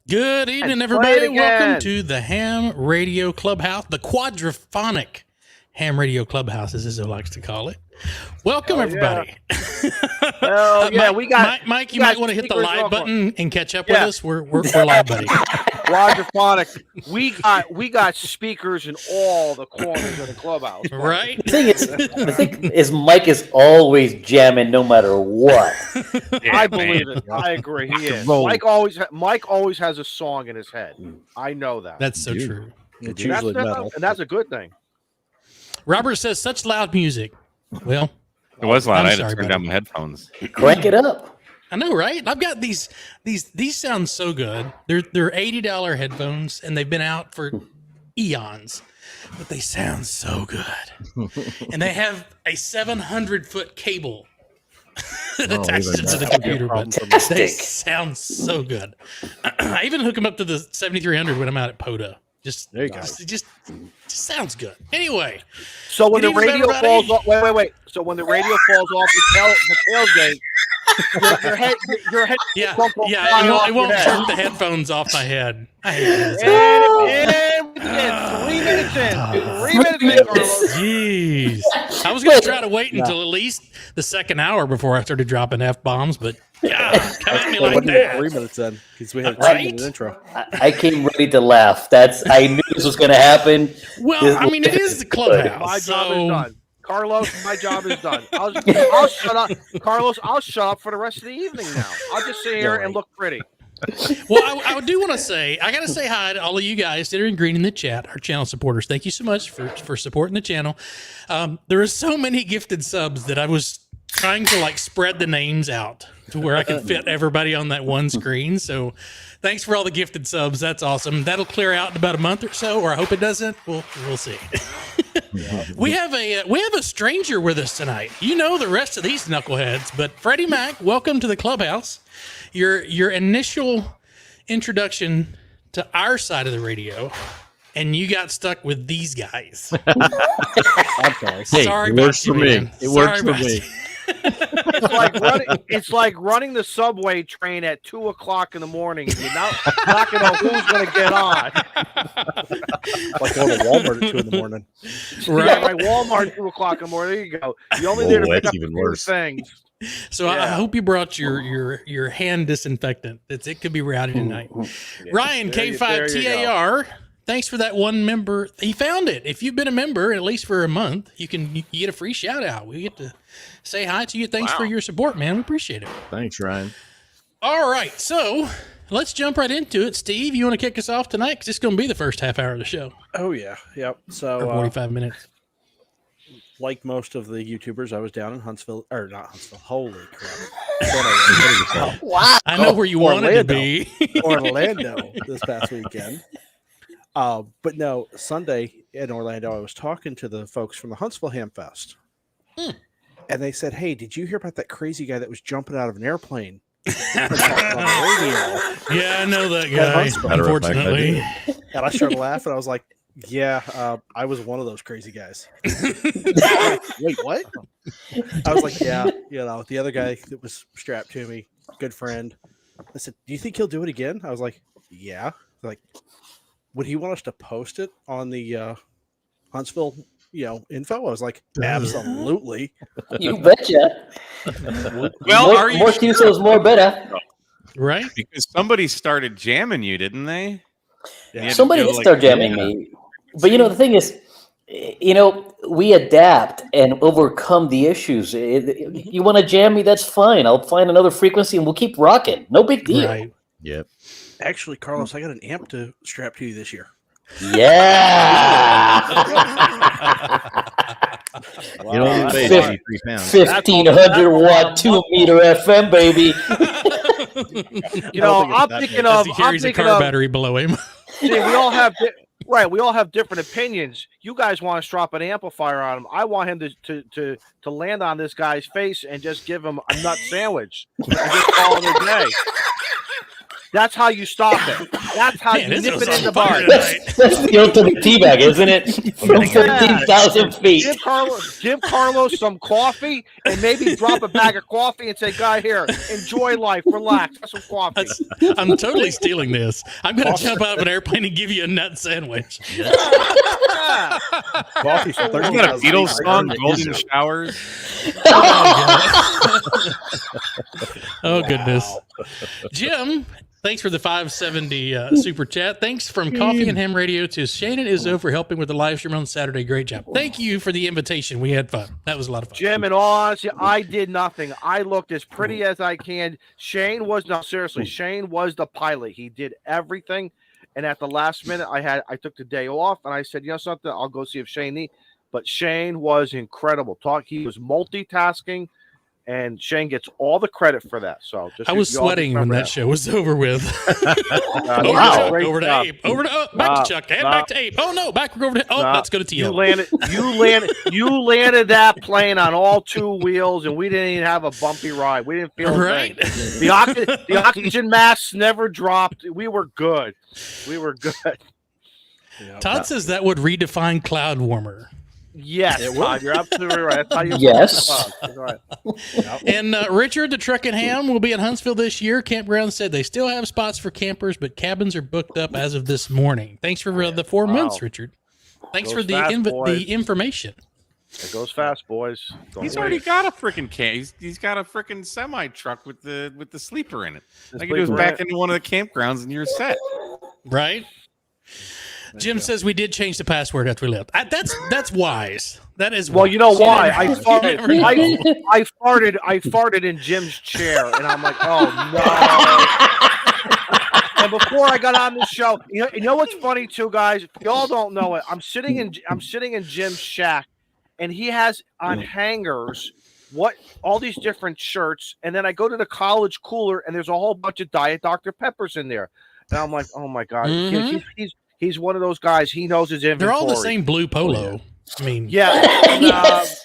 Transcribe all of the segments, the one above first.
Good evening, everybody. Welcome to the Ham Radio Clubhouse, the quadraphonic Ham Radio Clubhouse, as Izzo likes to call it. Welcome, everybody. Oh yeah, Mike, you might want to hit the live button and catch up with us. We're live, buddy. Quadraphonic. We got speakers in all the corners of the clubhouse. Right. The thing is, Mike is always jamming no matter what. I believe it. I agree. He is. Mike always has a song in his head. I know that. That's so true. It's usually metal, and that's a good thing. Robert says such loud music. Well, it was loud. I had to turn buddy. down my headphones. Crank it up. I know, right? I've got these sound so good. They're $80 headphones, and they've been out for eons, but they sound so good. And they have a 700-foot cable that attaches into the computer, but they sound so good. I even hook them up to the 7300 when I'm out at POTA. There you go. Just sounds good. Anyway, so when the radio everybody. falls off, wait. So when the radio falls off the tailgate, your head. Yeah. It won't jerk the headphones off my head. I hate this. And 3 minutes in. 3 minutes in, Carlos. Jeez. I was going to try to wait until at least the second hour before I started dropping F-bombs, but God, come at me like that. 3 minutes in, because we had a 2-minute intro. I came ready to laugh. I knew this was going to happen. Well, I mean, it is the clubhouse. My job is done. Carlos, my job is done. I'll shut up. Carlos, I'll shut up for the rest of the evening now. I'll just sit here and look pretty. Well, I do want to say, I got to say hi to all of you guys that are in green in the chat, our channel supporters. Thank you so much for supporting the channel. There are so many gifted subs that I was trying to spread the names out to where I can fit everybody on that one screen. So thanks for all the gifted subs. That's awesome. That'll clear out in about a month or so, or I hope it doesn't. We'll see. We have a stranger with us tonight. You know the rest of these knuckleheads, but Freddie Mac, welcome to the clubhouse. Your initial introduction to our side of the radio, and you got stuck with these guys. I'm sorry. Sorry about you, man. It works for me. It's like running the subway train at 2:00 in the morning. You're not going to know who's going to get on. Like going to Walmart at 2 in the morning. Right. Yeah, like Walmart at 2:00 in the morning. There you go. You only there to pick up even worse things. So I hope you brought your hand disinfectant. It could be rowdy tonight. Ryan K5TAR. thanks for that one member. He found it. If you've been a member at least for a month, you get a free shout out. We get to say hi to you. Thanks for your support, man. We appreciate it. Thanks, Ryan. All right, so let's jump right into it. Steve, you want to kick us off tonight? Because it's going to be the first half hour of the show. Oh, yeah. Yep. So, Or 45 minutes. like most of the YouTubers, I was down in Huntsville, or not Huntsville. Holy crap. Wow. I know where you wanted to be. Orlando this past weekend. But no, Sunday in Orlando, I was talking to the folks from the Huntsville Hamfest. And they said, hey, did you hear about that crazy guy that was jumping out of an airplane? On the radio? Yeah, I know that guy, unfortunately. And I started laughing. I was like, yeah, I was one of those crazy guys. Wait, what? I was like, yeah, the other guy that was strapped to me, good friend. I said, do you think he'll do it again? I was like, yeah. Like, would he want us to post it on the Huntsville, info? I was like, absolutely. You betcha. Well, are you more sure? QSOs, more better. Right? Because somebody started jamming you, didn't they? Yeah. Somebody did start jamming me. But the thing is, we adapt and overcome the issues. You want to jam me? That's fine. I'll find another frequency and we'll keep rocking. No big deal. Right. Yep. Actually, Carlos, I got an amp to strap to you this year. Yeah. You know, 1,500 watt 2 meter FM, baby. I'm thinking As of. he I'm carries a thinking car of. battery below him. See, we all have. We all have different opinions. You guys want to strap an amplifier on him. I want him to land on this guy's face and just give him a nut sandwich and just call it a day. That's how you stop it. That's how you nip it in the bud. That's the ultimate teabag, isn't it? From 14,000 feet. Give Carlos some coffee and maybe drop a bag of coffee and say, "Guy, here, enjoy life, relax, have some coffee." I'm totally stealing this. I'm going to jump out of an airplane and give you a nut sandwich. Yeah. Coffee for You got a Beatles song, Golden Showers? Oh, goodness. Jim, thanks for the 570 super chat. Thanks from Coffee and Ham Radio to Shane and Izzo for helping with the live stream on Saturday. Great job. Thank you for the invitation. We had fun. That was a lot of fun. Jim, in all honesty, I did nothing. I looked as pretty as I can. Shane was Shane was the pilot. He did everything. And at the last minute, I took the day off and I said, something, I'll go see if Shane needs. But Shane was incredible. He was multitasking. And Shane gets all the credit for that. So I was sweating when that show was over with. Wow. Over to Abe. Back to Chuck. And back to Abe. Oh no, back over to let's go to TL. You landed that plane on all two wheels, and we didn't even have a bumpy ride. We didn't feel right. The oxygen masks never dropped. We were good. Todd says that would redefine cloud warmer. Yes, Todd, you're absolutely right. That's how you Yes. right. And Richard, the Truck and Ham, will be in Huntsville this year. Campground said they still have spots for campers, but cabins are booked up as of this morning. Thanks for the 4 months, Richard. Thanks for the information. It goes fast, boys. He's already got a freaking case. He's got a freaking semi truck with the sleeper in it. I can just back into one of the campgrounds and you're set. Right? Jim says we did change the password after we left. That's wise. That is wise. Well, you know why? I farted in Jim's chair, and I'm like, oh no. And before I got on the show, you know what's funny too, guys? Y'all don't know it. I'm sitting in Jim's shack, and he has on hangers all these different shirts, and then I go to the college cooler, and there's a whole bunch of Diet Dr. Peppers in there, and I'm like, oh my god, He's one of those guys. He knows his inventory. They're all the same blue polo. I mean, yeah. Yes.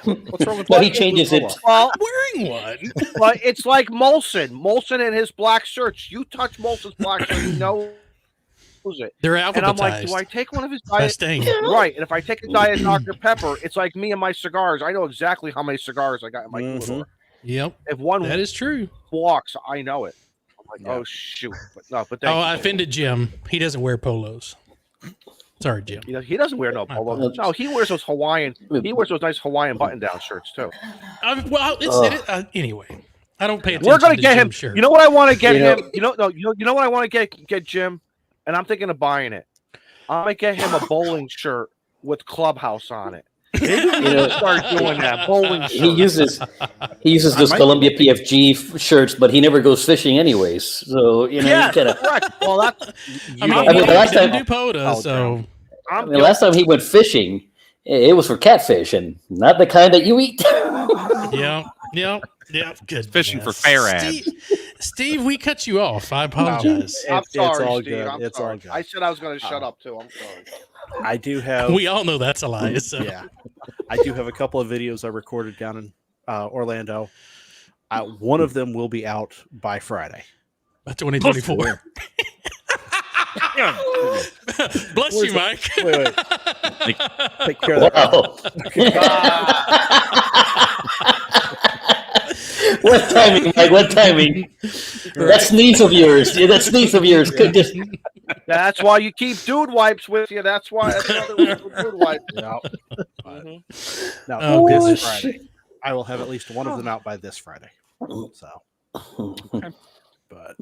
What's wrong with Well, that? he changes it. Well, wearing one. but it's like Molson and his black shirts. You touch Molson's black shirt, you know it. They're alphabetized. And I'm like, do I take one of his Diet? Staying. Right. And if I take a Diet Dr. Pepper, it's like me and my cigars. I know exactly how many cigars I got in my cooler. Yep. If one that is true. walks, I know it. Like, oh shoot! But I offended Jim. He doesn't wear polos. Sorry, Jim. He doesn't wear no polos. No, he wears those Hawaiian. He wears those nice Hawaiian button-down shirts too. Anyway, I don't pay attention. We're gonna get him. Shirt. You know what I want to get him. You know what I want to get Jim, and I'm thinking of buying it. I'm gonna get him a bowling shirt with Clubhouse on it. Maybe we should start doing that bowling He shirt. uses those might- Columbia PFG shirts, but he never goes fishing anyways. So Yeah, you kind of. correct. Well, that's I mean, I mean, he last didn't time- do POTA, Oh, so I mean, last time he went fishing, it was for catfish and not the kind that you eat. yeah. Good. Fishing for fair ads. Steve, we cut you off. I apologize. I'm It's sorry, all Steve. good. I'm It's sorry. all good. I said I was going to shut up too. I'm sorry. I do have. We all know that's a lie. So. Yeah, I do have a couple of videos I recorded down in Orlando. One of them will be out by Friday. By 2024. Bless you, Mike. Wait. Take care of that. Wow. What timing, Mike? What timing? That sneeze of yours. Yeah, that sneeze of yours could just. That's why you keep dude wipes with you. That's why. That's another reason for dude wipes. No, Mhm. no, Oh, this goodness. Friday. I will have at least one of them out by this Friday. So, but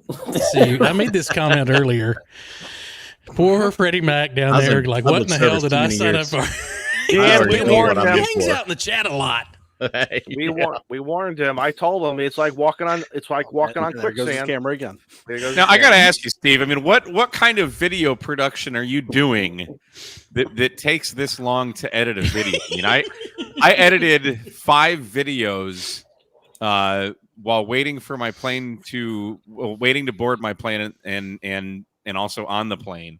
See, I made this comment earlier. Poor Freddie Mac down I was there. in Like, what in the public hell service did I too sign many up for? Yeah, already we know warned what I'm him. He in hangs for. out in the chat a lot. We warned him. I told him it's like walking on. It's like walking on there goes his quicksand. camera again. There goes Now his I got to camera. ask you, Steve. I mean, what kind of video production are you doing that takes this long to edit a video? I mean, I edited 5 videos while waiting for my plane waiting to board my plane and also on the plane,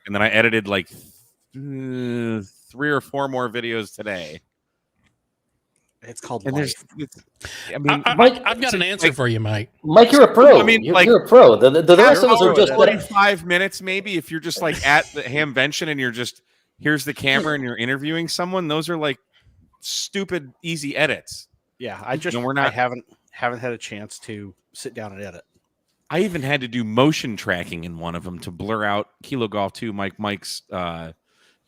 and then I edited like 3 or 4 more videos today. It's called. And life. I mean, I've got an answer for you, Mike. Mike, you're a pro. I mean, you're a pro. The rest of us are just. 45 minutes, maybe. If you're just like at the Hamvention and you're just here's the camera and you're interviewing someone, those are like stupid, easy edits. Yeah, I just. No, we're I not- haven't had a chance to sit down and edit. I even had to do motion tracking in one of them to blur out Kilo Golf 2 Mike's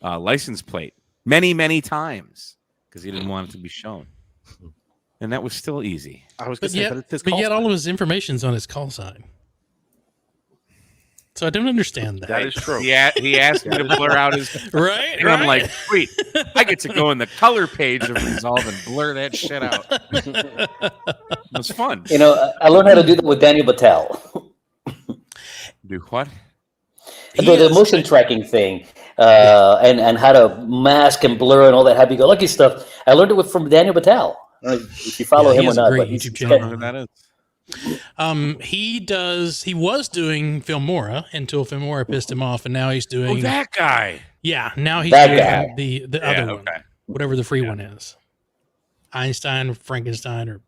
license plate many times because he didn't want it to be shown. And that was still easy. I was But going to say, yet, but it's his but call yet sign. all of his information's on his call sign. So I don't understand that. That is true. He asked me to blur out his, Right? and I'm like, sweet, I get to go in the color page of Resolve and blur that shit out. It was fun. You know, I learned how to do that with Daniel Batal. Do what? The motion tracking thing, and how to mask and blur and all that happy-go-lucky stuff. I learned it from Daniel Batal. If you follow Yeah, he him or has a not, great but he's YouTube I channel. don't know who that is. He was doing Filmora until Filmora pissed him off, and now he's doing that guy. now he's That doing guy. the Yeah, other one, okay. whatever the free one is. Einstein, Frankenstein, or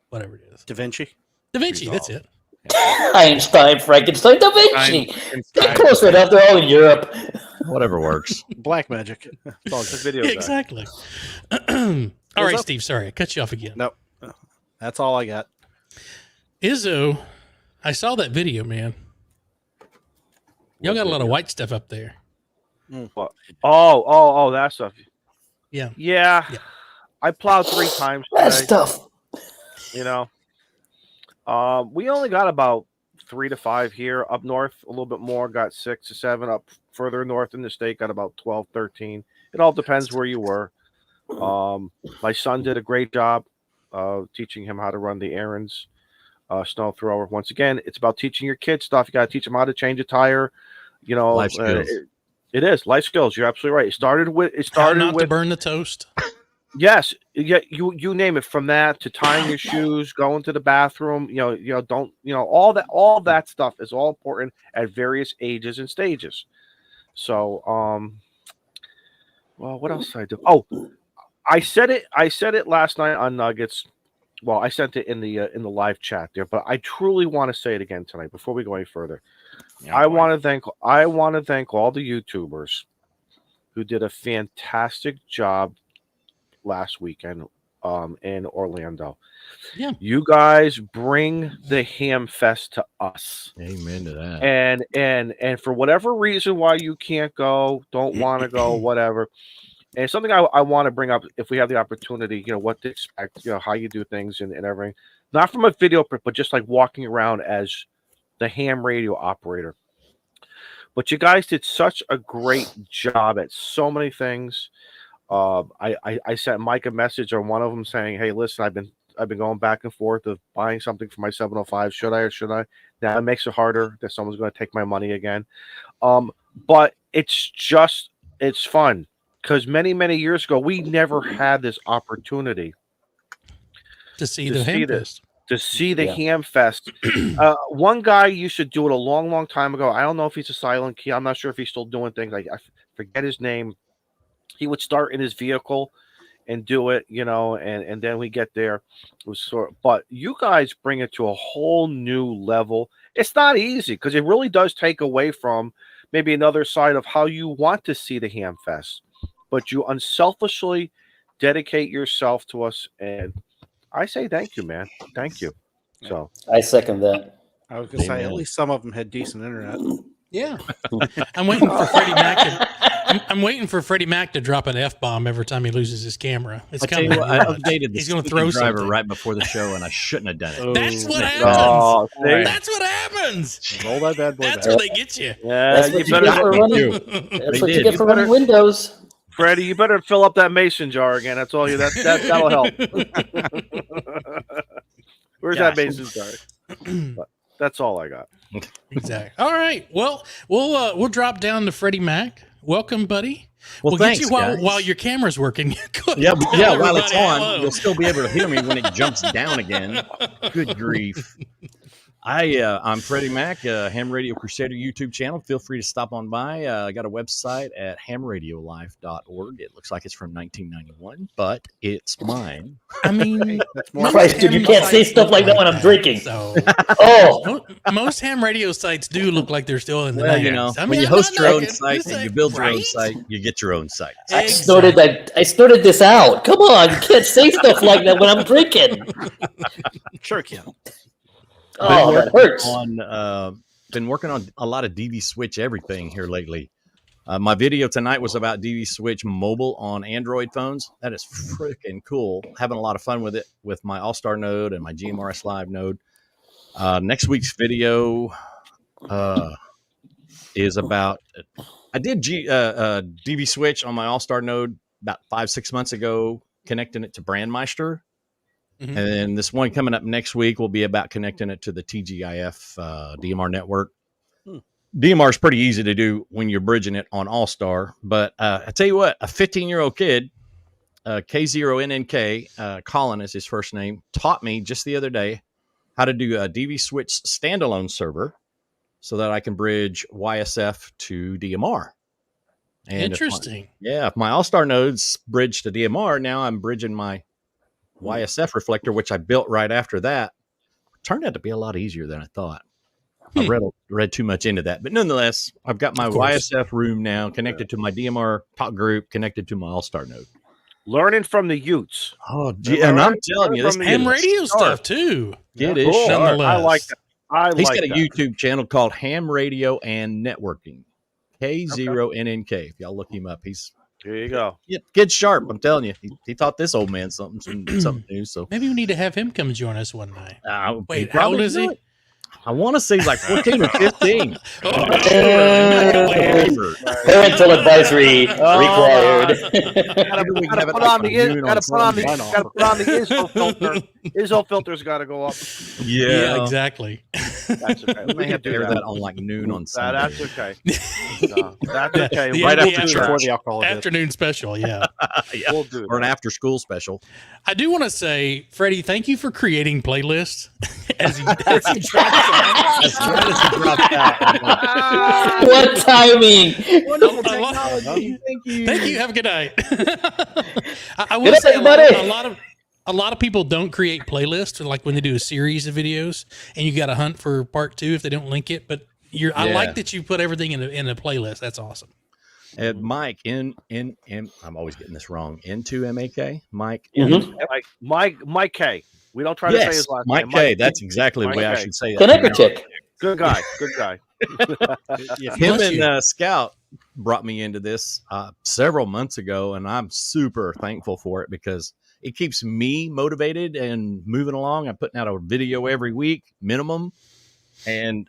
whatever it is. Da Vinci. Da Vinci, that's it. Einstein, Frankenstein, Da Vinci. Get closer enough. They're all in Europe. Whatever works. Black magic. It's all The good. video Yeah, guy. exactly. All right, up? Steve, sorry, I cut you off again. No, that's all I got. Izzo, I saw that video, man. Y'all got a lot of white stuff up there. Oh, that stuff. Yeah. Yeah. Yeah. I plowed 3 times That today. stuff. You know, we only got about 3 to 5 here. Up north, a little bit more. Got 6 to 7. Up further north in the state, got about 12, 13. It all depends where you were. My son did a great job teaching him how to run the errands. Snow thrower. Once again, it's about teaching your kids stuff. You got to teach them how to change a tire. You know, Life skills. It is life skills. You're absolutely right. It started How started not to with burn the toast. yes, yeah, you name it, from that to tying your shoes, going to the bathroom, don't, all that stuff is all important at various ages and stages. So, well, what else did I do? Oh, I said it last night on Nuggets. Well, I sent it in the live chat there, but I truly want to say it again tonight before we go any further. I want to thank all the YouTubers who did a fantastic job last weekend in Orlando. Yeah. You guys bring the Hamfest to us. Amen to that. And for whatever reason why you can't go, don't want to go, whatever. And it's something I want to bring up if we have the opportunity, what to expect, how you do things and everything. Not from a video, but just like walking around as the ham radio operator. But you guys did such a great job at so many things. I sent Mike a message on one of them saying, "Hey, listen, I've been going back and forth of buying something for my 705. Should I or should I?" Now it makes it harder that someone's going to take my money again. But it's fun because many years ago we never had this opportunity To see to the see Hamfest. this. To see the Yeah. Hamfest. One guy used to do it a long time ago. I don't know if he's a silent key. I'm not sure if he's still doing things. I forget his name. He would start in his vehicle and do it, and then we get there. It was but you guys bring it to a whole new level. It's not easy because it really does take away from maybe another side of how you want to see the Hamfest, but you unselfishly dedicate yourself to us, and I say thank you, man. Thank you. So I second that. I was gonna say at Amen. least some of them had decent internet. Yeah. I'm waiting for Freddie Mac I'm waiting for Freddie Mac to drop an F-bomb every time he loses his camera. It's I'll tell you coming. what, I updated the He's going to squeaky throw driver something. right before the show, and I shouldn't have done it. That's what happens. Oh, see? That's what happens. Roll that bad boy That's back. where they get you. Yeah, That's you what you get for better, running. They That's what you did. get for running Windows. Freddie. You better fill up that mason jar again. That's all you. That'll help. Where's that mason jar? But that's all I got. Exactly. All right. Well, we'll drop down to Freddie Mac. Welcome, buddy. Well, we'll thanks, get you guys. while your camera's working. Yeah, Tell while it's everybody on, hello. you'll still be able to hear me when it jumps down again. Good grief. I'm Freddie Mac, Ham Radio Crusader YouTube channel. Feel free to stop on by. I got a website at hamradiolife.org. It looks like it's from 1991, but it's mine. I mean, That's more. Christ, dude, you can't say stuff like that when I'm drinking. So Oh, most ham radio sites do look like they're still in the Well, 90s. I mean, when you I'm host not your own knocking. site Just and you like, build your own right? site, you get your own site. I snorted this out. Come on, you can't say stuff like that when I'm drinking. Sure can. Oh, that hurts. Been working on a lot of DV Switch everything here lately. My video tonight was about DV Switch mobile on Android phones. That is freaking cool. Having a lot of fun with it with my All-Star node and my GMRS Live node. Next week's video is about. I did DV Switch on my All-Star node about 5-6 months ago, connecting it to Brandmeister. Mhm. And then this one coming up next week will be about connecting it to the TGIF DMR network. DMR is pretty easy to do when you're bridging it on All-Star. But I tell you what, a 15-year-old kid, K0NNK, Colin is his first name, taught me just the other day how to do a DV Switch standalone server so that I can bridge YSF to DMR. And Interesting. if my All-Star nodes bridge to DMR, now I'm bridging my YSF reflector, which I built right after that. Turned out to be a lot easier than I thought. I read too much into that, but nonetheless, I've got my Of course. YSF room now connected to my DMR talk group, connected to my All-Star node. Learning from the Utes. Oh, gee, and I'm telling you, this kid Ham is radio sharp. stuff too. Kid is Cool. sharp. Nonetheless. I like that. He's got a YouTube channel called Ham Radio and Networking, K0NNK. If y'all look him up, he's There you go. kid's sharp. I'm telling you, he taught this old man something new. So Maybe we need to have him come join us one night. he Wait, how probably old is he? would. I want to say he's like 14 or 15. Parental advisory required. Gotta put on the ISO filter. ISO filter's got to go up. Yeah, exactly. That's okay. We may have to air that on like noon on Sunday. That's okay. No, that's okay. The Right after- after church. Before the alcohol hit. afternoon special. Yeah. Yeah. We'll do Or an that. after school special. I do want to say, Freddie, thank you for creating playlists. as you As soon as he dropped out, I'm like, What timing? wonderful I love- technology. Thank you. Thank you. Have a good night. I will Good night, say everybody. a lot of people don't create playlists like when they do a series of videos and you got to hunt for part 2 if they don't link it. But I Yeah. like that you put everything in a playlist. That's awesome. And Mike, I'm always getting this wrong. N2MAK? Mike? Like Mike K. We don't try to say Yes, his last Mike name. K. That's exactly the Mike way I K. should say it. Connector chick. Good guy. Good guy. Him Bless and you. Scout brought me into this several months ago, and I'm super thankful for it because it keeps me motivated and moving along. I'm putting out a video every week, minimum, and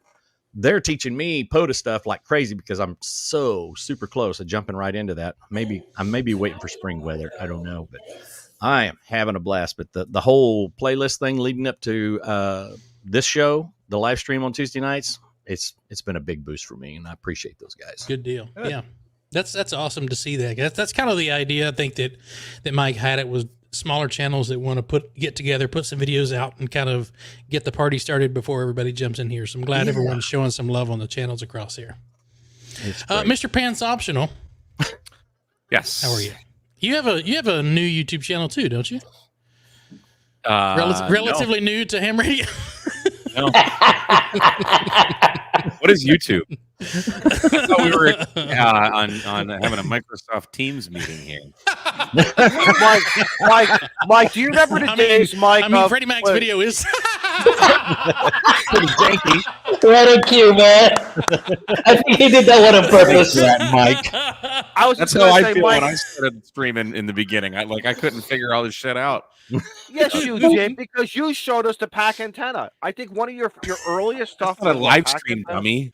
they're teaching me POTA stuff like crazy because I'm so super close to jumping right into that. I may be waiting for spring weather. I don't know, but I am having a blast. But the whole playlist thing leading up to this show, the live stream on Tuesday nights, it's been a big boost for me, and I appreciate those guys. Good deal. Yeah. That's awesome to see that. That's kind of the idea I think that Mike had. It was smaller channels that want to get together, put some videos out, and kind of get the party started before everybody jumps in here. So I'm glad everyone's showing some love on the channels across here. Mr. Pants Optional. Yes. How are you? You have a new YouTube channel too, don't you? Relatively new to Ham Radio. No. What is YouTube? I thought we were on having a Microsoft Teams meeting here. Mike, do you remember the days, Mike? Freddie Mac's video is Pretty janky. Right on cue, man. I think he did that one on purpose. Mike. That's how I feel when I started streaming in the beginning. I couldn't figure all this shit out. Yes, you did, because you showed us the pack antenna. I think one of your earliest stuff. Not a live stream, dummy.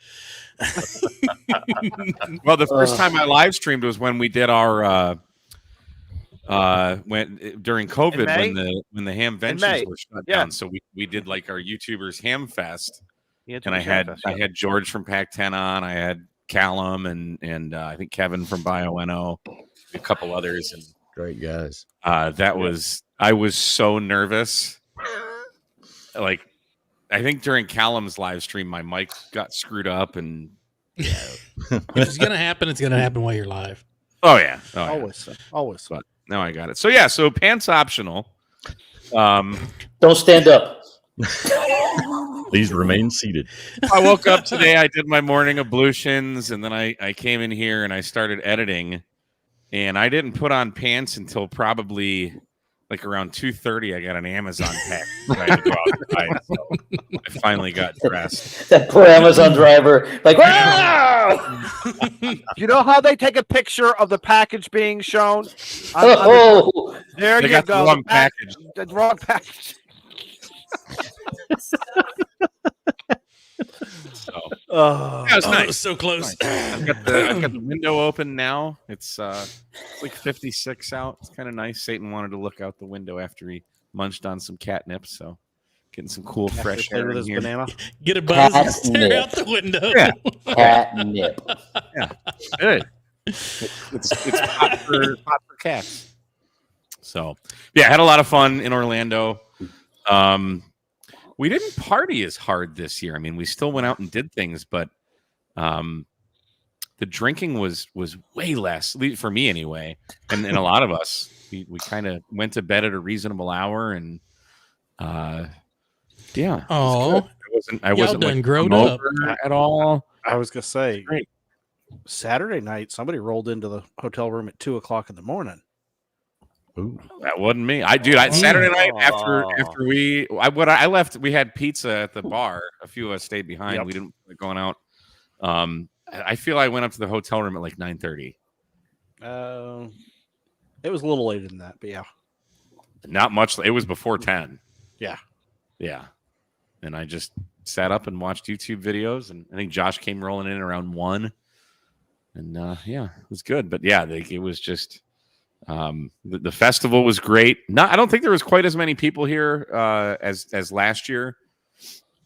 Well, the first time I live streamed was when we did our during COVID when the ham ventures were shut down. So we did like our YouTubers Hamfest, and I had George from Pack 10 on. I had Callum and I think Kevin from BioNO, a couple others, and Great guys. I was so nervous. Like, I think during Callum's live stream, my mic got screwed up, and if it's gonna happen, it's gonna happen while you're live. Oh yeah, Always. But now I got it. So yeah, so pants optional. Don't stand up. Please remain seated. I woke up today. I did my morning ablutions, and then I came in here and I started editing. And I didn't put on pants until probably like around 2:30. I got an Amazon pack. I had to go outside, so I finally got dressed. That poor Amazon driver, like, wow! You know how they take a picture of the package being shown? There They you got go. the wrong package. The wrong package. So Oh, yeah, it was It nice. was so close. I've got the window open now. It's like 56 out. It's kind of nice. Satan wanted to look out the window after he munched on some catnip, so getting some cool fresh air with in his here. banana. Get a buzz and Catnip. stare out the window. Yeah. Catnip. Good. It's hot for cats. So yeah, I had a lot of fun in Orlando. We didn't party as hard this year. I mean, we still went out and did things, but the drinking was way less, for me anyway. And a lot of us, we kind of went to bed at a reasonable hour, and yeah. Oh, I wasn't done like growed up at all. I was gonna say, Great. Saturday night, somebody rolled into the hotel room at 2:00 in the morning. Ooh. That wasn't me. Saturday night after I left, we had pizza at the bar. A few of us stayed behind. Yep. We didn't going out. I feel I went up to the hotel room at like 9:30. It was a little later than that, but yeah. Not much. It was before 10. Yeah. Yeah. And I just sat up and watched YouTube videos, and I think Josh came rolling in around 1. And yeah, it was good. But yeah, it was just the festival was great. I don't think there was quite as many people here as last year.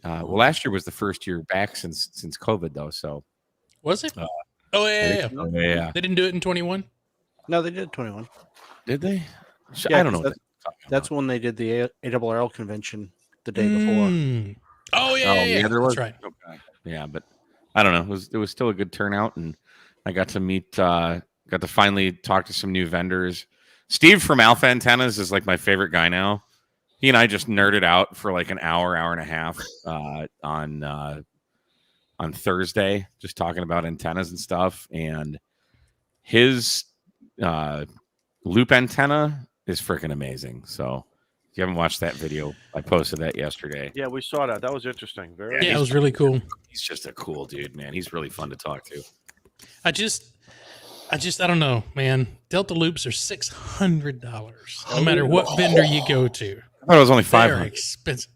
Well, last year was the first year back since COVID, though. So was it? Yeah. Yeah. They didn't do it in 21. No, they did 21. Did they? Yeah, I don't know. That's when they did the ARRL convention the day before. Oh yeah. There was. That's right. Okay. Yeah, but I don't know. It was still a good turnout, and I got to meet. Got to finally talk to some new vendors. Steve from Alpha Antennas is like my favorite guy now. He and I just nerded out for like an hour and a half on Thursday, just talking about antennas and stuff. And his loop antenna is freaking amazing. So if you haven't watched that video, I posted that yesterday. yeah, we saw that. That was interesting. Very. Yeah, it was really cool. He's just a cool dude, man. He's really fun to talk to. I don't know, man. Delta loops are $600. No matter what vendor you go to. I thought it was only They're $500. expensive.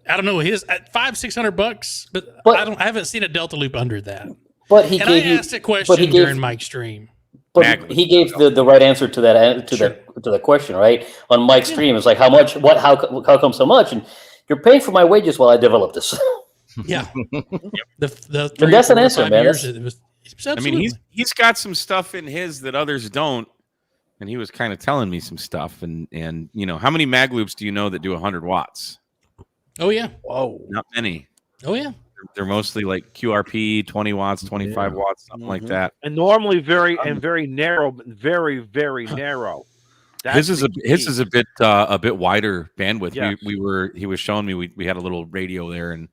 I don't know his at $500-600, but But- I haven't seen a Delta Loop under that. But he And I gave you. asked a question during Mike's stream. But Mag he gave the right answer to that to the question, right? On Mike's stream, it's like how much, how come so much? And you're paying for my wages while I develop this. Yeah, the But 3 that's an 4 or answer, 5 man. years. That's- It was I mean, absolutely. he's got some stuff in his that others don't, and he was kind of telling me some stuff. And you know, how many mag loops do you know that do 100 watts? Oh yeah, Whoa. Not many. oh yeah. They're mostly like QRP, 20 watts, 25 watts, something like that. And normally very narrow, very narrow. That's His the is key. a bit wider bandwidth. Yes. He was showing me we had a little radio there, and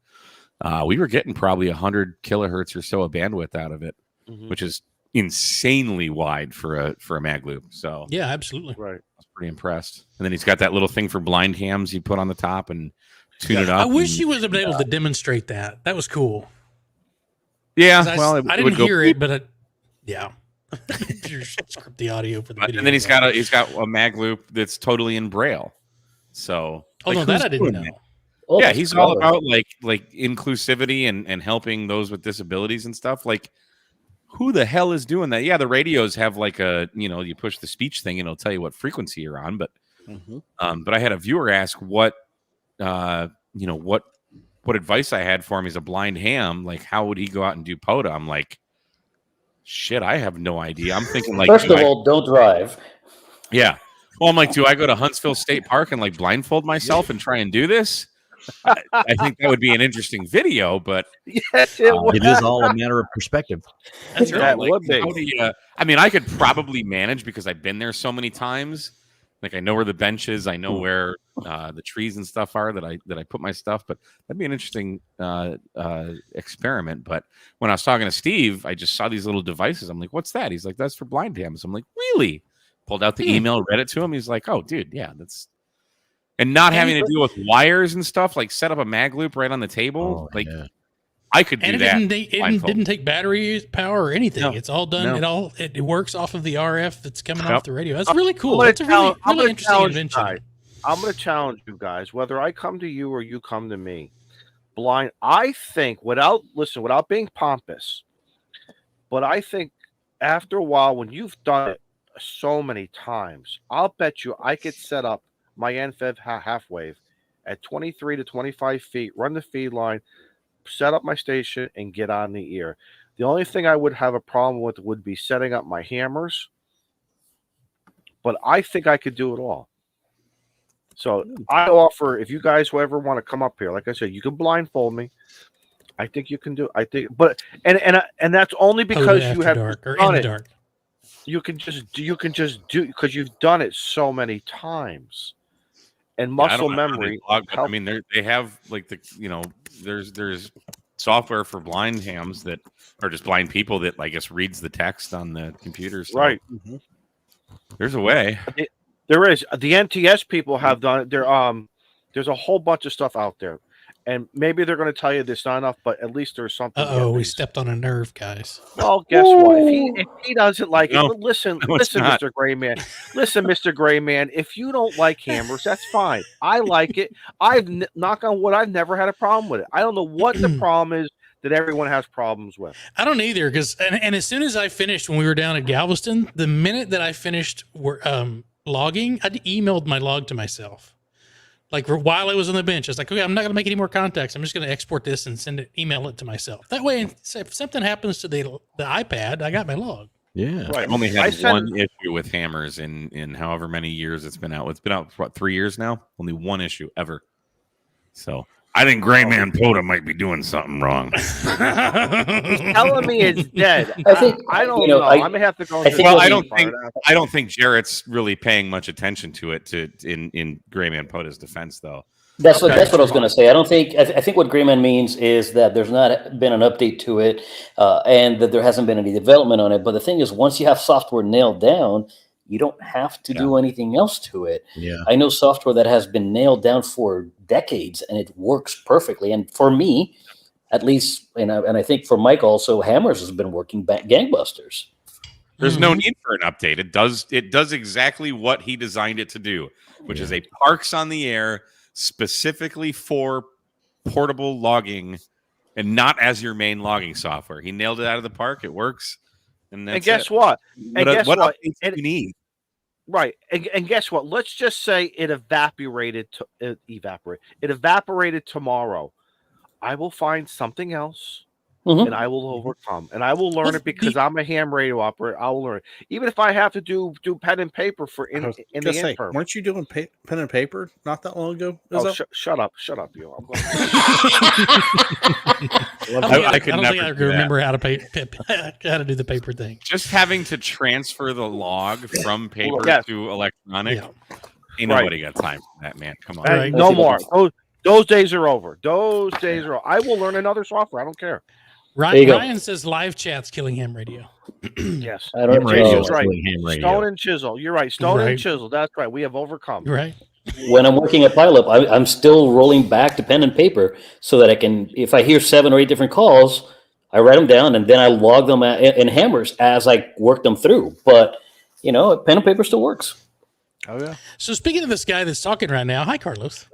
we were getting probably 100 kilohertz or so of bandwidth out of it, Mhm. which is insanely wide for a mag loop. So Yeah, absolutely. Right. I was pretty impressed. And then he's got that little thing for blind hams you put on the top and tune it up. I wish and- he was able to demonstrate that. That was cool. Yeah, 'Cause well, I didn't hear it, but yeah. Script the audio for the video. And then he's got a mag loop that's totally in Braille. So Oh no, like, that who's I didn't doing know. that? Oh, Yeah, that's he's all clever. about like inclusivity and helping those with disabilities and stuff. Like, who the hell is doing that? Yeah, the radios have like a, you know, you push the speech thing and it'll tell you what frequency you're on. But but I had a viewer ask what what advice I had for him as a blind ham. Like, how would he go out and do POTA? I'm like, shit, I have no idea. I'm thinking like, First of all, don't drive. yeah. Well, I'm like, do I go to Huntsville State Park and like blindfold myself and try and do this? I think that would be an interesting video, but Yes, it was. It is all a matter of perspective. That's right. That like, would be. how do you, I mean, I could probably manage because I've been there so many times. Like, I know where the bench is, I know where the trees and stuff are that I put my stuff. But that'd be an interesting experiment. But when I was talking to Steve, I just saw these little devices. I'm like, what's that? He's like, that's for blind hams. I'm like, really? Pulled out the email, read it to him. He's like, oh, dude, yeah, that's. And not having to deal with wires and stuff, like set up a mag loop right on the table. Oh, like, yeah. I could do And that. it didn't take battery power or anything. No. It's all done. No. It works off of the RF that's coming Yep. off the radio. That's really cool. gonna That's a really, I'm really gonna interesting challenge you invention. guys. I'm going to challenge you guys, whether I come to you or you come to me. Blind, I think, without being pompous, but I think after a while, when you've done it so many times, I'll bet you I could set up my NFEV half wave at 23 to 25 feet, run the feed line, set up my station, and get on the ear. The only thing I would have a problem with would be setting up my hammers, but I think I could do it all. So I offer, if you guys will ever want to come up here, like I said, you can blindfold me. I think you can do. I think, but and that's only because After you have dark or done in the it. dark. You can just do because you've done it so many times, and muscle memory. I mean, they have like there's software for blind hams that are just blind people that I guess reads the text on the computers. So Right. There's a way. There is. The NTS people have done it. There's a whole bunch of stuff out there, and maybe they're going to tell you there's not enough, but at least there's something. We stepped on a nerve, guys. Well, guess what? If he doesn't like No. it, listen, No, it's not. Mr. Gray Man. Listen, Mr. Gray Man. If you don't like hammers, that's fine. I like it. Knock on wood, I've never had a problem with it. I don't know what the problem is that everyone has problems with. I don't either because and as soon as I finished when we were down at Galveston, the minute that I finished logging, I emailed my log to myself. Like while I was on the bench, I was like, okay, I'm not going to make any more contacts. I'm just going to export this and email it to myself. That way, if something happens to the iPad, I got my log. Yeah. Right. I've only had one issue with hammers in however many years it's been out. It's been out for what, 3 years now? Only one issue ever. So I think Gray Man POTA might be doing something wrong. He's telling me it's dead. I think I don't you know. I I'm gonna have to go. I think Well, it'll I don't think Jarrett's really paying much attention to it in Gray Man POTA's defense, though. That's what I was going to say. I think what Grayman means is that there's not been an update to it, and that there hasn't been any development on it. But the thing is, once you have software nailed down, you don't have to do anything else to it. Yeah. I know software that has been nailed down for decades, and it works perfectly. And for me, at least, and I think for Mike also, Hammers has been working gangbusters. There's no need for an update. It does exactly what he designed it to do, which is a parks on the air specifically for portable logging and not as your main logging software. He nailed it out of the park. It works. And guess what? What updates do you need? Right. And guess what? Let's just say it evaporated tomorrow. I will find something else. And I will overcome, and I will learn it because I'm a ham radio operator. I will learn it, even if I have to do pen and paper for in the intern. Weren't you doing pen and paper not that long ago? Shut up, you. I could don't never think I do that. remember how to do the paper thing. Just having to transfer the log from paper to electronic. Yeah. Ain't nobody got time for that, man. Come on. Right. No more. Those days are over. Those days are over. I will learn another software. I don't care. Ryan says live chat's killing ham radio. Yes. I don't know. Jason's right. Ham radio. Stone and chisel. You're right. Stone and chisel. That's right. We have overcome. Right. When I'm working at Pileup, I'm still rolling back to pen and paper so that I can, if I hear 7 or 8 different calls, I write them down and then I log them in Hammers as I work them through. But, pen and paper still works. Oh, yeah. So speaking of this guy that's talking right now, hi, Carlos.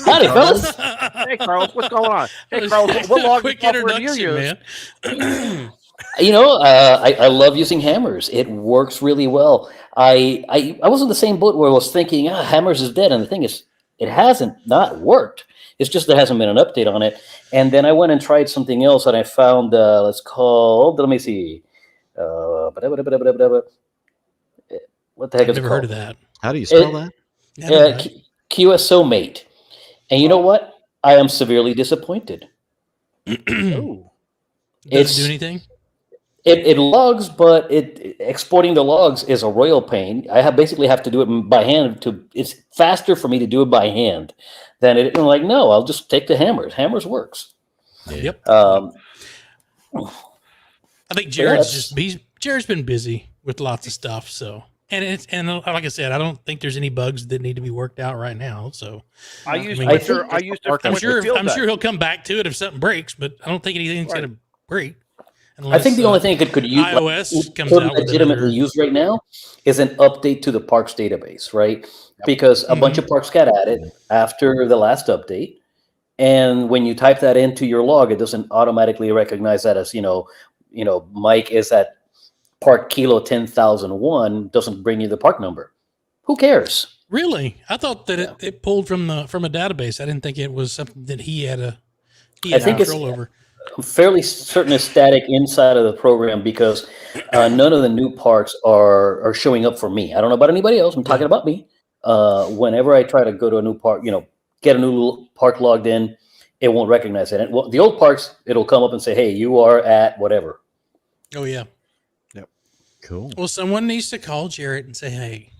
Howdy, fellas. Hey, Carlos, what's going on? Hey, Carlos, what log quick software do you introduction, use? man. I love using Hammers. It works really well. I was in the same boat where I was thinking, Hammers is dead. And the thing is, it hasn't not worked. It's just there hasn't been an update on it. And then I went and tried something else and I found, let me see. What the heck is it Never called? heard of that. How do you spell that? QSO Mate. And you know what? I am severely disappointed. Doesn't do anything? It logs, but exporting the logs is a royal pain. I basically have to do it by hand. It's faster for me to do it by hand than it. I'm like, no, I'll just take the Hammers. Hammers works. Yep. Um, I think Jared's been busy with lots of stuff. So and like I said, I don't think there's any bugs that need to be worked out right now. So I'm sure he'll come back to it if something breaks, but I don't think anything's going to break. I think the only thing it could use, iOS comes out with legitimately use right now, is an update to the parks database, right? Because a bunch of parks got added after the last update, and when you type that into your log, it doesn't automatically recognize that as Mike is at Park Kilo 10,001. Doesn't bring you the park number. Who cares? Really? I thought that it pulled from a database. I didn't think it was something that he had control over. I'm fairly certain it's static inside of the program because none of the new parks are showing up for me. I don't know about anybody else. I'm talking about me. Whenever I try to go to a new park, get a new park logged in, it won't recognize it. Well, the old parks, it'll come up and say, "Hey, you are at whatever." Oh yeah. Yep. Cool. Well, someone needs to call Jarrett and say, "Hey."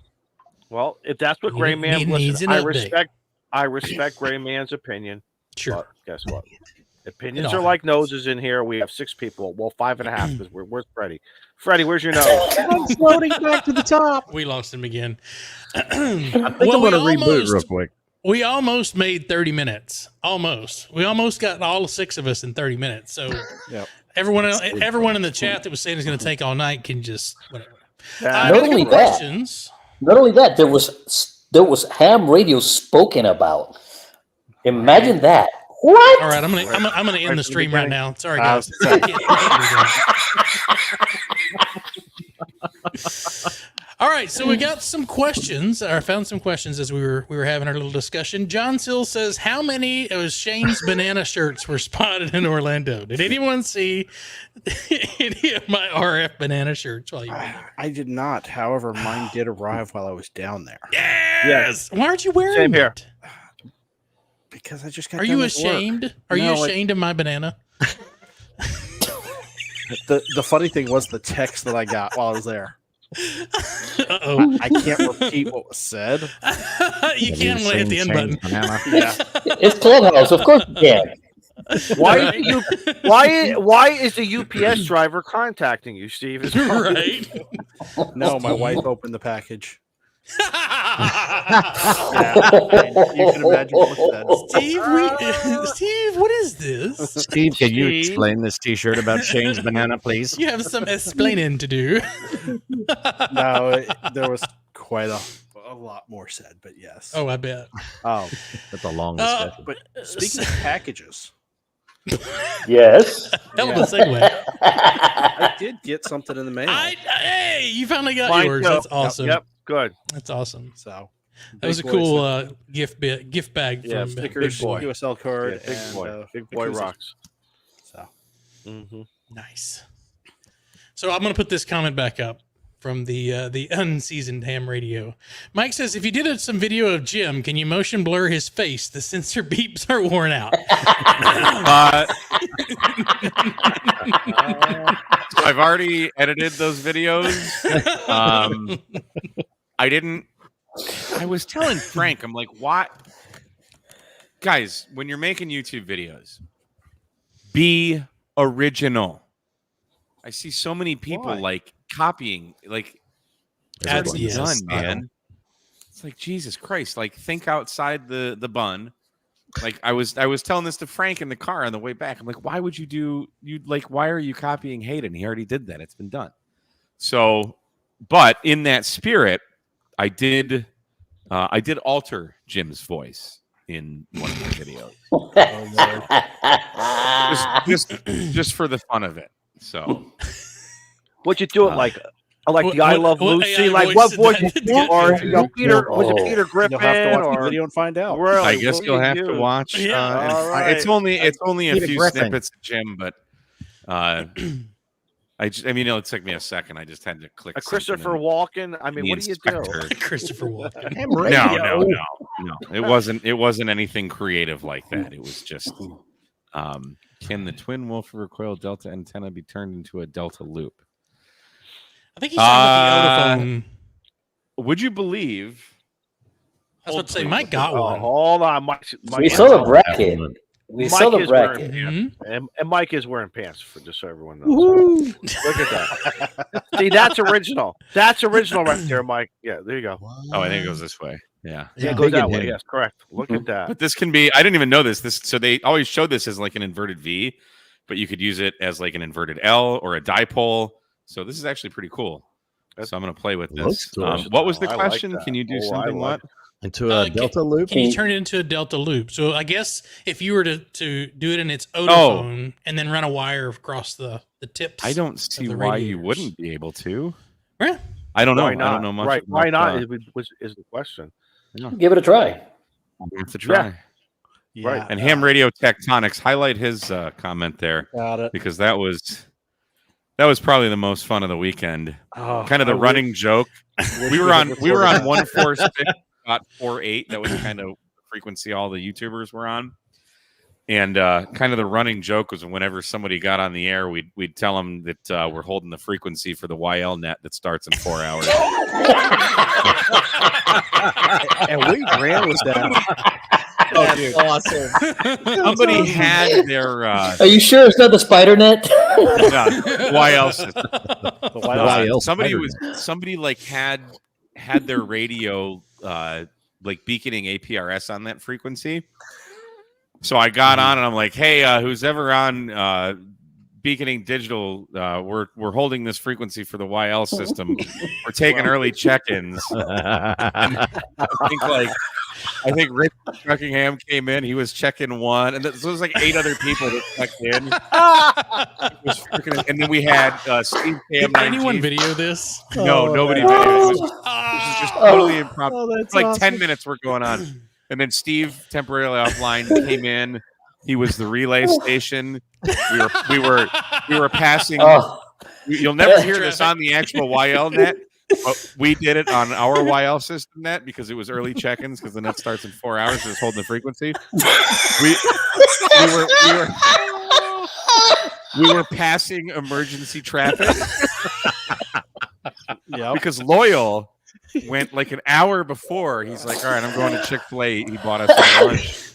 Well, if that's what Gray Man needs an update. I respect Gray Man's opinion. Sure. But guess what? Opinions are like noses in here. We have 6 people. Well, 5.5 because where's Freddie? Freddie, where's your nose? I'm floating back to the top. We lost him again. I think I'm going to reboot real quick. We almost made 30 minutes. Almost. We almost got all 6 of us in 30 minutes. So everyone in the chat that was saying it's going to take all night can just whatever. Not only that, there was ham radio spoken about. Imagine that. What? All right, I'm gonna end the stream right now. Sorry, guys. I can't do that. All right, so we got some questions. I found some questions as we were having our little discussion. John Sill says, "How many of Shane's banana shirts were spotted in Orlando? Did anyone see any of my RF banana shirts while you were there?" I did not. However, mine did arrive while I was down there. Yes. Why aren't you wearing Same here. Because I just got. Are you ashamed? Are you ashamed of my banana? The funny thing was the text that I got while I was there. Uh-oh. I can't repeat what was said. You can't hit the end button. Yeah. It's Clubhouse, of course you can. Why is the UPS driver contacting you, Steve? Right. No, my wife opened the package. You can imagine what was said. Steve, what is this? Steve, can you explain this T-shirt about Shane's banana, please? You have some explaining to do. No, there was quite a lot more said, but yes. Oh, I bet. Oh, That's a long Uh, discussion. But speaking of packages, Yes. Hell of a segue. I did get something in the mail. Hey, you finally got mine yours. too. That's awesome. Yep. Good. That's awesome. So That was a big boy cool sent gift bag Yeah, from stickers, Big boy. USL card, Yeah, big and, boy. Big a boy koozie. rocks. So Mm-hmm. Nice. So I'm going to put this comment back up from the unseasoned ham radio. Mike says, if you did some video of Jim, can you motion blur his face? The sensor beeps are worn out. So I've already edited those videos. I was telling Frank, I'm like, what? Guys, when you're making YouTube videos, be original. I see so many people Why? like copying, like it's That's already the done, style. man. It's like Jesus Christ, like think outside the bun. Like I was telling this to Frank in the car on the way back. I'm like, why would why are you copying Hayden? He already did that. It's been done. So, but in that spirit, I did alter Jim's voice in one of my videos. just for the fun of it. So What'd you do it like? Like what- the I what- Love what Lucy? AI Like voice what did would that you get or you? you know, Peter? Was it Oh. Peter Griffin? you'll have to watch the or video and find out. really? I guess What you'll do have you to use? watch. Yeah. All right. It's only a Peter few Griffin. snippets of Jim, but it took me a second. I just had to click. A Christopher something Walken. I mean, in what the do you do? inspector. Christopher Walken. Ham No. radio. It wasn't anything creative like that. It was just, can the twin Wolf recoil delta antenna be turned into a delta loop? I think he's talking about the Otophone. Would you believe? I was about to say, Mike got Oh, one. hold on, Mike. We saw the bracket. We Mike saw the is wearing- bracket. Mhm. And Mike is wearing pants, for just so everyone knows. Look at that. See, that's original. That's original right there, Mike. Yeah, there you go. Oh, I think it goes this way. Yeah. Yeah, it Big goes that in way. him. Yes, correct. Look at that. But this can be, I didn't even know this. So they always showed this as like an inverted V, but you could use it as like an inverted L or a dipole. So this is actually pretty cool. So I'm going to play with Looks this. cool. What was the I like question? that. Can you do Oh, I something? like What? Into a delta loop. Can you turn it into a delta loop? So I guess if you were to do it in its Otophone and then run a wire across the tips. I don't see the why you radiators. wouldn't be able to. Yeah. I don't know. Why I not? don't know much. Right? Why about, not? Is the question. Give it a try. I'll have to try. Yeah, Right. And Ham Radio Tectonics, highlight his comment there got it. because that was probably the most fun of the weekend. Oh, Kind of the I running joke. Wish We were had on recorded 146.48. That was kind of the frequency all the YouTubers were on. And kind of the running joke was whenever somebody got on the air, we'd tell them that we're holding the frequency for the YL net that starts in 4 hours. and we ran with that. Oh, dude. Awesome. Somebody had their Are you sure it's not the spider net? YL system. The White House. YL Somebody like had their radio like beaconing APRS on that frequency. So I got on and I'm like, hey, who's ever on beaconing digital, we're holding this frequency for the YL system. We're taking early check-ins. I think Rick Buckingham came in. He was checking one, and there was like 8 other people that checked in. And then we had Steve Cam. Did anyone video this? No, nobody videoed. This is just totally impromptu. that's Like awesome. 10 minutes were going on, and then Steve temporarily offline came in. He was the relay station. We were passing. Oh, You'll never hear this on the actual YL net. But we did it on our YL system net because it was early check-ins because the net starts in 4 hours. Just holding the frequency. We were passing emergency traffic because Loyal went like an hour before. He's like, all right, I'm going to Chick-fil-A. He bought us some lunch.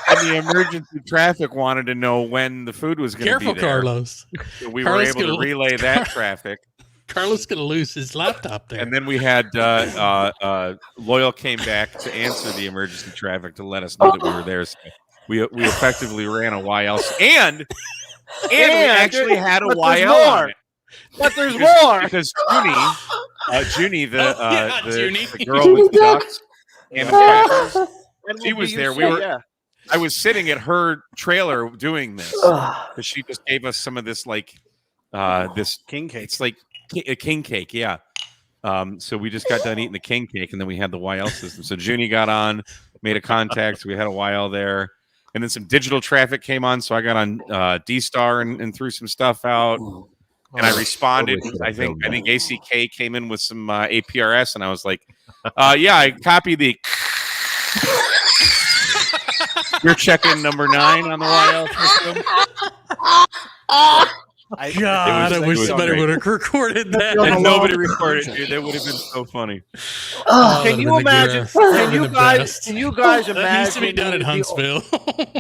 And the emergency traffic wanted to know when the food was going to be Careful, there. Carlos. So we Carlos were able to gonna- relay that traffic. Carlos gonna lose his laptop there. And then we had Loyal came back to answer the emergency traffic to let us know that we were there. So we effectively ran a YL and we actually had a but there's YL more. on it But there's more. because Toonie Junie, Junie. the girl with the ducks and the crackers. And She what was do you there. say? Yeah. I was sitting at her trailer doing this because she just gave us some of this this King cake. It's like a king cake, yeah. So we just got done eating the king cake, and then we had the YL system. So Junie got on, made a contact. So we had a YL there, and then some digital traffic came on. So I got on D-Star and threw some stuff out, and I responded. I think ACK came in with some APRS, and I was like, "Yeah, I copied the." You're checking number 9 on the YL system. God, I wish somebody would have recorded that. And nobody recorded it, dude. That would have been so funny. Can you imagine? Can you guys imagine? That needs to be done at Huntsville.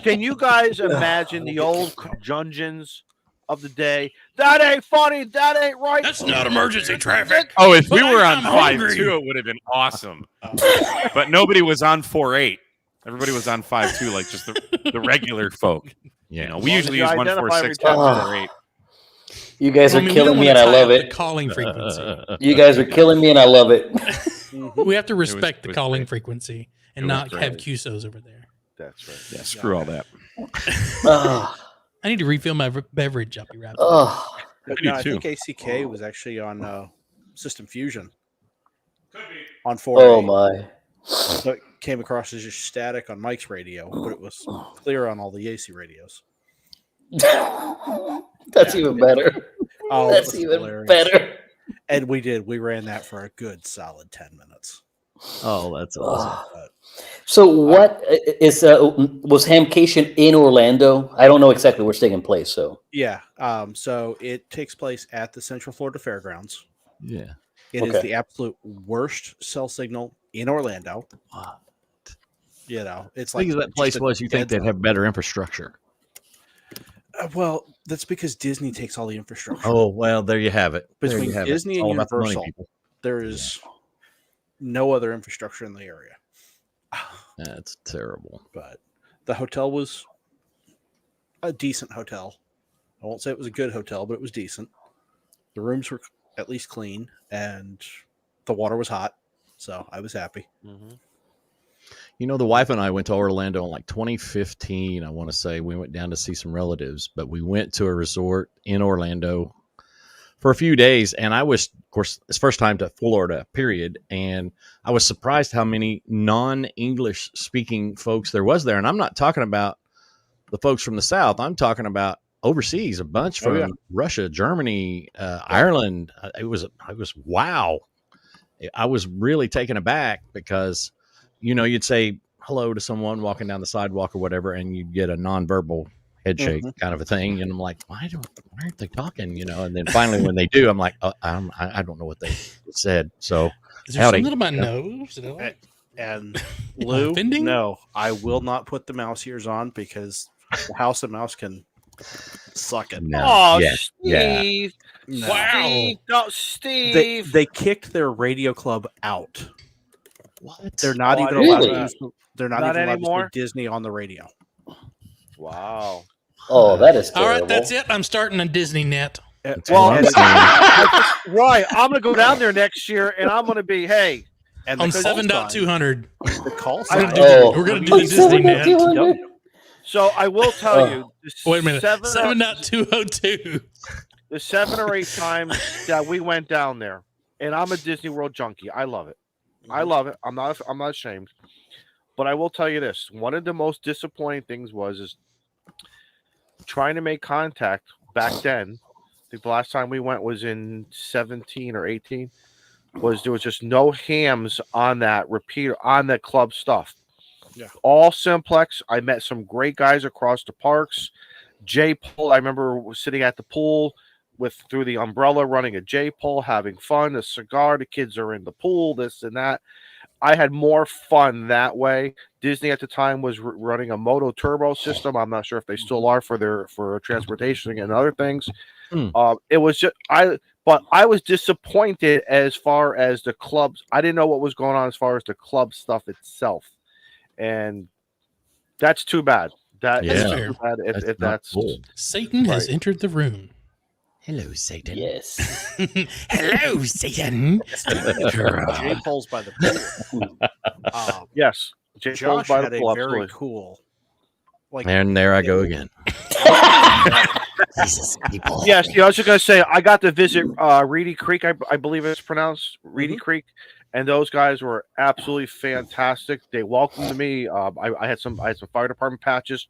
Can you guys imagine the old Jungeons of the day? That ain't funny. That ain't right. That's not emergency traffic. Oh, if we were on I'm 5.2, it would have been awesome. But nobody was on 4.8. Everybody was on 5.2, like just the regular folk. Yeah. You know, we usually use 1.46, 4.8. You guys are killing me, and I love it. The calling frequency. You guys are killing me, and I love it. We have to respect it was the calling great. frequency and It was not great. have QSOs over there. That's right. Yeah, screw all that. I need to refill my beverage. I'll be right back. Oh, But I do no, I too. think ACK was actually on System Fusion. Could be. On 4. oh my! So it came across as just static on Mike's radio, but it was clear on all the AC radios. That's even better. Oh, it That's was even hilarious. better. And we ran that for a good solid 10 minutes. Oh, that's awesome. But So, what is was Hamcation in Orlando? I don't know exactly where it's taking place. So, yeah, so it takes place at the Central Florida Fairgrounds. Yeah. It is Okay. the absolute worst cell signal in Orlando. Wow. You know, it's Think like of that place just a was you think dead they'd have better infrastructure. well, that's because Disney takes all the infrastructure. Oh, well, there you have it. There Between you have Disney it. It's and all about the money, Universal, people. there is no other infrastructure in the area. That's terrible. But the hotel was a decent hotel. I won't say it was a good hotel, but it was decent. The rooms were at least clean, and the water was hot, so I was happy. You know, the wife and I went to Orlando in like 2015. I want to say we went down to see some relatives, but we went to a resort in Orlando for a few days. And I was, of course, it's first time to Florida, period. And I was surprised how many non-English speaking folks there was there. And I'm not talking about the folks from the South. I'm talking about overseas, a bunch from Russia, Germany, Ireland. It was wow. I was really taken aback because, you know, you'd say hello to someone walking down the sidewalk or whatever, and you'd get a nonverbal head shake kind of a thing. And I'm like, why aren't they talking? You know, and then finally when they do, I'm like, I don't know what they said. So Is there something in my nose? And Lou, Offending? no, I will not put the mouse ears on because the House of Mouse can suck it. No. Oh, Yeah, Steve. No. Steve. No, Steve. They kicked their radio club out. what? They're not Oh, I even didn't allowed know to that. use. They're not Not even allowed anymore? to say Disney on the radio. Wow. oh, that is All terrible. right, that's it. I'm starting a Disney net. Well, what I'm saying. right. I'm going to go down there next year, and I'm going to be, hey. And On the call 7.200. sign- the call We're sign. gonna do the, we're gonna do the Disney net. 7.200? So I will tell you. Wait a minute. 7.202. 7.202. The 7 or 8 times that we went down there, and I'm a Disney World junkie. I love it. I love it. I'm not ashamed. But I will tell you this: one of the most disappointing things is trying to make contact back then. I think the last time we went was in 17 or 18. There was just no hams on that repeater on the club stuff. Yeah. All simplex. I met some great guys across the parks. J pole. I remember sitting at the pool through the umbrella, running a J pole, having fun, a cigar. The kids are in the pool, this and that. I had more fun that way. Disney at the time was running a Moto Turbo system. I'm not sure if they still are for transportation and other things. It was just but I was disappointed as far as the clubs. I didn't know what was going on as far as the club stuff itself, and that's too bad. That is Yeah. too bad if that's not cool. Satan has entered the room. Hello, Satan. Yes. Hello, Satan. Jay Poles by the pool. Yes, Jay Poles Josh by had the a pool, very absolutely. cool. Like, And there I go again. Jesus, people. Yes, I was just gonna say I got to visit Reedy Creek, I believe it's pronounced Reedy Creek, and those guys were absolutely fantastic. They welcomed me. I had some fire department patches,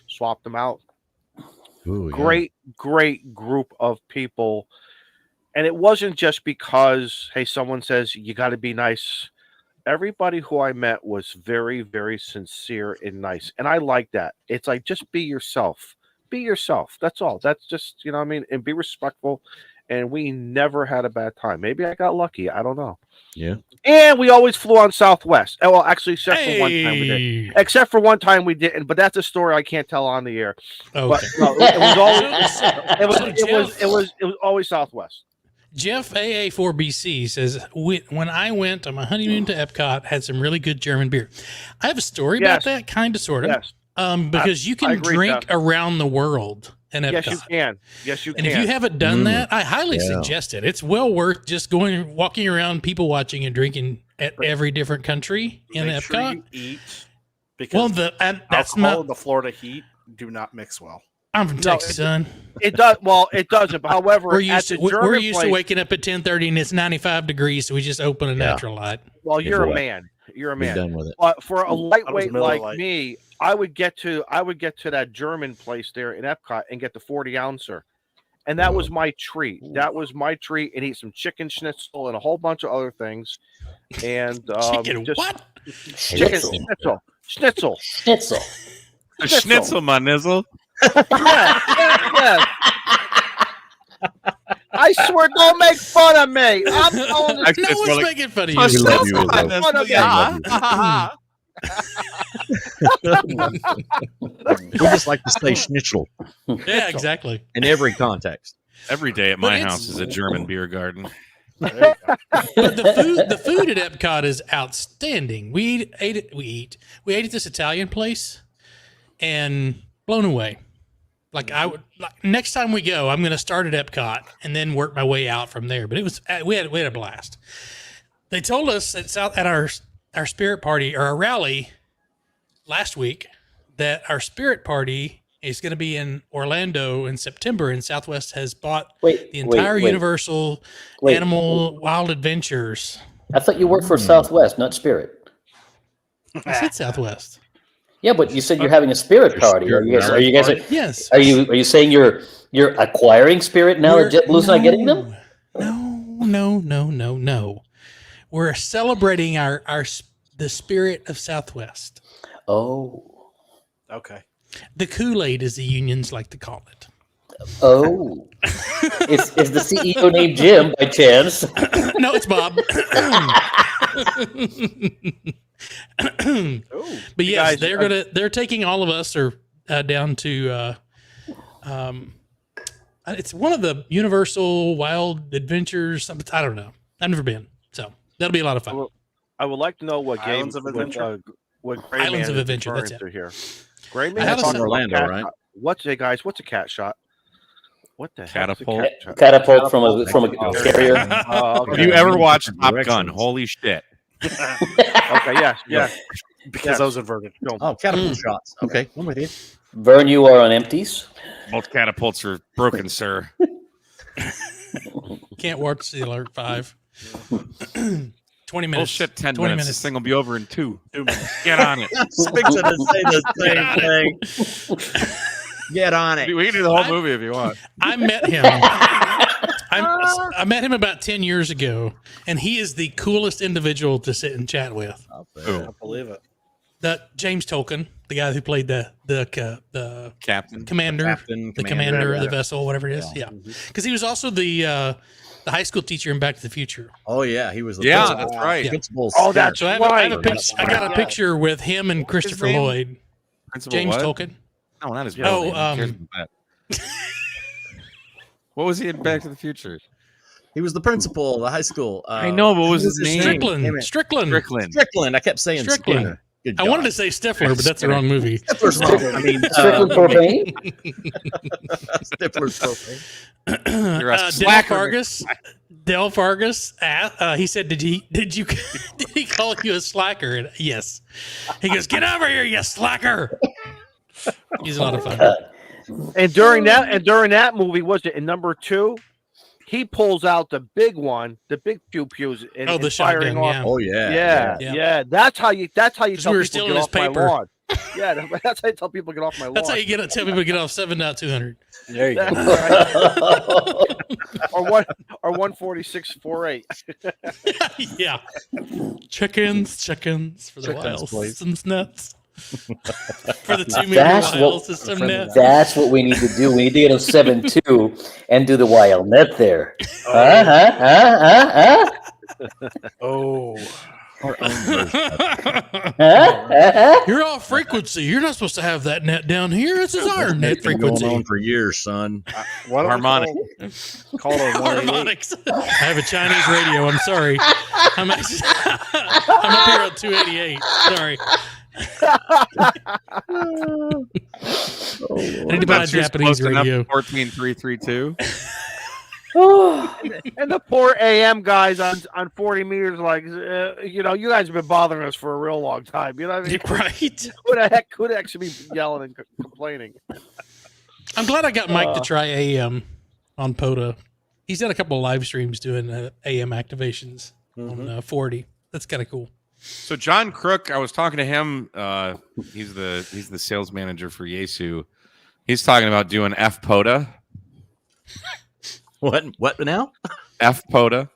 swapped them out. Ooh, yeah. Great group of people, and it wasn't just because someone says you got to be nice. Everybody who I met was very, very sincere and nice, and I like that. It's like just be yourself. Be yourself. That's all. That's just, you know what I mean? And be respectful. And we never had a bad time. Maybe I got lucky. I don't know. Yeah. And we always flew on Southwest. Oh, well, actually, except for one time we did. Except for one time we didn't. But that's a story I can't tell on the air. Okay. But no, it was always it was always Southwest. Jeff AA4BC says, when I went on my honeymoon to Epcot, had some really good German beer. I have a story about that, kind of, sort of. Yes. Because you can drink around the world in Epcot. Yes, you can. Yes, you can. And if you haven't done that, I highly suggest it. It's well worth just walking around, people watching and drinking at every different country in make Epcot. sure you eat, because that's alcohol not. and the Florida heat do not mix well. I'm from Texas, son. It does. Well, it doesn't. But however, We're used to waking up at 10:30 and it's 95 degrees, so we just open a natural light. Well, you're a man. You're a Be man. done with it. But for a lightweight Miller like Lite. me, I would get to that German place there in Epcot and get the 40 ouncer. And that was my treat. That was my treat, and eat some chicken schnitzel and a whole bunch of other things. And Chicken what? Chicken schnitzel. Schnitzel. Schnitzel. A schnitzel, my nizzle. Yeah. I swear, don't make fun of me. I'm telling the No one's making fun of you. We love you, Don't make fun of me. We just like to say schnitzel Yeah, exactly. in every context. Every day at my house is a German beer garden. But the food at Epcot is outstanding. We ate at this Italian place and blown away. Next time we go, I'm going to start at Epcot and then work my way out from there. But it was we had a blast. They told us at our spirit party or our rally last week that our spirit party is going to be in Orlando in September, and Southwest has bought the entire Universal Animal Wild Adventures. I thought you worked for Southwest, not Spirit. I said Southwest. Yeah, but you said you're having a Spirit party. Are you guys? Yes. Are you saying you're acquiring Spirit now that JetBlue's not getting them? No. We're celebrating the spirit of Southwest. Oh. Okay. The Kool-Aid, as the unions like to call it. Oh. is the CEO named Jim by chance? No, it's Bob. But yes, they're taking all of us down to it's one of the Universal Wild Adventures. I don't know. I've never been, so that'll be a lot of fun. I would like to know what Islands of Adventure. What Gray Islands Man of is Adventure. That's referring it. to here. Gray Man That's is talking in Orlando, about right? What's a cat shot? What the heck is a Catapult? cat shot? Catapult from a carrier. Have you ever watched Top Gun? Holy shit. Okay, yes. Because I was inverted. Oh, catapult shots. Okay, I'm with you. Vern, you are on empties. Both catapults are broken, sir. Can't watch the Alert 5. 20 minutes. Bullshit, 10 20 minutes. This thing will be over in 2. 2 minutes. Get on it. Fixing to say the same thing. Get on it. We can do the whole movie if you want. I met him. I met him about 10 years ago, and he is the coolest individual to sit and chat with. I believe it. That James Tolkien, the guy who played the Captain. commander, the commander of the vessel, whatever it is. Yeah, because he was also the high school teacher in Back to the Future. Oh yeah, he was. The Yeah, principal. that's right. Yeah. Principal Oh, Skinner. that's So I got a picture with him and Christopher name? Lloyd. Principal James what? Tolkien. No, not his Oh, real name. Who cares about that? What was he in Back to the Future? He was the principal of the high school. I know, but what was his name? Strickland. Strickland. Strickland. I kept saying Strickland. Skinner. Good I wanted God. to say Stifler, but that's the wrong movie. Stifler's wrong. I mean, Strictly propane. Stifler's propane. You're a Dale slacker. Fargus. Dale Fargus. He said, "Did he call you a slacker?" And yes. He goes, "Get over here, you slacker!" He's a lot of fun. And during that movie, was it in number 2? He pulls out the big one, the big pew pews, and Oh, the and firing shotgun, off. yeah. Oh yeah. Yeah. That's how you tell we were people stealing get his off my paper. lawn. Yeah, that's how you tell people get off my lawn. That's how you tell people to get off 7.200. There you That's go. right. or 146.48. Yeah. Chickens for the Chickens, wild please. systems nuts. For the 2 meter That's wild what- system net. That's what we need to do. We need to get a 7.2 and do the wild net there. Oh, Our own version. You're off frequency. You're not supposed to have that net down here. This is our net It's been going frequency. on for years, son. why don't we Harmonic. Call it a 188. Harmonics. I have a Chinese radio. I'm sorry. I'm up here on 288. Sorry. I need to buy a That's just Japanese close enough radio. to 14332. And the poor AM guys on 40 meters, like, you guys have been bothering us for a real long time. You know what I mean? Right. Who the heck could actually be yelling and complaining? I'm glad I got Mike to try AM on POTA. He's done a couple of live streams doing AM activations on 40. That's kind of cool. So John Crook, I was talking to him. He's the sales manager for Yaesu. He's talking about doing FPOTA. What now? FPOTA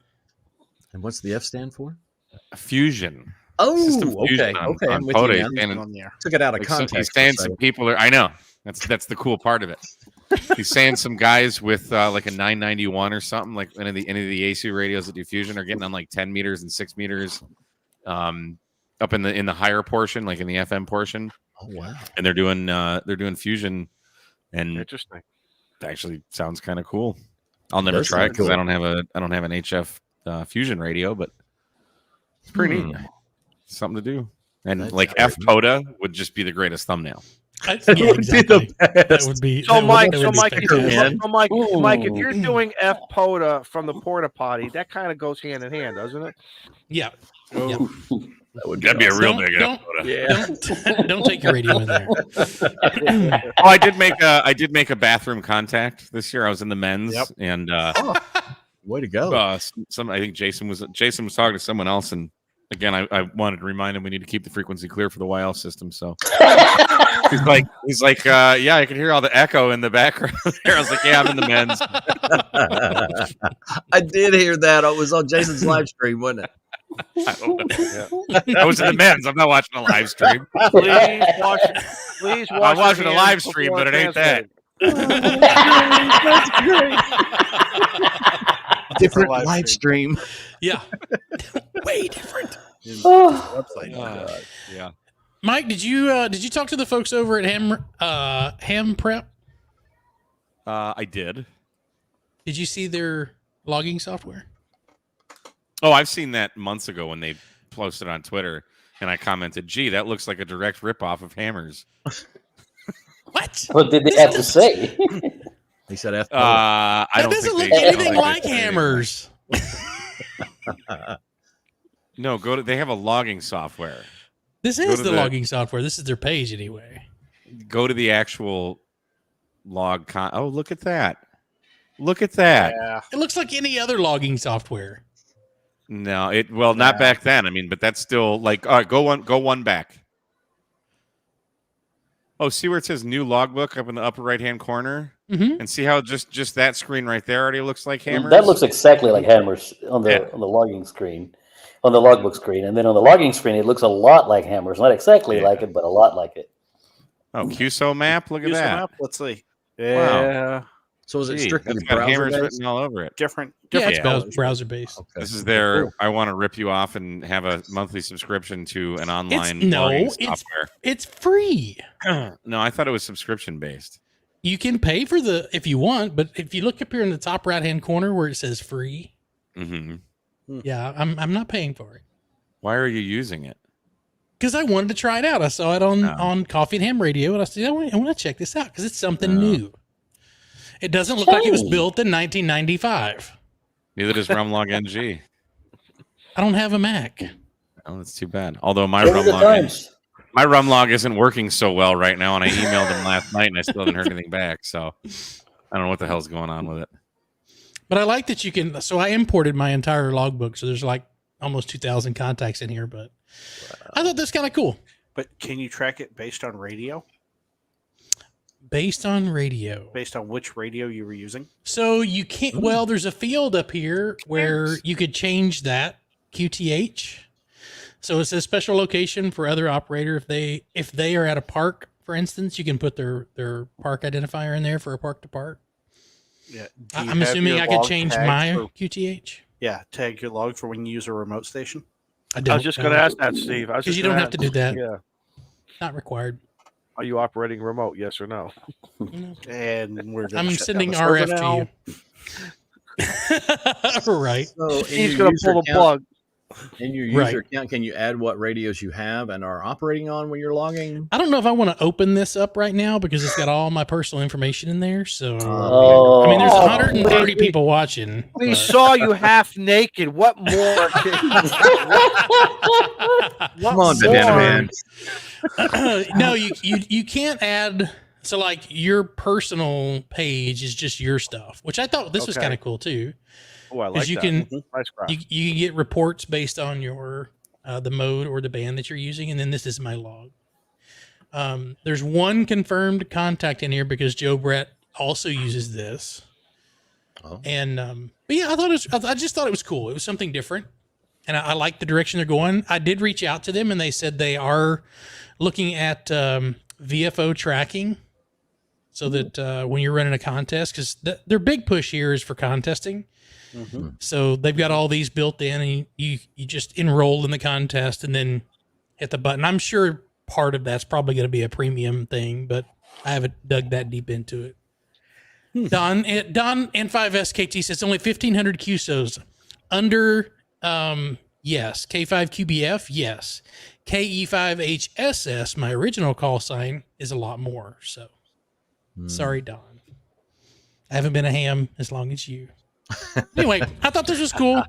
And what's the F stand for? fusion. Oh, System okay. fusion on- Okay, on I'm with POTA. you, man. And Took it out of like, so context. he's for a saying some second. people are. I know that's the cool part of it. He's saying some guys with like a 991 or something, like any of the Yaesu radios that do fusion are getting on like 10 meters and 6 meters, up in the higher portion, like in the FM portion, Oh wow. and they're doing fusion, and Interesting. it actually sounds kind of cool. I'll never does try it sound because cool. I don't have an HF fusion radio, but it's pretty neat. Something to do. And That's like very FPOTA would just be the greatest thumbnail. Yeah, That would be exactly. the That best. would be. So that would- Mike, that so would be Mike, spectacular. Mike, if you're doing F POTA from the porta potty, that kind of goes hand in hand, doesn't it? Yeah. That would That'd be a real Don't- big don't- FPOTA. Yeah. Don't take your radio in there. Oh, I did make a bathroom contact this year. I was in the men's, Yep. and Way to go. I think Jason was talking to someone else, and again, I wanted to remind him we need to keep the frequency clear for the YL system. So he's like, yeah, I can hear all the echo in the background there. I was like, yeah, I'm in the men's. I did hear that. It was on Jason's live stream, wasn't it? I was in the men's. I'm not watching a live stream. Please watch. Please watch. I'm watching your a live hands stream, before but it ain't that. Different live live stream. Yeah. Way different. Website. Yeah. Mike, did you talk to the folks over at Ham Prep? I did. Did you see their logging software? Oh, I've seen that months ago when they posted on Twitter, and I commented, "Gee, that looks like a direct ripoff of Hammers." What? What did they have to say? He said F. I That don't doesn't think look they- I don't anything think like they- Hammers. No, they have a logging software. This Go is to the the- logging software. This is their page anyway. Go to the actual log. Oh, look at that! Look at that! Yeah. It looks like any other logging software. No, not back then. I mean, but that's still like, all right, go one back. Oh, see where it says new logbook up in the upper right hand corner, Mm-hmm. and see how just that screen right there already looks like Hammers. That looks exactly like Hammers on the logging screen, on the logbook screen, and then on the logging screen, it looks a lot like Hammers. Not exactly like it, but a lot like it. Oh, QSO map. Look at Use the that. map. Let's see. Yeah. So is it Gee, strictly that's got Hammers browser written all over it. Different. Yeah, Different it's colors. browser based. Okay. This is their. I want to rip you off and have a monthly subscription to an online no, logging it's- software. It's free. No, I thought it was subscription based. You can pay for if you want, but if you look up here in the top right hand corner where it says free, Mm-hmm. yeah, I'm not paying for it. Why are you using it? because I wanted to try it out. I saw it on Coffee and Ham Radio, and I said, I want to check this out because it's something new. It doesn't look like it was built in 1995. Neither does Rumlog NG. I don't have a Mac. Oh, that's too bad. Although my What are the times? Rumlog isn't working so well right now, and I emailed him last night, and I still haven't heard anything back. So I don't know what the hell's going on with it. But I like that you can. So I imported my entire logbook, so there's like almost 2,000 contacts in here. But I thought that's kind of cool. But can you track it based on radio? Based on radio. Based on which radio you were using? So you can't. Well, there's a field up here where you could change that QTH. So it's a special location for other operator. If they are at a park, for instance, you can put their park identifier in there for a park to park. Yeah. I'm assuming I could change my QTH. Yeah, tag your log for when you use a remote station. I was just going to ask that, Steve. Because you don't have to do that. Yeah. Not required. Are you operating remote? Yes or no? And we're I'm sending RF to you. Right. So He's going to pull the plug. In your user account, can you add what radios you have and are operating on when you're logging? I don't know if I want to open this up right now because it's got all my personal information in there. So, I mean, there's 130 people watching. We saw you half naked. What more? Come on, banana man. No, you can't add. So like your personal page is just your stuff, which I thought this was kind of cool too. Oh, I like you that. can Nice you can get reports based on your the mode or the band that you're using, and then this is my log. There's one confirmed contact in here because Joe Brett also uses this. Oh. And but yeah, I just thought it was cool. It was something different, and I like the direction they're going. I did reach out to them, and they said they are looking at VFO tracking, so that when you're running a contest, because their big push here is for contesting. Mm-hmm. So they've got all these built in, and you just enroll in the contest and then hit the button. I'm sure part of that's probably going to be a premium thing, but I haven't dug that deep into it. Don N5SKT says only 1,500 QSOs. Under, yes. K5QBF, yes. KE5HSS, my original call sign, is a lot more. So, sorry, Don. I haven't been a ham as long as you. Anyway, I thought this was cool.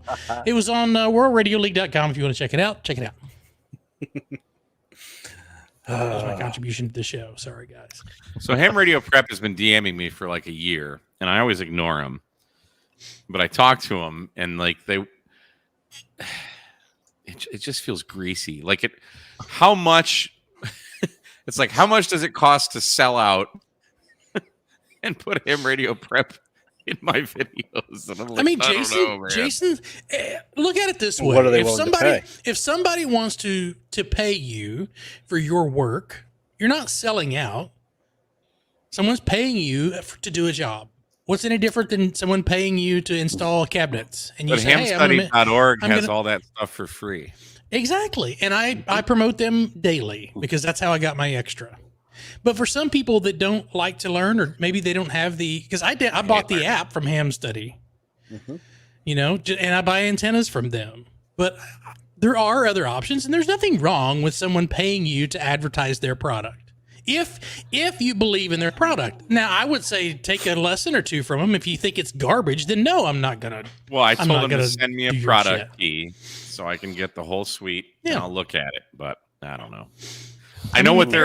It was on worldradiologue.com. If you want to check it out, check it out. That was my contribution to the show. Sorry, guys. So Ham Radio Prep has been DMing me for like a year, and I always ignore him. But I talk to him, and like it just feels greasy. Like how much? It's like how much does it cost to sell out and put Ham Radio Prep in my videos? And I'm like, I mean, Jason, look at it this way. What are they willing to pay? If somebody wants to pay you for your work, you're not selling out. Someone's paying you to do a job. What's any different than someone paying you to install cabinets? And you but say, hamstudy.org has all that stuff for free. Exactly. And I promote them daily because that's how I got my extra. But for some people that don't like to learn, or maybe they don't have because I bought the app from Ham Study, you know, and I buy antennas from them. But there are other options, and there's nothing wrong with someone paying you to advertise their product. If you believe in their product. Now, I would say take a lesson or two from them. If you think it's garbage, then no, I'm not going to. Well, I told them to send me a product key so I can get the whole suite and I'll look at it, but I don't know. I know what they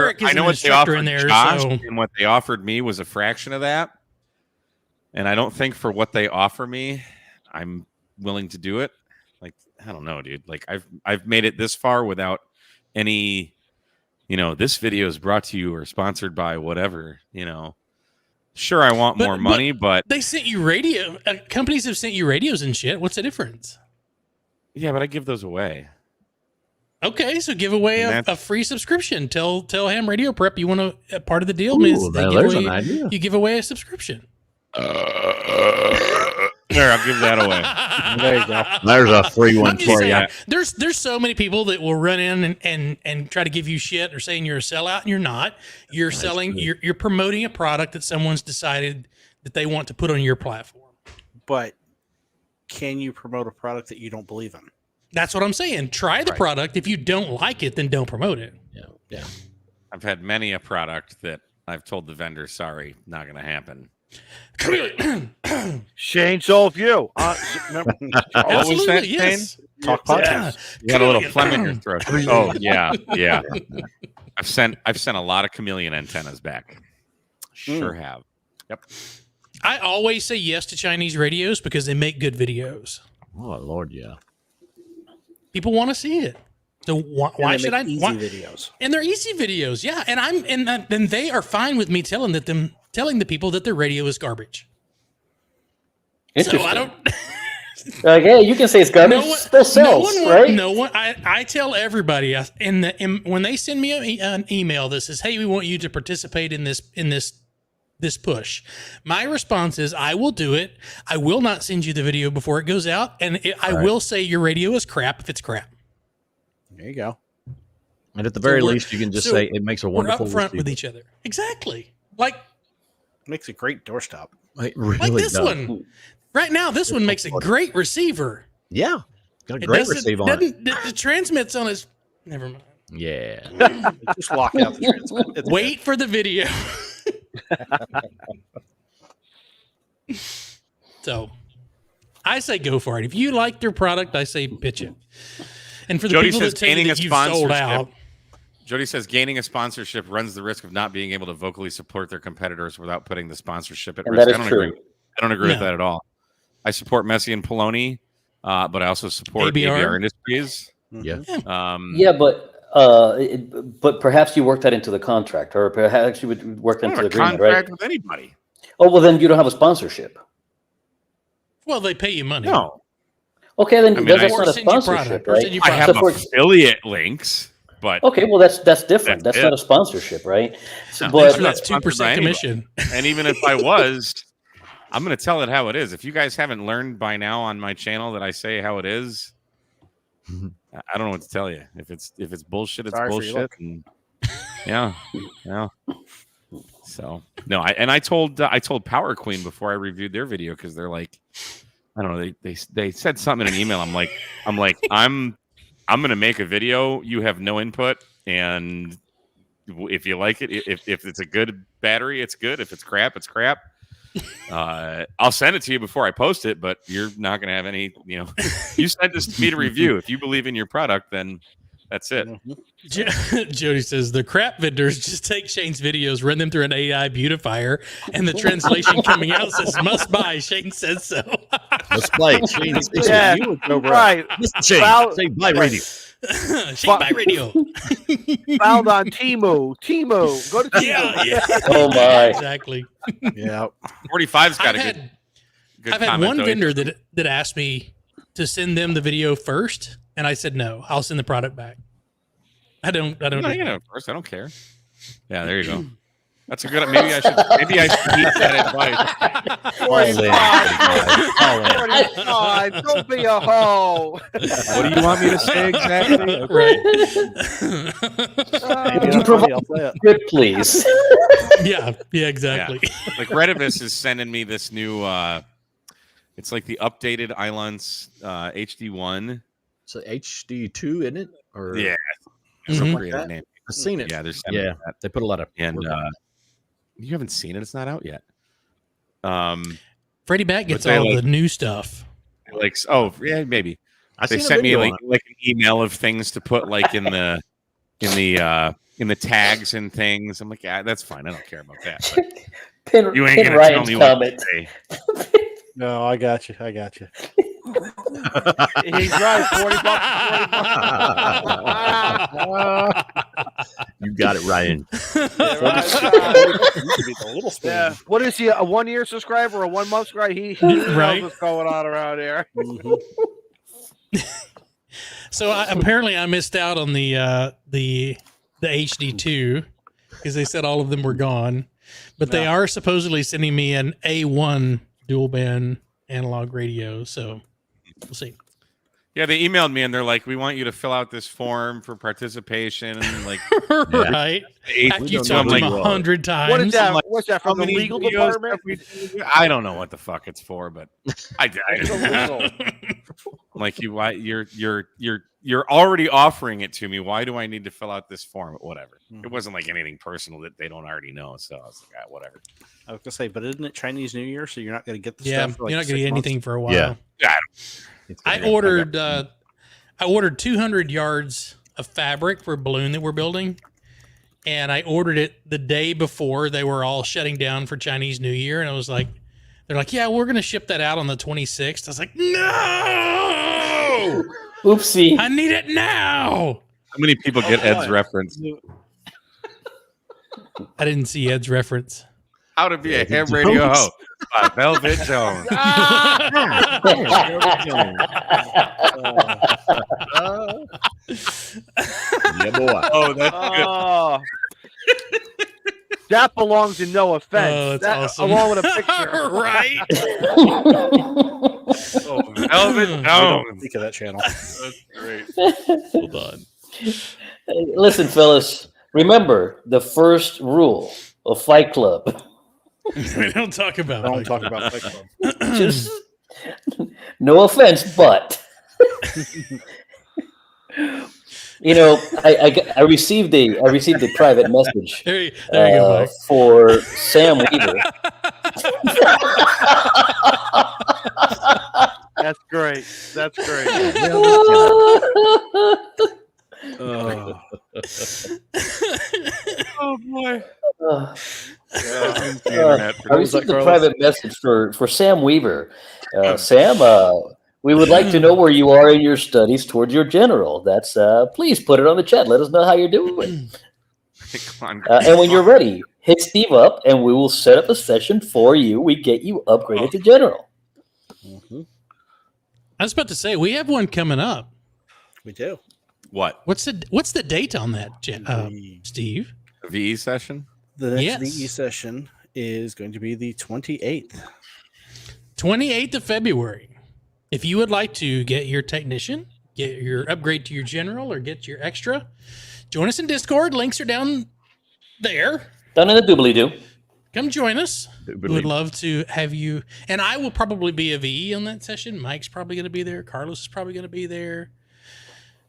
offered Josh, and what they offered me was a fraction of that. And I don't think for what they offer me, I'm willing to do it. Like, I don't know, dude. Like I've made it this far without any, you know, this video is brought to you or sponsored by whatever, you know. Sure, I want more money, but they sent you radio. Companies have sent you radios and shit. What's the difference? Yeah, but I give those away. Okay, so give away a free subscription. Tell Ham Radio Prep you want a part of the deal means you give away a subscription. There, I'll give that away. There you go. There's a free one for you. There's so many people that will run in and try to give you shit or saying you're a sellout, and you're not. You're selling. You're promoting a product that someone's decided that they want to put on your platform. But can you promote a product that you don't believe in? That's what I'm saying. Try the Right. product. If you don't like it, then don't promote it. Yeah. I've had many a product that I've told the vendor, sorry, not going to happen. Shane, so have you. Remember, What was Absolutely, that, yes. Talk podcast. You got a little phlegm in your throat. Oh yeah. I've sent a lot of chameleon antennas back. Sure have. Yep. I always say yes to Chinese radios because they make good videos. Oh Lord, yeah. People want to see it. So why should I? Easy videos. And they're easy videos, yeah. And they are fine with me telling the people that their radio is garbage. Interesting. So I don't. Yeah, you can say it's garbage. Still sells, right? No one. I tell everybody when they send me an email that says, "Hey, we want you to participate in this push." My response is, "I will do it. I will not send you the video before it goes out, and I will say your radio is crap if it's crap." There you go. And at the very we're- least, you can just so say it makes a We're wonderful upfront receiver. with each other. Exactly. Like Makes a great doorstop. It really like this does. one. Right now, this one makes a great receiver. Yeah. Got a It great doesn't- receive on it. doesn't- the transmit's on his. Never mind. Yeah. Just lock out the transmit. It's Wait for the video. So, I say go for it. If you like their product, I say pitch it. And for the Jody people says that tell you gaining that a you've sold sponsorship. out, Jody says gaining a sponsorship runs the risk of not being able to vocally support their competitors without putting the sponsorship at And risk. that is I don't true. agree. I don't agree with No. that at all. I support Messi and Poloni, but I also support ABR. ABR Industries. Yeah. Yeah, but perhaps you work that into the contract, or perhaps you would work I into don't the have a agreement, right? contract with anybody. Oh, well, then you don't have a sponsorship. well, they pay you money. No, Okay, then I mean, that's I- not Or a send you sponsorship, product, or right? send you I product. have So for- affiliate links, but Okay, well, that's different. That's That's not it. a sponsorship, right? So, No, but Thanks for not that sponsored by 2% anybody. commission. and even if I was, I'm going to tell it how it is. If you guys haven't learned by now on my channel that I say how it is, I don't know what to tell you. If it's bullshit, it's Sorry for your bullshit. luck. And yeah. So no, I told Power Queen before I reviewed their video because they're like, I don't know, they said something in an email. I'm like I'm gonna make a video. You have no input, and if you like it, if it's a good battery, it's good. If it's crap, it's crap. I'll send it to you before I post it, but you're not going to have any, you sent this to me to review. If you believe in your product, then that's it. Jody says the crap vendors just take Shane's videos, run them through an AI beautifier, and the translation coming out says "must buy." Shane says so. Let's play. Shane, Yeah, you and Joe Brown. right. Mr. Shane, Val- say bye radio. Shane buy radio. Found on Temu. Go to Temu. Yeah. oh my, Exactly. Yeah. 45's got I've a had good I've had comment, one though. vendor that asked me to send them the video first, and I said no. I'll send the product back. I don't. No, do you that. know, of course, I don't care. Yeah, there you go. That's a good. Maybe I should heed that advice. All in. All in. 45, don't be a hoe. What do you want me to say exactly? Right. Maybe you I'll provide- play it. script, please. Yeah. Exactly. Like Redivis is sending me this new. It's like the updated Ilance HD1. So HD2, isn't it? Or Yeah, Mhm. some creative name. I've seen it. Yeah, they're sending Yeah, me that. they put a lot of And work on it. you haven't seen it; it's not out yet. Freddie Mac gets But they all like- the new stuff. Like, oh yeah, maybe I they seen a sent me video like on it. like an email of things to put like in the tags and things. I'm like, yeah, that's fine. I don't care about that. But Pin, you ain't pin gonna Ryan's tell me what comment. to say. No, I got you. He's right. 40 bucks. You got it, Ryan. Yeah. What is he? A 1 year subscriber or a 1 month subscriber? He knows Right. what's going on around here. So apparently, I missed out on the HD2 because they said all of them were gone, but they are supposedly sending me an A1 dual band analog radio. So we'll see. Yeah, they emailed me and they're like, "We want you to fill out this form for participation." Like, Right? eight- After you don't talk know to them who you are. 100 times. What is that? like, What's that how from the many legal videos department? have we- I don't know what the fuck it's for, but I It's illegal. I'm like, you're already offering it to me. Why do I need to fill out this form? Whatever. It wasn't like anything personal that they don't already know. So I was like, whatever. I was gonna say, but isn't it Chinese New Year? So you're not gonna get the Yeah, stuff. For like you're not going to 6 get months? anything for a while. Yeah. Yeah. I ordered 200 yards of fabric for a balloon that we're building, and I ordered it the day before they were all shutting down for Chinese New Year, and I was like, they're like, yeah, we're going to ship that out on the 26th. I was like, no, Oopsie. I need it now. How many people get Ed's reference? I didn't see Ed's reference. How to be a ham radio host by Velvet Jones. Yeah, boy. Oh, that's good. Oh. That belongs in No Offense. Oh, that's That, awesome. Along with a picture. Right? Oh, Velvet Jones. Think of that channel. That's great. Hold on. Listen, fellas, remember the first rule of Fight Club. We don't talk about Don't it. talk about Fight Club. Just no offense, but you know, I received a private message There you go, Mike. for Sam Weaver. That's great. That's great. Oh, Oh, boy. I received a private message for Sam Weaver. Sam, we would like to know where you are in your studies towards your general. That's please put it on the chat. Let us know how you're doing. And when you're ready, hit Steve up, and we will set up a session for you. We get you upgraded to general. I was about to say, we have one coming up. we do. What? What's the date on that, Steve? A VE session? The next Yes. VE session is going to be the 28th. 28th of February. If you would like to get your technician, get your upgrade to your general, or get your extra, join us in Discord. Links are down there. Done in the doobly-doo. Come join us. We would love to have you. And I will probably be a VE on that session. Mike's probably going to be there. Carlos is probably going to be there.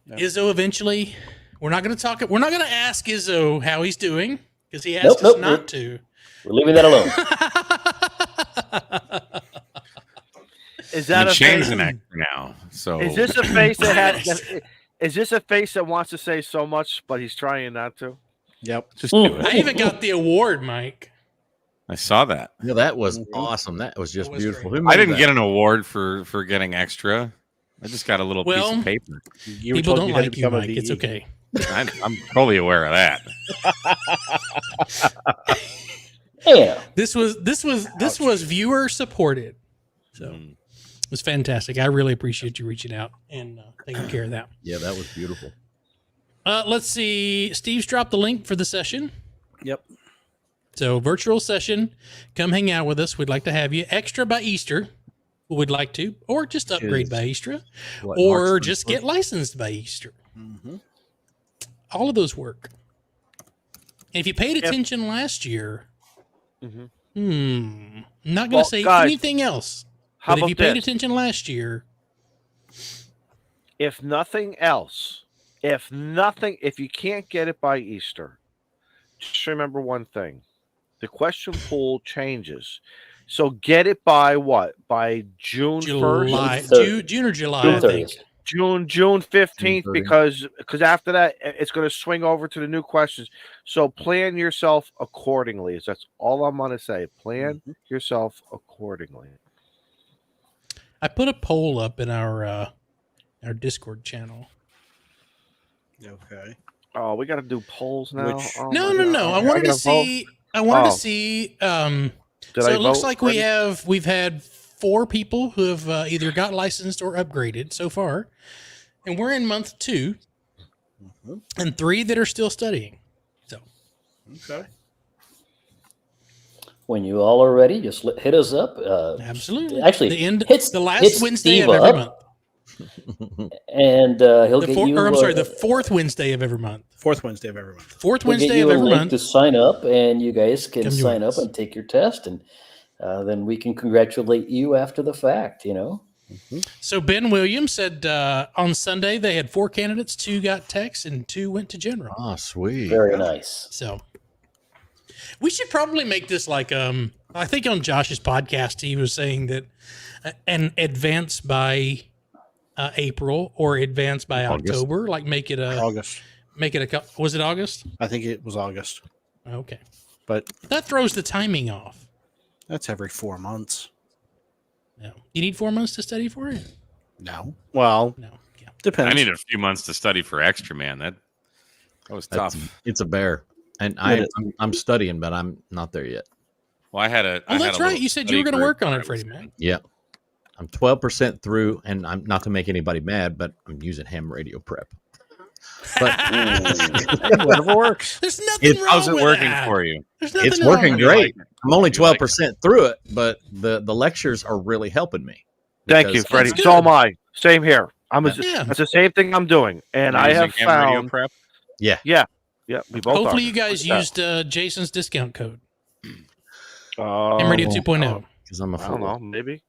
Yeah. Izzo eventually. We're not going to ask Izzo how he's doing because he asked us not to. We're leaving that alone. Is that a Shane's face? an actor now. So Is this a face that had? Is this a face that wants to say so much, but he's trying not to? Yep. just do it. I even got the award, Mike. I saw that. Yeah, that was awesome. That was just That was beautiful. great. Who I made didn't that? get an award for getting extra. I just got a little piece Well, of paper. You were People told don't you had to like you, become a Mike. It's VE. okay. I'm totally aware of that. Yeah. This was viewer supported. So it was fantastic. I really appreciate you reaching out and taking care of that. Yeah, that was beautiful. Let's see. Steve's dropped the link for the session. Yep. So virtual session. Come hang out with us. We'd like to have you. Extra by Easter. We'd like to. Or just upgrade by Easter. What, Or March just 21st? get licensed by Easter. Mm-hmm. All of those work. And if you paid attention last year, Mhm. I'm not going to Well, say guys, anything else. How But if about you paid this? attention last year, If nothing else, if you can't get it by Easter, just remember one thing: the question pool changes. So get it by what? By June 1st, July, June or July, June I think. 30th. June 15th, June because after that it's going to swing over to the new questions. So plan yourself accordingly. That's all I'm going to say. Plan yourself accordingly. I put a poll up in our Discord channel. Okay. Oh, we got to do polls now. Which- Oh No, my no, God. no. I Okay, wanted to gotta vote? see. I wanted Oh. to see. Did So I it looks vote like already? we've had 4 people who have either got licensed or upgraded so far, and we're in month 2, and 3 that are still studying. So Okay. When you all are ready, just hit us up. absolutely, Actually, the last hit Wednesday Steve of every up, month. and he'll The get four, you. or I'm sorry, the 4th Wednesday of every month. Fourth Wednesday of every month. 4th we'll get Wednesday you of a every link month. to sign up, and you guys can Come sign join up us. and take your test, and then we can congratulate you after the fact. You know. So Ben Williams said on Sunday they had 4 candidates, 2 got techs, and 2 went to general. Oh, sweet. Very nice. So we should probably make this like I think on Josh's podcast he was saying that an advance by April or advance by August. October, like make it a August. was it August? I think it was August, Okay. but That throws the timing off. that's every 4 months. No. You need 4 months to study for it? No. Well, No. Yeah. depends. I need a few months to study for extra, man. That was tough. It's a bear. And I'm studying, but I'm not there yet. Well, I had a. Oh, that's right. You said you were going to work on it, Freddie, man. Yeah. I'm 12% through, and I'm not to make anybody mad, but I'm using ham radio prep. But Whatever works. There's nothing wrong How's it with working that. for you? There's nothing it's wrong working with You that. great. like it? I'm only You like 12% through it, but the lectures are really helping me. Thank you, Because- Freddie. That's So good. am I. Same here. Yeah. That's the same thing I'm doing, and I Using have ham radio found. prep. Yeah, we both. Hopefully are. you guys Yeah. used Jason's discount code. Oh, Radio 2.0. Because I'm a I don't fool. know. Maybe.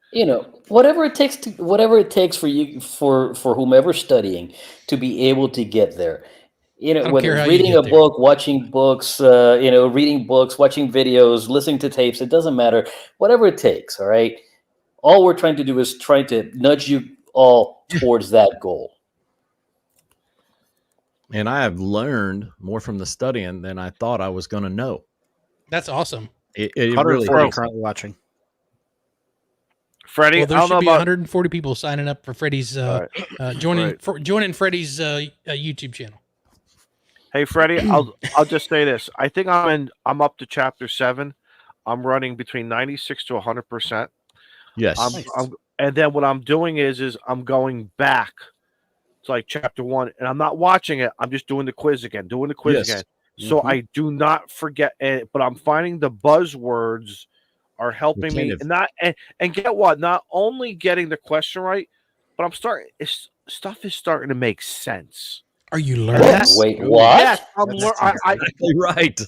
Whatever it takes for you, for whomever's studying to be able to get there. don't Whether care how it's you reading get a there. book, watching books, reading books, watching videos, listening to tapes, it doesn't matter. Whatever it takes, all right? All we're trying to do is try to nudge you all towards that goal. And I have learned more from the studying than I thought I was going to know. That's awesome. It really 140 is. currently watching. Freddie, Well, there I don't should know be about. 140 people signing up for Freddie's joining Freddie's YouTube channel. Hey, Freddie, I'll just say this. I think I'm up to chapter 7. I'm running between 96 to 100%. Yes. And then what I'm doing is I'm going back to like chapter 1, and I'm not watching it. I'm just doing the quiz again, Yes. again. So I do not forget it, but I'm finding the buzzwords are helping me. And get what? Not only getting the question right, but stuff is starting to make sense. Are you learning? Wait, what? Yes, exactly right.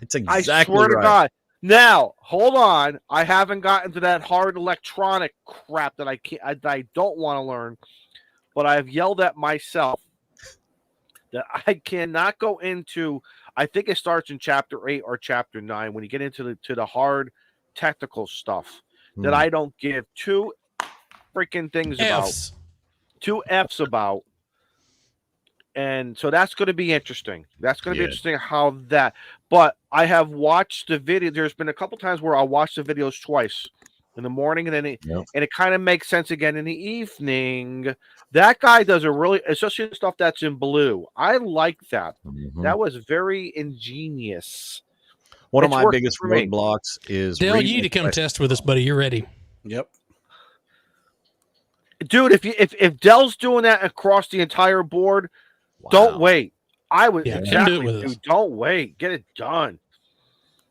That's exactly I swear to right. God. Now, hold on. I haven't gotten to that hard electronic crap that I don't want to learn, but I have yelled at myself that I cannot go into. I think it starts in chapter 8 or chapter 9 when you get into the hard technical stuff that I don't give 2 freaking things F's. about, 2 F's about. And so that's going to be interesting. That's going to be interesting how that. But I have watched the video. There's been a couple times where I'll watch the videos twice in the morning, and then it kind of makes sense again in the evening. That guy does a really, especially the stuff that's in blue. I like that. That was very ingenious. One of It's my working biggest for me. roadblocks is Dale, reading you need to the come test with us, buddy. You're ready. Yep. Dude, if Dell's doing that across the entire board, don't wait. I would do it with us. dude, don't wait. Get it done.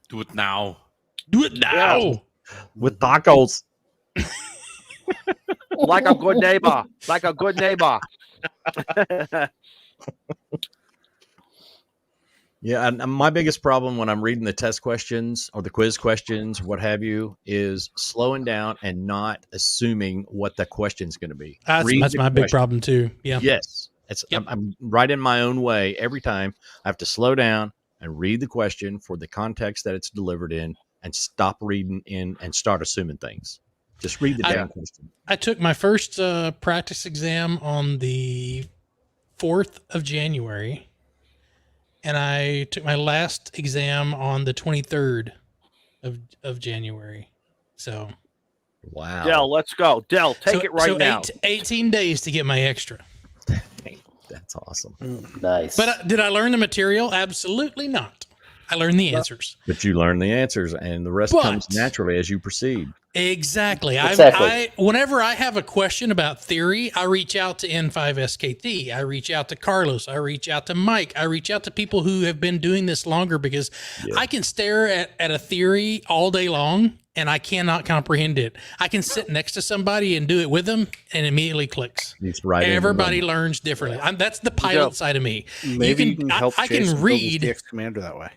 Do it now. Do it now. Yeah. with tacos. Like a good neighbor. Like a good neighbor. Yeah, and my biggest problem when I'm reading the test questions or the quiz questions, what have you, is slowing down and not assuming what the question's going to be. Read That's the my big question. problem too. Yeah. Yes, I'm right in my own way every time. I have to slow down and read the question for the context that it's delivered in, and stop reading in and start assuming things. Just read the damn question. I took my first practice exam on the 4th of January, and I took my last exam on the 23rd of January. So, Wow. Dell, let's go. Dell, take it right now. 18 days to get my extra. That's awesome. Nice. But did I learn the material? Absolutely not. I learned the answers. But you learn the answers, and the rest comes naturally as you proceed. Exactly. Exactly. Whenever I have a question about theory, I reach out to N5SKT. I reach out to Carlos. I reach out to Mike. I reach out to people who have been doing this longer, because I can stare at a theory all day long and I cannot comprehend it. I can sit next to somebody and do it with them, and immediately clicks. It's right. Everybody learns differently. That's the pilot side of me. Maybe you can help I Jason can build his read. DX Commander that way.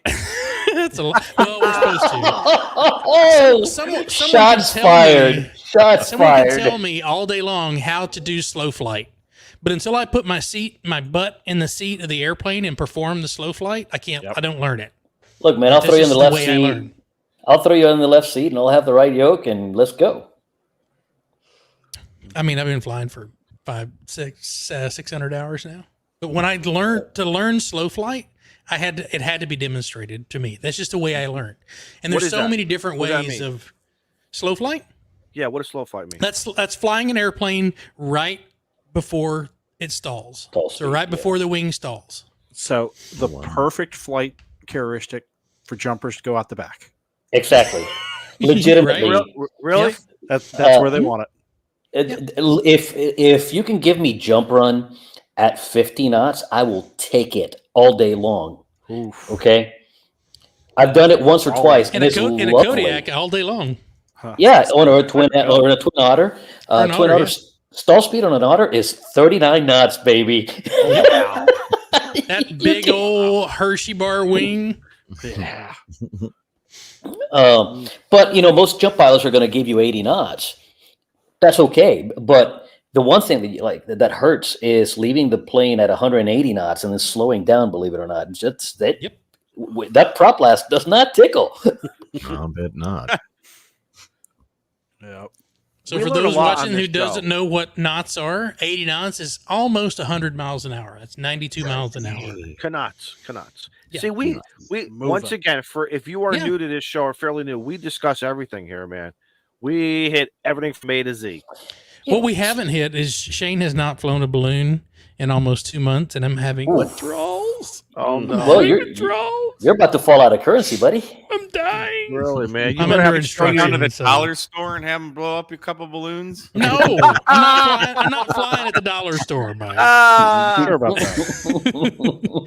That's a lot. Well, we're supposed to. Oh, Someone shots can tell fired. me- Shots Someone fired. can tell me all day long how to do slow flight, but until I put my butt in the seat of the airplane and perform the slow flight, I can't. Yep. I don't learn it. Look, man, I'll That's throw you in just the the left way I seat. learn. I'll throw you in the left seat, and I'll have the right yoke, and let's go. I mean, I've been flying for 600 hours now. But when I learned to learn slow flight, it had to be demonstrated to me. That's just the way I learned. And What there's is so that? many different What does that ways mean? of slow flight. Yeah, what does slow flight mean? That's flying an airplane right before it stalls. Stall So speed, right before the wing stalls. So the perfect flight characteristic for jumpers to go out the back. Exactly. Legitimately. Really? Yep. That's where they want it. If you can give me jump run at 50 knots, I will take it all day long. Oof. Okay. I've done it once or twice, In and a, it's in a lovely. Kodiak all day long. Yeah, or a twin otter. Or an Twin otter, otter stall speed on an otter is 39 knots, baby. That big old Hershey bar wing. Yeah. But most jump pilots are going to give you 80 knots. That's okay, but the one thing that hurts is leaving the plane at 180 knots and then slowing down. Believe it or not, just that. Yep. That prop blast does not tickle. I bet not. Yeah. So We for learn a those lot on watching this who doesn't show. know what knots are, 80 knots is almost 100 miles an hour. That's 92 miles an hour. Knots. Yeah. See, we Move once it. again, if you are Yeah. new to this show or fairly new, we discuss everything here, man. We hit everything from A to Z. What we haven't hit is Shane has not flown a balloon in almost 2 months, and I'm having withdrawals. Oh no! Well, you're Withdrawals. about to fall out of currency, buddy. I'm dying. Really, man? You I'm better under have instruction. Down to the So- dollar store and have them blow up a couple balloons. No, I'm not flying at the dollar store, Mike. Sure about that.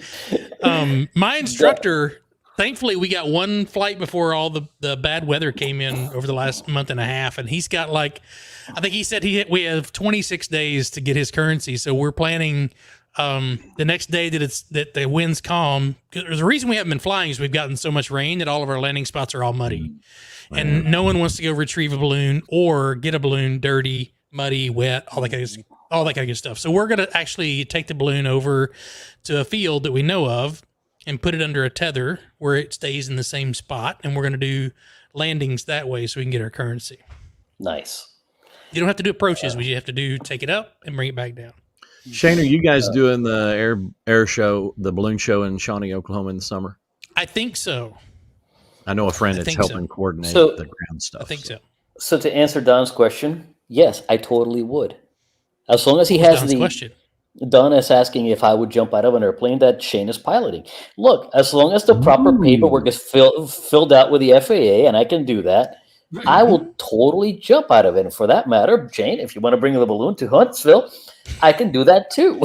My instructor, thankfully, we got one flight before all the bad weather came in over the last month and a half, and he's got I think he said we have 26 days to get his currency, so we're planning the next day that the wind's calm. 'Cause the reason we haven't been flying is we've gotten so much rain that all of our landing spots are all muddy, and no one wants to go retrieve a balloon or get a balloon dirty, muddy, wet, all that kind of good stuff. So we're gonna actually take the balloon over to a field that we know of and put it under a tether where it stays in the same spot, and we're gonna do landings that way so we can get our currency. Nice. You don't have to do approaches, but you have to take it up and bring it back down. Shane, are you guys doing the air show, the balloon show in Shawnee, Oklahoma in the summer? I think so. I know a friend I that's think so. helping coordinate So- the ground stuff. I think so. So to answer Don's question, yes, I totally would. As long as he has Don's question. Don is asking if I would jump out of an airplane that Shane is piloting. Look, as long as the proper paperwork is filled out with the FAA, and I can do that, I will totally jump out of it. And for that matter, Shane, if you want to bring the balloon to Huntsville, I can do that too.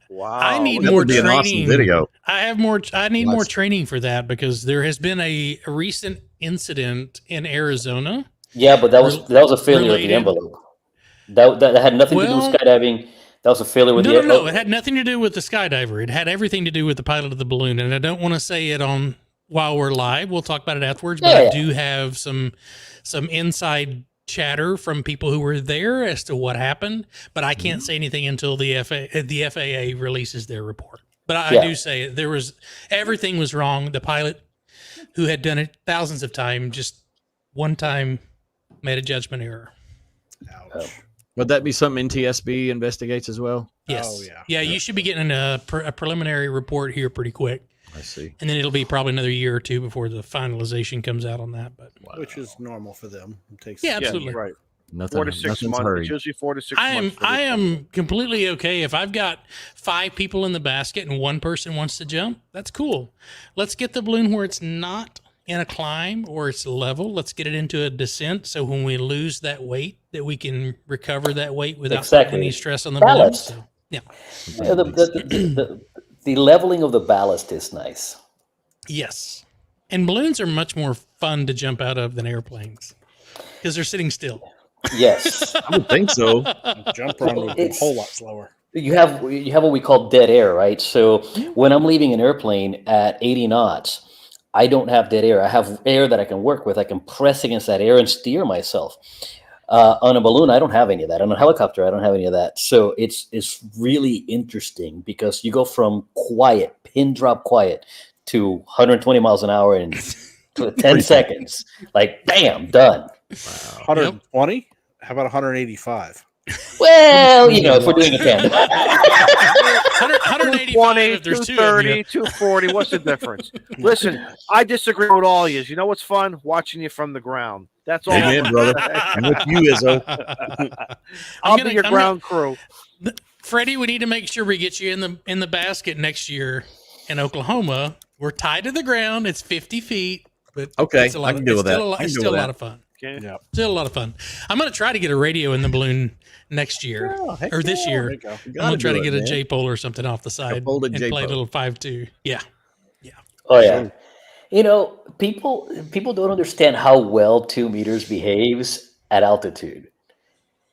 Wow! I need That more would be an awesome training. video. I need more training for that because there has been a recent incident in Arizona. Yeah, but that was a failure of the Related. envelope. That had nothing to do Well- with skydiving. That was a failure with the No. envelope. It had nothing to do with the skydiver. It had everything to do with the pilot of the balloon. And I don't want to say it on while we're live. We'll talk about it afterwards. But I do have some inside chatter from people who were there as to what happened. But I can't say anything until the FAA releases their report. But I do say everything was wrong. The pilot who had done it thousands of times, just one time made a judgment error. Ouch. Would that be something NTSB investigates as well? Yes. Oh, yeah. Yeah, you should be getting a preliminary report here pretty quick. I see. And then it'll be probably another year or two before the finalization comes out on that. But Which is normal for them. It takes Yeah, Yeah, absolutely. right. 4 Nothing. to 6 Nothing's months. hurried. It's usually 4 to 6 I months. am completely okay if I've got 5 people in the basket and one person wants to jump. That's cool. Let's get the balloon where it's not in a climb or it's level. Let's get it into a descent so when we lose that weight, that we can recover that weight without Exactly. any stress on the balloon. Ballast. So, yeah. The leveling of the ballast is nice. Yes. And balloons are much more fun to jump out of than airplanes because they're sitting still. Yes. I would think so. jump run would be a It's- whole lot slower. You have what we call dead air, right? So when I'm leaving an airplane at 80 knots, I don't have dead air. I have air that I can work with. I can press against that air and steer myself. On a balloon, I don't have any of that. On a helicopter, I don't have any of that. So it's really interesting because you go from quiet, pin drop quiet, to 120 miles an hour in 10 seconds. Like, bam, done. 120? How about 185? Well, if we're doing a tandem. 185 220, if there's two of you. 230, 240. What's the difference? Listen, I disagree with all of you. You know what's fun? Watching you from the ground. That's all. Amen, brother. I'm with you, Izzo. I'll be your ground crew. Freddie, we need to make sure we get you in the basket next year in Oklahoma. We're tied to the ground. It's 50 feet, but Okay, it's a lot I can deal with that. It's still a lot of fun. Okay. Yeah. Still a lot of fun. I'm going to try to get a radio in the balloon next year or this year. There you go. I'm going to try to get a J-pole or something off the side folded and play a J-pole. little 5.2. Yeah. Oh yeah. People don't understand how well 2 meters behaves at altitude.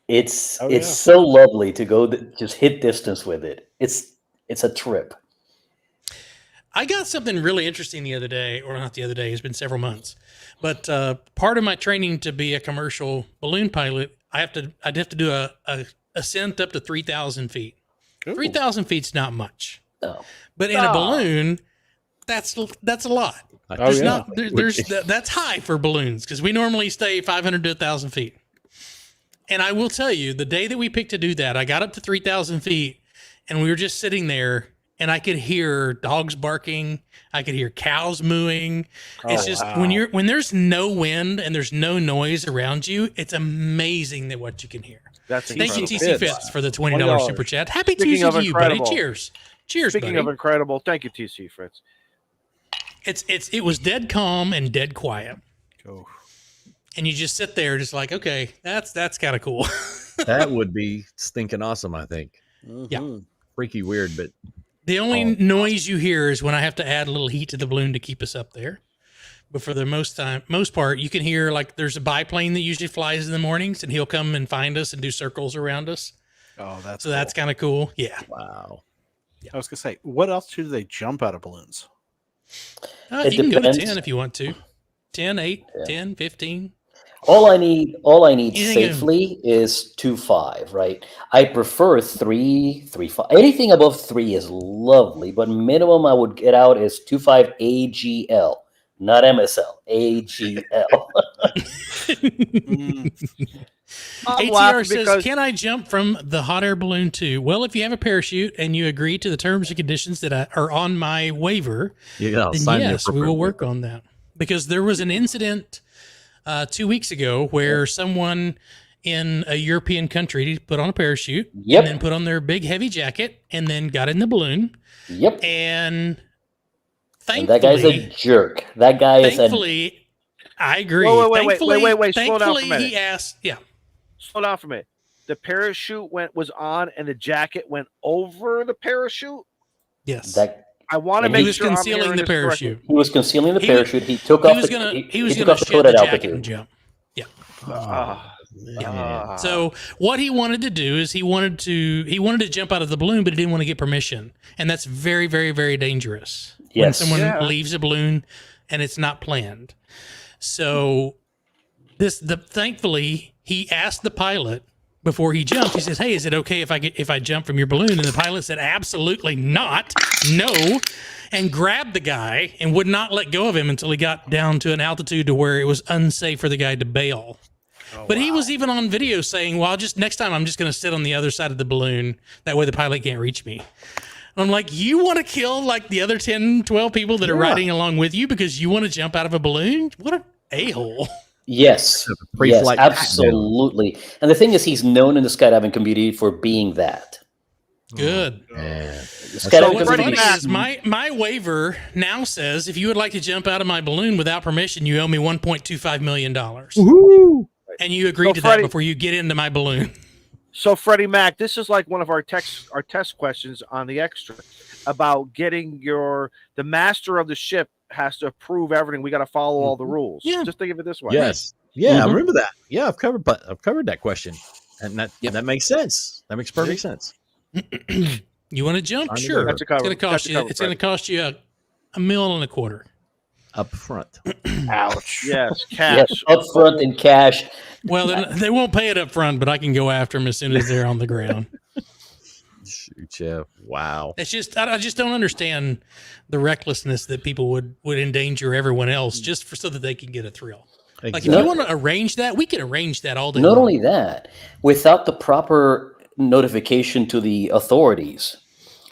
It's so lovely to go just hit distance with it. It's a trip. I got something really interesting the other day, or not the other day, it's been several months. But part of my training to be a commercial balloon pilot, I'd have to do a ascent up to 3,000 feet. Ooh. 3,000 feet's not much. No. But in a balloon, that's a lot. Oh, yeah. That's high for balloons because we normally stay 500 to 1,000 feet. And I will tell you, the day that we picked to do that, I got up to 3,000 feet and we were just sitting there and I could hear dogs barking. I could hear cows mooing. It's just when there's no wind and there's no noise around you, it's amazing that what you can hear. That's Thank you, incredible. TC Fitz, for the $20 $20 super chat. Happy Speaking Tuesday of to you, buddy. incredible. Cheers. Cheers, Speaking buddy. of incredible, thank you, TC Fritz. It was dead calm and dead quiet. Oh. And you just sit there just like, okay, that's kind of cool. That would be stinking awesome, I think. Yeah. Freaky weird, but The only noise you hear is when I have to add a little heat to the balloon to keep us up there. But for the most part, you can hear like there's a biplane that usually flies in the mornings and he'll come and find us and do circles around us. Oh, that's So that's kind of cool. Yeah. wow. I was gonna say, what else do they jump out of balloons? It You can go to depends. 10 if you want to. 10, 8, 10, 15. All I need Anything- safely is 2.5, right? I prefer 3.5. Anything above 3 is lovely, but minimum I would get out is 2.5 AGL, not MSL, AGL. I'm ATR laughing says, because can I jump from the hot air balloon too? Well, if you have a parachute and you agree to the terms and conditions that are on my waiver, Yeah, then yes, we will work on that. Because there was an incident 2 weeks ago where someone in a European country put on a parachute Yep. and then put on their big heavy jacket and then got in the balloon. Yep. And And that guy's a jerk. That guy is a thankfully, I agree. Wait. Slow down Thankfully, for a minute. he asked, yeah. slow down for a minute. The parachute was on, and the jacket went over the parachute. Yes. that I want to And make he was sure I'm concealing hearing the this correctly. parachute. he was concealing the He- parachute. He took He off was the gonna he took gonna off the shed coat the at jacket altitude. and jump. Ah. Ah. So what he wanted to do is he wanted to jump out of the balloon, but he didn't want to get permission, and that's very, very, very dangerous when Yes. someone Yeah. leaves a balloon and it's not planned. So thankfully he asked the pilot before he jumped. He says, "Hey, is it okay if I jump from your balloon?" And the pilot said, "Absolutely not, no," and grabbed the guy and would not let go of him until he got down to an altitude to where it was unsafe for the guy to bail. But he was even on video saying, well, next time I'm just going to sit on the other side of the balloon. That way the pilot can't reach me. And I'm like, you want to kill like the other 10, 12 people that are riding along with you because you want to jump out of a balloon? What an a-hole. Yes. Pre-flight Yes, absolutely. And the thing is, he's known in the skydiving community for being that. Good. Yeah. The So skydiving what's funny community is my waiver now says if you would like to jump out of my balloon without permission, you owe me $1.25 million. And you agreed to that Freddie- before you get into my balloon. So, Freddie Mac, this is like one of our test questions on the extra about getting the master of the ship has to approve everything. We got to follow all the rules. Yeah. Just think of it this way. Yes. Yeah, I Mhm. remember that. Yeah, I've covered that question. And that makes sense. That makes perfect sense. You want to jump? I know Sure. That's a It's cover. going to cost That's a you. cover, It's going to cost you $1.25 million. up front. Ouch. Yes, Yes, cash. up front in cash. Well, they won't pay it up front, but I can go after them as soon as they're on the ground. Shoot, yeah. Wow. It's just I just don't understand the recklessness that people would endanger everyone else just for so that they can get a thrill. Like if Exactly. you want to arrange that, we can arrange that all day. Not long. only that, without the proper notification to the authorities,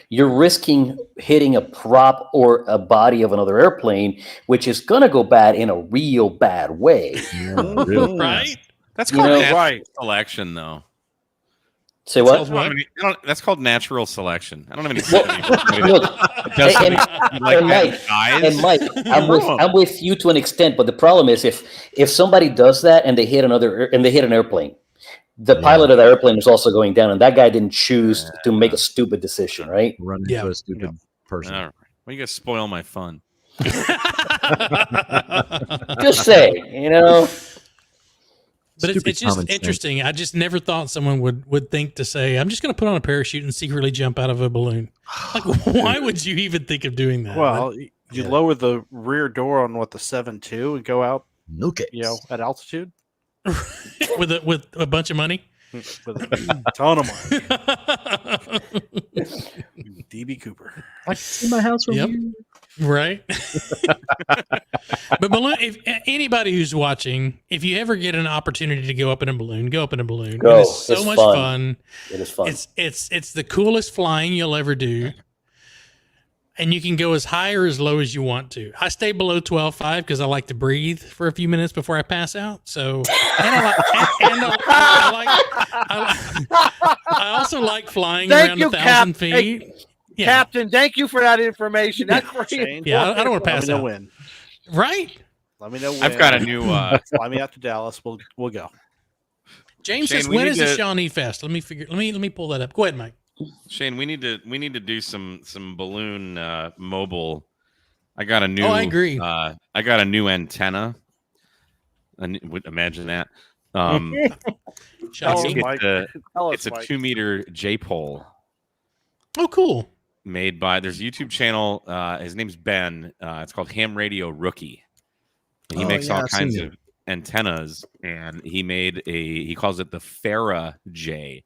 you're risking hitting a prop or a body of another airplane, which is going to go bad in a real bad way. Yeah, really. right? That's You called know- natural Right. selection, though. Say It's what? called what? That's called natural selection. I don't have any. Look, It doesn't and- you like and that Mike, guys? and Mike, I'm Wrong. with you to an extent, but the problem is if somebody does that and they hit an airplane, the Yeah. pilot of the airplane is also going down, and that guy didn't choose to make a stupid decision, right? Run into Yeah. a stupid person. All right. Well, you guys spoil my fun. Just say, you know. But Stupid it's just common sense. interesting. I just never thought someone would think to say, I'm just going to put on a parachute and secretly jump out of a balloon. Like, why would you even think of doing that? Well, you Yeah. lower the rear door on what the 7.2 and go out, Nuke it. at altitude with a bunch of money. with a ton of money. DB Cooper. I can see my house from Yep. here. Right. But balloon, if anybody who's watching, if you ever get an opportunity to go up in a balloon, go up in a balloon. Go. It is so It's much fun. fun. It is fun. It's the coolest flying you'll ever do. And you can go as high or as low as you want to. I stay below 12.5 because I like to breathe for a few minutes before I pass out. So, I also like flying Thank around you, 1,000 Cap. Hey, feet. Yeah, Captain, thank you for that information. That's pretty Shane. yeah. I don't want to Let pass me know out. when. Right, Let me know when. I've got a new. Fly me out to Dallas. We'll go. James Shane, says, we when need is the to- Shawnee Fest? Let me pull that up. Go ahead, Mike. Shane, we need to do some balloon mobile. I got a new. Oh, I agree. I got a new antenna. Imagine that. Shocking. Oh, Mike. Tell us, It's a Mike. 2-meter J pole Oh, cool. made by. There's a YouTube channel. His name's Ben. It's called Ham Radio Rookie. And he Oh, makes yeah, all I've kinds seen of antennas, and he calls it the Farah J.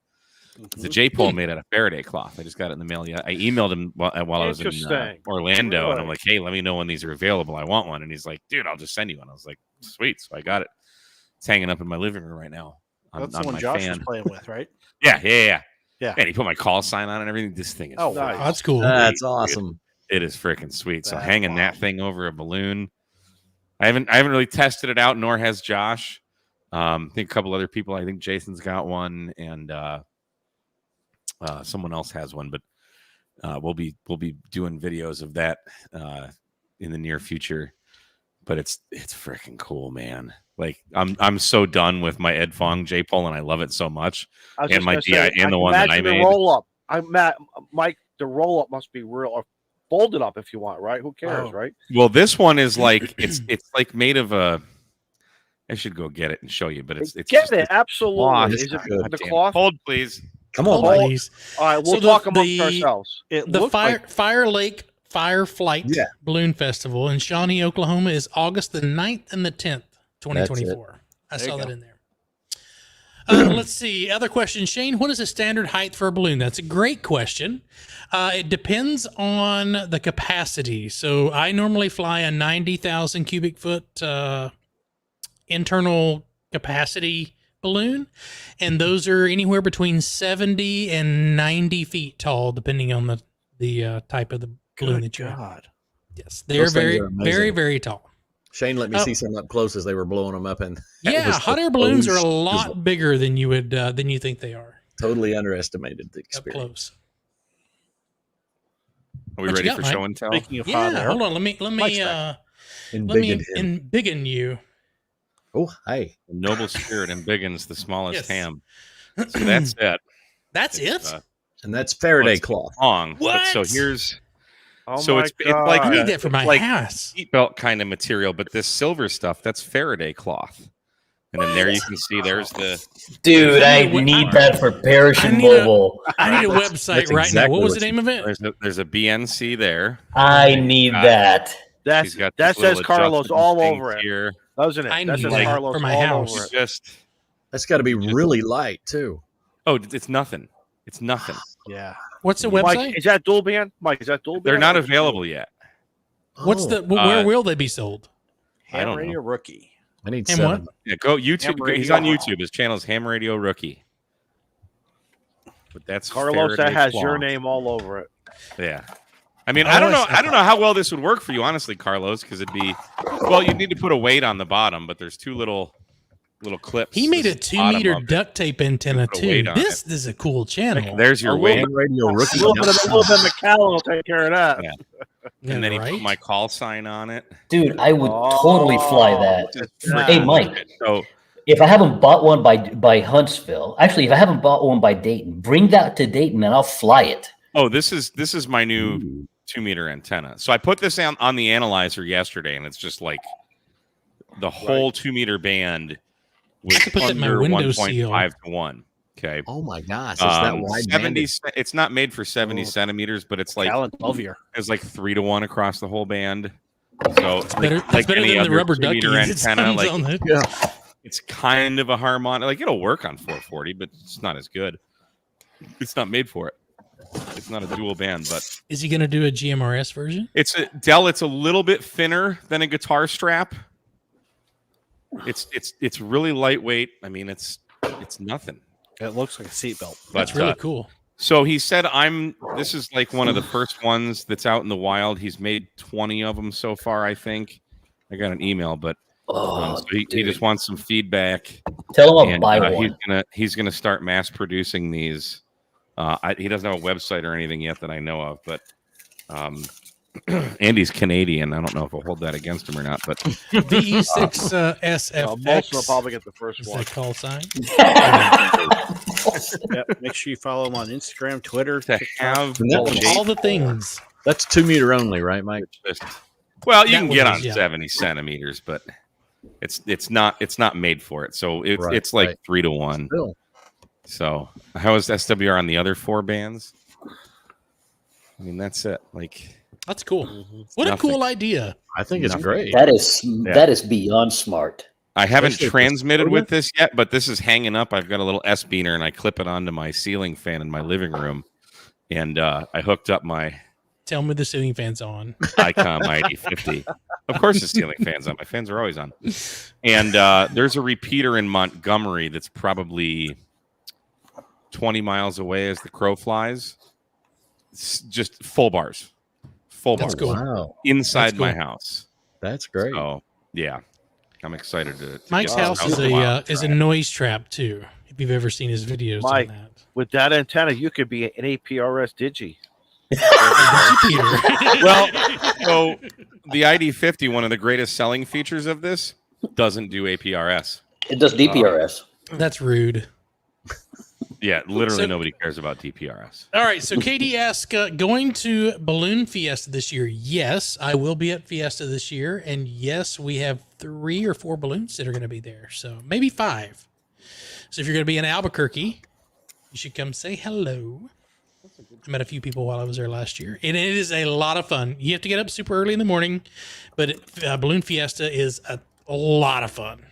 It's a J pole made out of Faraday cloth. I just got it in the mail. Yeah, I emailed him while I was in Interesting. Orlando, and I'm Really? like, "Hey, let me know when these are available. I want one." And he's like, "Dude, I'll just send you one." I was like, "Sweet." So I got it. It's hanging up in my living room right now. That's on the one my Josh fan. was playing with, right? Yeah. Yeah. And he put my call sign on it and everything. This thing is Oh, Nice. Oh, that's cool. That's awesome. it is freaking sweet. So That's hanging that wild. thing over a balloon. I haven't really tested it out, nor has Josh. I think a couple other people. I think Jason's got one, and someone else has one. But we'll be doing videos of that in the near future. But it's freaking cool, man. Like I'm so done with my Ed Fong J pole, and I love it so much. I was and just my gonna DI say, and the can one that I imagine the made. roll up. Mike, the roll up must be real, or fold it up if you want, right? Who cares, Oh. right? Well, this one is like it's like made of a. I should go get it and show you, but it's Get just it, this absolutely. cloth. Is it Good. the Damn. cloth? Hold, please. Come on, Oh, Mike. please. All right, we'll So talk amongst the- ourselves. It The looked like Fire Lake Fire Flight Yeah. Balloon Festival in Shawnee, Oklahoma is August the 9th and the 10th, 2024. I There saw you that go. in there. Let's see. Other question, Shane. What is the standard height for a balloon? That's a great question. It depends on the capacity. So I normally fly a 90,000 cubic foot internal capacity balloon, and those are anywhere between 70 and 90 feet tall, depending on the type of the balloon good that you have. God. Yes, they're Those things very, are amazing. very, very tall. Shane let me Oh. see some up close as they were blowing them up, and that Yeah, was hot air balloons are a sizzle. lot bigger than you would than you think they are Totally underestimated the up experience. close. Are we What you ready got, for Mike? show and tell? Speaking of hot Yeah, air, hold on. Let me Mike's back. Embiggened him. embiggen you. Oh, hey. The noble spirit and Biggins, the smallest Yes. ham. So that's it. That's It's, it. And that's Faraday Well, it's cloth. long. What? But so here's Oh So my it's like I God. need that for my like- house. seatbelt kind of material, but this silver stuff, that's Faraday cloth. And then there you can see there's the Dude, I I- need that for parachute I need a- mobile. I need a website That's right now. exactly What was what the name of it? there's a BNC there. I need that. That's She's got that these little says Carlos adjustable all things over it, here. doesn't it? I That need says that Carlos for my all house. over it. Just That's got to be really light too. it's nothing. It's nothing. Yeah. What's the Mike, website? is that dual band? Mike, is that dual band? They're not or- available yet. What's Oh, the where will they be sold? I Ham don't know. Radio Rookie. I need And 7. what? Yeah, go YouTube. Ham He's on Radio. YouTube. His channel is Ham Radio Rookie. But that's Carlos, that Faraday has cloth. your name all over it. Yeah. I mean, Oh, I don't know. I I don't know how well this would work for you, honestly, Carlos, because it'd be you'd need to put a weight on the bottom, but there's two little clips. He made a This is the bottom 2-meter of it. duct tape antenna Put a too. weight on This is a cool channel. There's your A weight. Ham Radio A Rookie. little bit of McCallum will take care of that. Yeah. Yeah, And then he right? put my call sign on it. Dude, I would totally fly that. Yeah. Hey, Mike. So If I haven't bought one by Huntsville, actually, if I haven't bought one by Dayton, bring that to Dayton and I'll fly it. this is my new 2-meter antenna. So I put this on the analyzer yesterday, and it's just like the whole 2-meter band was have to put that in my under window 1.5 to 1. Okay. Oh my gosh, is that wide? 70. It's not made for 70 Oh. centimeters, but it's like Alan, love you. it's like 3 to 1 across the whole band. So it's Better, like, that's better any than the other rubber 2-meter duckies. It antenna. sounds Like on the, it's kind of a harmonic. Like it'll work on 440, but it's not as good. It's not made for it. It's not a dual band, but Is he going to do a GMRS version? it's a Dell. It's a little bit thinner than a guitar strap. It's really lightweight. I mean, it's nothing. It looks like a seatbelt. That's But, really cool. So he said, this is like one of the first ones that's out in the wild. He's made 20 of them so far, I think. I got an email, but Oh, so he just wants some feedback. tell him I'll And buy one. he's gonna start mass producing these. He doesn't have a website or anything yet that I know of, but Andy's Canadian. I don't know if I'll hold that against him or not, but VE6 SFX. Most will probably get the first Is one. that call sign? Yep. Make sure you follow him on Instagram, Twitter. to TikTok. have And that was Jake- All the things. That's 2-meter only, right, Mike? well, you That can one get is, on yeah. 70 centimeters, but it's not made for it. So Right, it's like right. 3 to 1. Still. So how is SWR on the other 4 bands? I mean, that's it. Like That's cool. What nothing. a cool idea. I think it's Nothing. great. That is beyond smart. I haven't Especially if it's transmitted soda. with this yet, but this is hanging up. I've got a little S beaner and I clip it onto my ceiling fan in my living room. And I hooked up my Tell me the ceiling fan's on. ICOM ID50. Of course, the ceiling fan's on. My fans are always on. And there's a repeater in Montgomery that's probably 20 miles away as the crow flies. It's just full bars. Full That's bars. cool. Wow, Inside That's my cool. house. that's great. So, yeah. I'm excited to Mike's get house out is in the wild. a noise trap too. If you've ever seen his videos Mike. on that. With that antenna, you could be an APRS digi. Well, so the ID50, one of the greatest selling features of this, doesn't do APRS. It does DPRS. That's rude. Yeah, literally So- nobody cares about DPRS. All right, so Katie asked, going to Balloon Fiesta this year? Yes, I will be at Fiesta this year, and yes, we have 3 or 4 balloons that are going to be there, so maybe 5. So if you're going to be in Albuquerque, you should come say hello. I met a few people while I was there last year, and it is a lot of fun. You have to get up super early in the morning, but Balloon Fiesta is a lot of fun.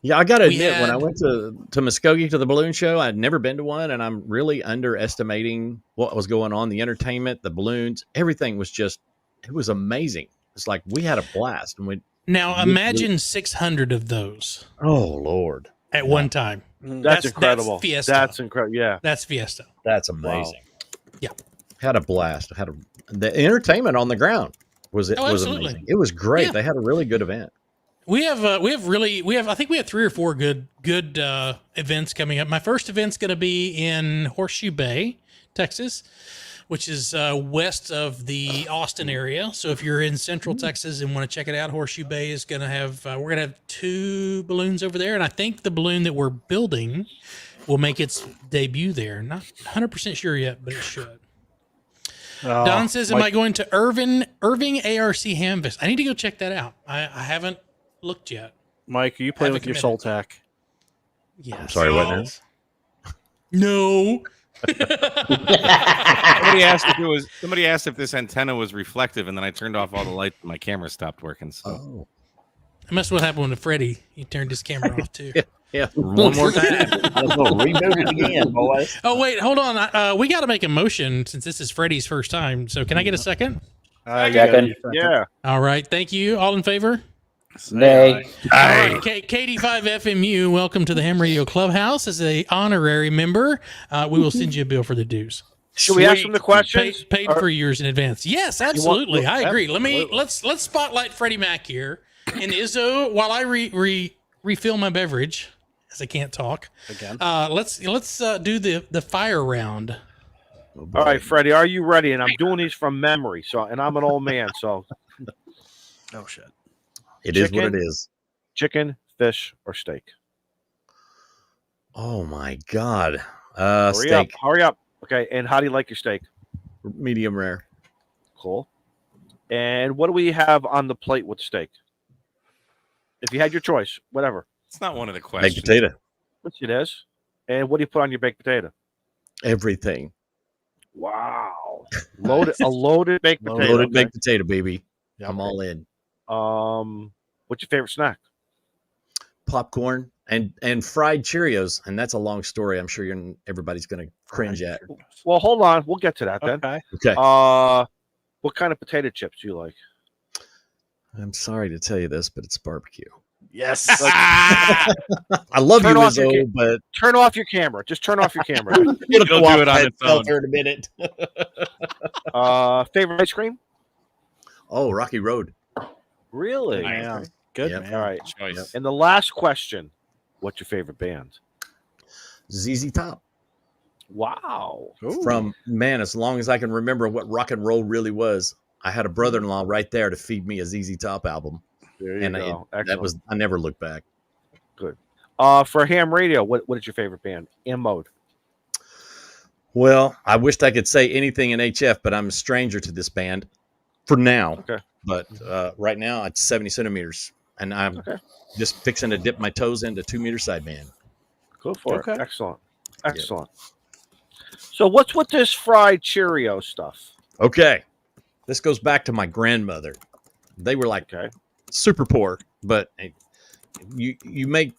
Yeah, I got to We admit, when I had- went to Muskogee to the balloon show, I'd never been to one, and I'm really underestimating what was going on. The entertainment, the balloons, everything was just, it was amazing. It's like we had a blast. And Now imagine 600 of those oh, Lord. at one time. That's incredible. That's Fiesta. That's incredible. Yeah. That's Fiesta. That's amazing. Yeah. Had a blast. The entertainment on the ground was Oh, was absolutely. amazing. It was great. Yeah. They had a really good event. We have I think we have 3 or 4 good events coming up. My first event's going to be in Horseshoe Bay, Texas, which is west of the Austin area. So if you're in Central Texas and want to check it out, Horseshoe Bay is going to have we're going to have 2 balloons over there, and I think the balloon that we're building will make its debut there. Not 100% sure yet, but it should. Don says, "Am I going to Irving ARC Hamfest? I need to go check that out. I haven't looked yet." Mike, are you playing Haven't with your committed. Soltac? Yes. Sorry, what now? No. Somebody asked if this antenna was reflective, and then I turned off all the lights and my camera stopped working. So Oh. That's what happened with Freddie. He turned his camera off too. Yeah, one more time. Let's go reboot it again, boys. Oh wait, hold on. We got to make a motion since this is Freddie's first time. So can I get a second? Second. Yeah. All right, thank you. All in favor? Nay. All right, KD5FMU, welcome to the Ham Radio Clubhouse as a honorary member. We will send you a bill for the dues. Should we ask them the questions? Paid for yours in advance. Yes, absolutely. I agree. Let's spotlight Freddie Mac here and Izzo while I refill my beverage, as I can't talk Again. Let's do the fire round. All right, Freddie, are you ready? And I'm doing these from memory. And I'm an old man, so Oh shit. It is what Chicken. it is. chicken, fish, or steak? Oh my god. Hurry up. Steak, Hurry up. Okay, and how do you like your steak? medium rare. Cool. And what do we have on the plate with steak? If you had your choice, whatever. it's not one of the questions. Baked potato. Which it is. And what do you put on your baked potato? Everything. Wow. A loaded baked potato. Loaded okay. baked potato, baby. Yeah, I'm all in. What's your favorite snack? Popcorn and fried Cheerios, and that's a long story. I'm sure everybody's going to cringe at. Well, hold on. We'll get to that then. Okay. Okay. What kind of potato chips do you like? I'm sorry to tell you this, but it's barbecue. Yes. I love you, Turn off your Izzo, but Turn off your camera. Just turn off your camera. it'll do go off it on that its own. filter in a minute. Favorite ice cream? Oh, Rocky Road. Really? Man. Good Yep. man. All right. Choice. And the last question: what's your favorite band? ZZ Top. Wow. Ooh. From man, as long as I can remember what rock and roll really was, I had a brother-in-law right there to feed me a ZZ Top album, There you and go. that was I never looked back. For ham radio. What is your favorite band? In mode. Well, I wished I could say anything in HF, but I'm a stranger to this band for now. Okay. But right now it's 70 centimeters, and I'm just fixing to dip my toes into 2-meter sideband. Go for Okay. it. Excellent. Excellent. So what's with this fried Cheerio stuff? Okay, this goes back to my grandmother. They were like Okay. super poor, but you make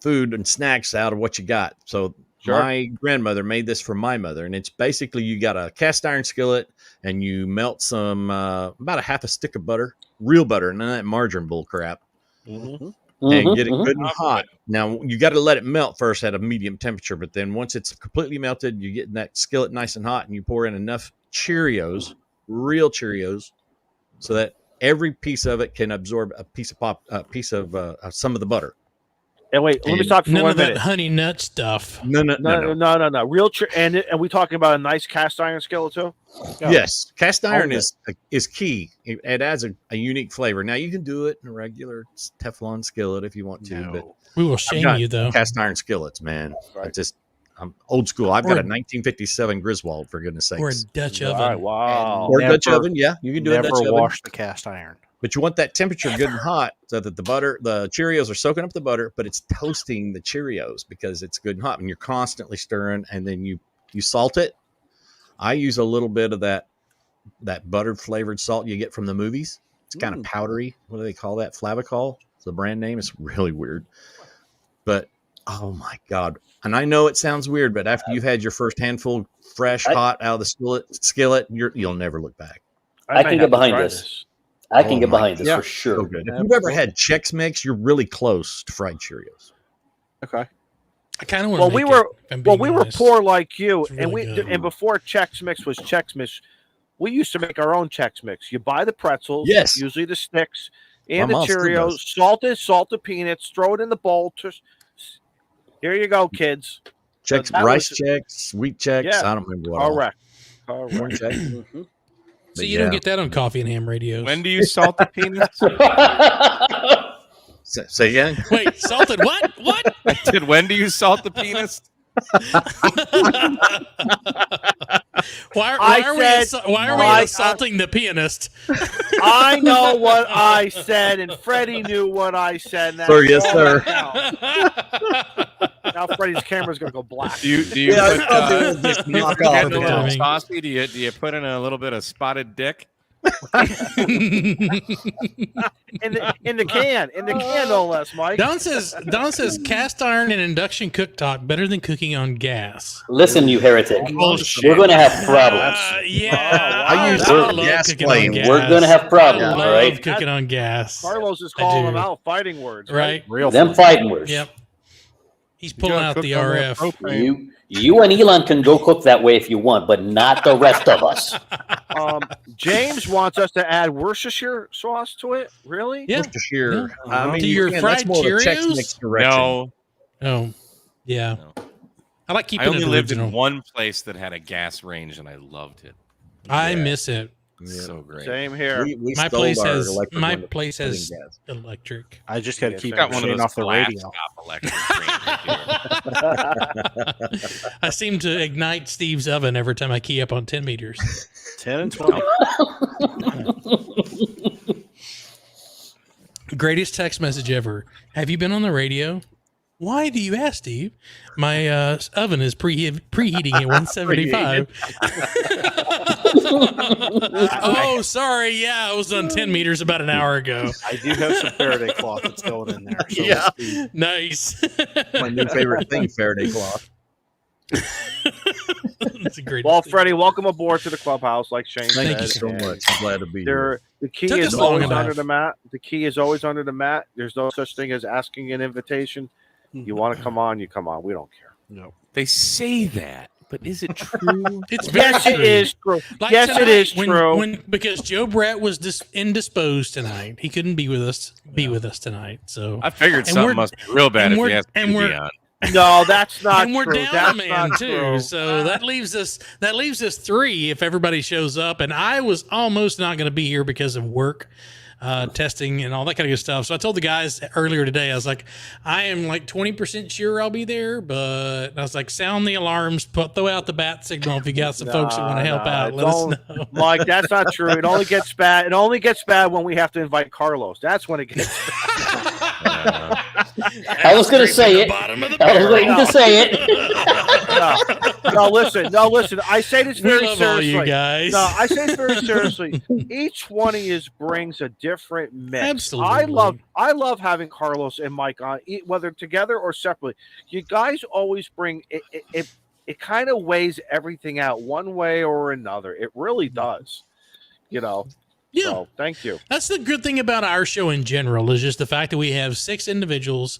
food and snacks out of what you got. So Sure. my grandmother made this for my mother, and it's basically you got a cast iron skillet and you melt some about a half a stick of butter, real butter, none of that margarine bull crap, Mm-hmm. and get it good and hot. Now you got to let it melt first at a medium temperature, but then once it's completely melted, you get in that skillet nice and hot, and you pour in enough Cheerios, real Cheerios, so that every piece of it can absorb a piece of some of the butter. And wait, let me And stop for None 1 of that minute. honey nut stuff. No. No. Real and we talking about a nice cast iron skillet too? Yes, cast iron Okay. is key. It adds a unique flavor. Now you can do it in a regular Teflon skillet if you want to, but We will shame got you though. cast iron skillets, man. Right. I'm old school. I've Or got a a- 1957 Griswold, for goodness sakes. Or a Dutch All oven. right, wow. Or Dutch Never- oven, yeah, you can do a Never Dutch oven. wash the cast iron. But you want that temperature good and hot so that the Cheerios are soaking up the butter, but it's toasting the Cheerios because it's good and hot. And you're constantly stirring, and then you salt it. I use a little bit of that buttered flavored salt you get from the movies. It's kind of powdery. What do they call that? Flavicol. It's the brand name. It's really weird. But oh my God. And I know it sounds weird, but after you've had your first handful fresh, hot out of the skillet, you'll never look back. I might can have get to behind try this. I can Oh get my behind this God. for sure. So good. If you've ever had Chex Mix, you're really close to fried Cheerios. Okay. I kind of want Well, to. we were poor like you, It's really good. and before Chex Mix was Chex Mix, we used to make our own Chex Mix. You buy the pretzels, Yes. usually the sticks, and My the mom still Cheerios, salted peanuts, throw it in the bowl. Here you go, kids. Chex, that rice was- Chex, wheat Chex. Yeah. I don't remember what. all. Correct. Corn Correct. Chex. Mhm. So But you yeah. don't get that on coffee and ham radios. When do you salt the peanuts? Say again. Wait, salted what? What? When do you salt the peanuts? I said why are my- we assaulting the pianist? I know what I said, and Freddie knew what I said. and that's Sir, yes, all sir. that counts. Now Freddie's camera's gonna go black. Do you Yeah, put, I'll do it. Just knock get off a the little timing. saucy? Do you put in a little bit of spotted dick? In the can, no less, Mike. Don says cast iron and induction cooktop better than cooking on gas. Listen, you heretic. Bullshit. We're going to have problems. Yeah, I use love gas cooking flame. on gas. We're going to have problems, I all love right? cooking on gas. Carlos is I calling do. them out, fighting words. Right? Real Them fun. fighting words. Yep. He's pulling gotta out cook the on that RF. propane. You and Elon can go cook that way if you want, but not the rest of us. James wants us to add Worcestershire sauce to it. Really? Yeah. Worcestershire. Yeah. I mean, To your that's fried more of a Cheerios? Tex-Mex direction. No, Oh, yeah. No. I like keeping I only it lived original. in one place that had a gas range, and I loved it. I miss it. Yeah. So great. Same here. We My stole place our has electric my one to place put in has gas. electric. I just got to Yeah, keep got Got one of Shane those off the glass radio. top electric ranges. I seem to ignite Steve's oven every time I key up on 10 meters. 10 and 20. Greatest text message ever. Have you been on the radio? Why do you ask, Steve? My oven is preheating at 175. Oh, sorry. Yeah, I was on 10 meters about an hour ago. I do have some Faraday cloth that's going in there. So Yeah. we'll see. Nice. My new favorite thing, Faraday cloth. That's a great. Well, Freddie, welcome aboard to the clubhouse. Like Shane Thank said. you so And much. I'm glad to be here. The key Took is us long always enough. under the mat. The key is always under the mat. There's no such thing as asking an invitation. You want to come on, you come on. We don't care. No. They say that, but is it true? It's very Yes, true. it is true. Like Yes, it tonight, is when- true. because Joe Brett was indisposed tonight. He couldn't be with us tonight. So I figured And something we're- must be real bad and if we're- he has and to be we're- on. No, that's not and we're true. down a That's man not too. true. So that leaves us 3 if everybody shows up. And I was almost not going to be here because of work. Testing and all that kind of good stuff. So I told the guys earlier today, I was like, I am like 20% sure I'll be there, but I was like, sound the alarms, throw out the bat signal if you got some folks that want to help out. Let us know. Mike, that's not true. It only gets bad. It only gets bad when we have to invite Carlos. That's when it gets bad. I was going to say it. Bottom of the I was barrel. waiting to say it. No, listen. I say this We very love all seriously. you guys. No, I say this very seriously. Each one of you brings a different mix. Absolutely. I love having Carlos and Mike on, whether together or separately. You guys always bring it. It kind of weighs everything out one way or another. It really does. Yeah. So, thank you. That's the good thing about our show in general is just the fact that we have 6 individuals,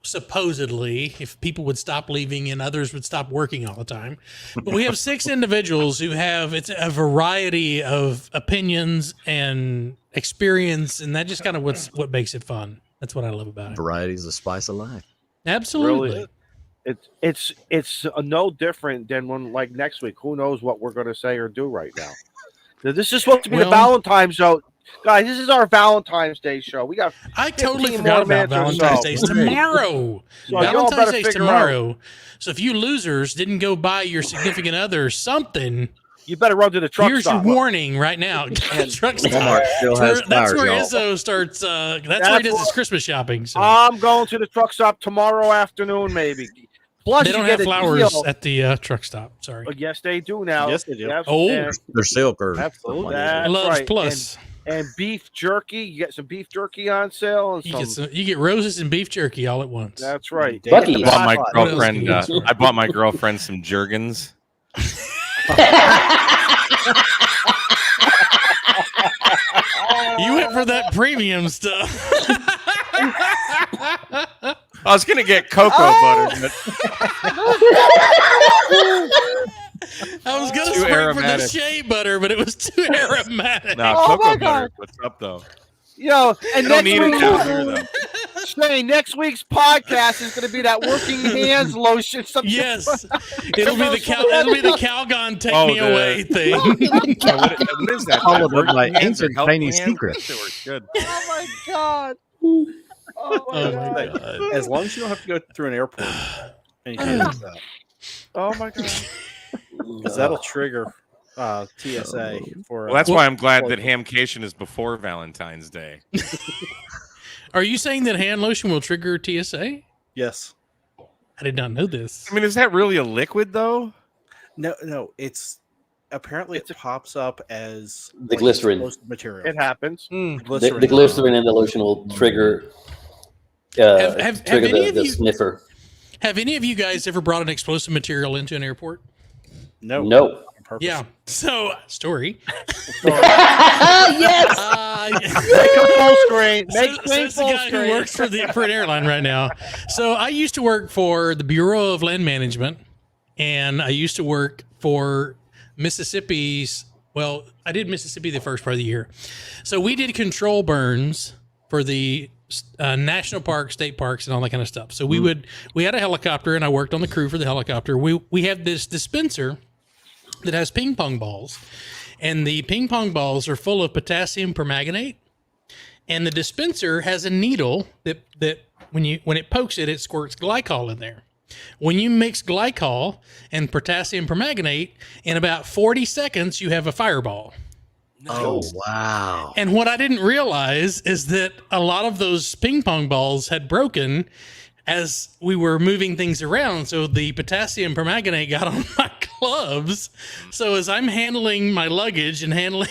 supposedly, if people would stop leaving and others would stop working all the time. But we have 6 individuals who have it's a variety of opinions and experience, and that just kind of what makes it fun. That's what I love about it. Variety is the spice of life. Absolutely. Really, it's no different than when, like, next week. Who knows what we're going to say or do right now? This is supposed to be the Well- Valentine's show. Guys, this is our Valentine's Day show. We got I totally 15 forgot more about minutes or Valentine's so. Day tomorrow. So y'all Valentine's better Day's figure tomorrow. So if you losers didn't go buy your significant other something, You better run to the truck here's stop. your warning right now. Truck stop. Walmart still has That's flowers, where y'all. Izzo starts. That's where he does his Christmas shopping. So I'm going to the truck stop tomorrow afternoon, maybe. Plus, they don't you get have a flowers deal. at the truck stop. Sorry. Yes, they do now. Yes, they do. Oh. and, They're silk or Absolutely. something like that. That's Loves right. Plus. and beef jerky. You get some beef jerky on sale. And You get roses and beef jerky all at once. That's right. Buc-ee's. I bought my What else girlfriend. can you ask for? I bought my girlfriend some Jergens. You went for that premium stuff. I was gonna get cocoa butter, but I was gonna Too spring for the aromatic. shea butter, but it was too aromatic. nah, Oh cocoa my butter. God. What's up though? Yo, and I don't next need it week, down here though. Shane, next week's podcast is going to be that working hands lotion. Yes, it'll be the Calgon take Oh, me the- away thing. Yeah, what is that? Followed up by Working hands or ancient helping Chinese hands? secret. They were good. Oh my god. Oh my Oh god. my god! As long as you don't have to go through an airport, and you can use that, Oh my god. because that'll trigger TSA for. Well, that's why I'm glad that Hamcation is before Valentine's Day. Are you saying that hand lotion will trigger TSA? Yes. I did not know this. I mean, is that really a liquid though? No, it's apparently it pops up as The glycerin. explosive material. It happens. The glycerin in the lotion will trigger Have trigger any of the you- sniffer. Have any of you guys ever brought an explosive material into an airport? No. No. On purpose. Yeah. So, story. Yes. Make a full screen. Make So screen it's the full guy who screen. works for an airline right now. So I used to work for the Bureau of Land Management, and I used to work for Mississippi's. Well, I did Mississippi the first part of the year, so we did control burns for the national parks, state parks, and all that kind of stuff. So we had a helicopter, and I worked on the crew for the helicopter. We have this dispenser that has ping pong balls, and the ping pong balls are full of potassium permanganate, and the dispenser has a needle that when it pokes it squirts glycol in there. When you mix glycol and potassium permanganate, in about 40 seconds you have a fireball. Oh, wow. And what I didn't realize is that a lot of those ping pong balls had broken as we were moving things around. So the potassium permanganate got on my gloves. So as I'm handling my luggage and handling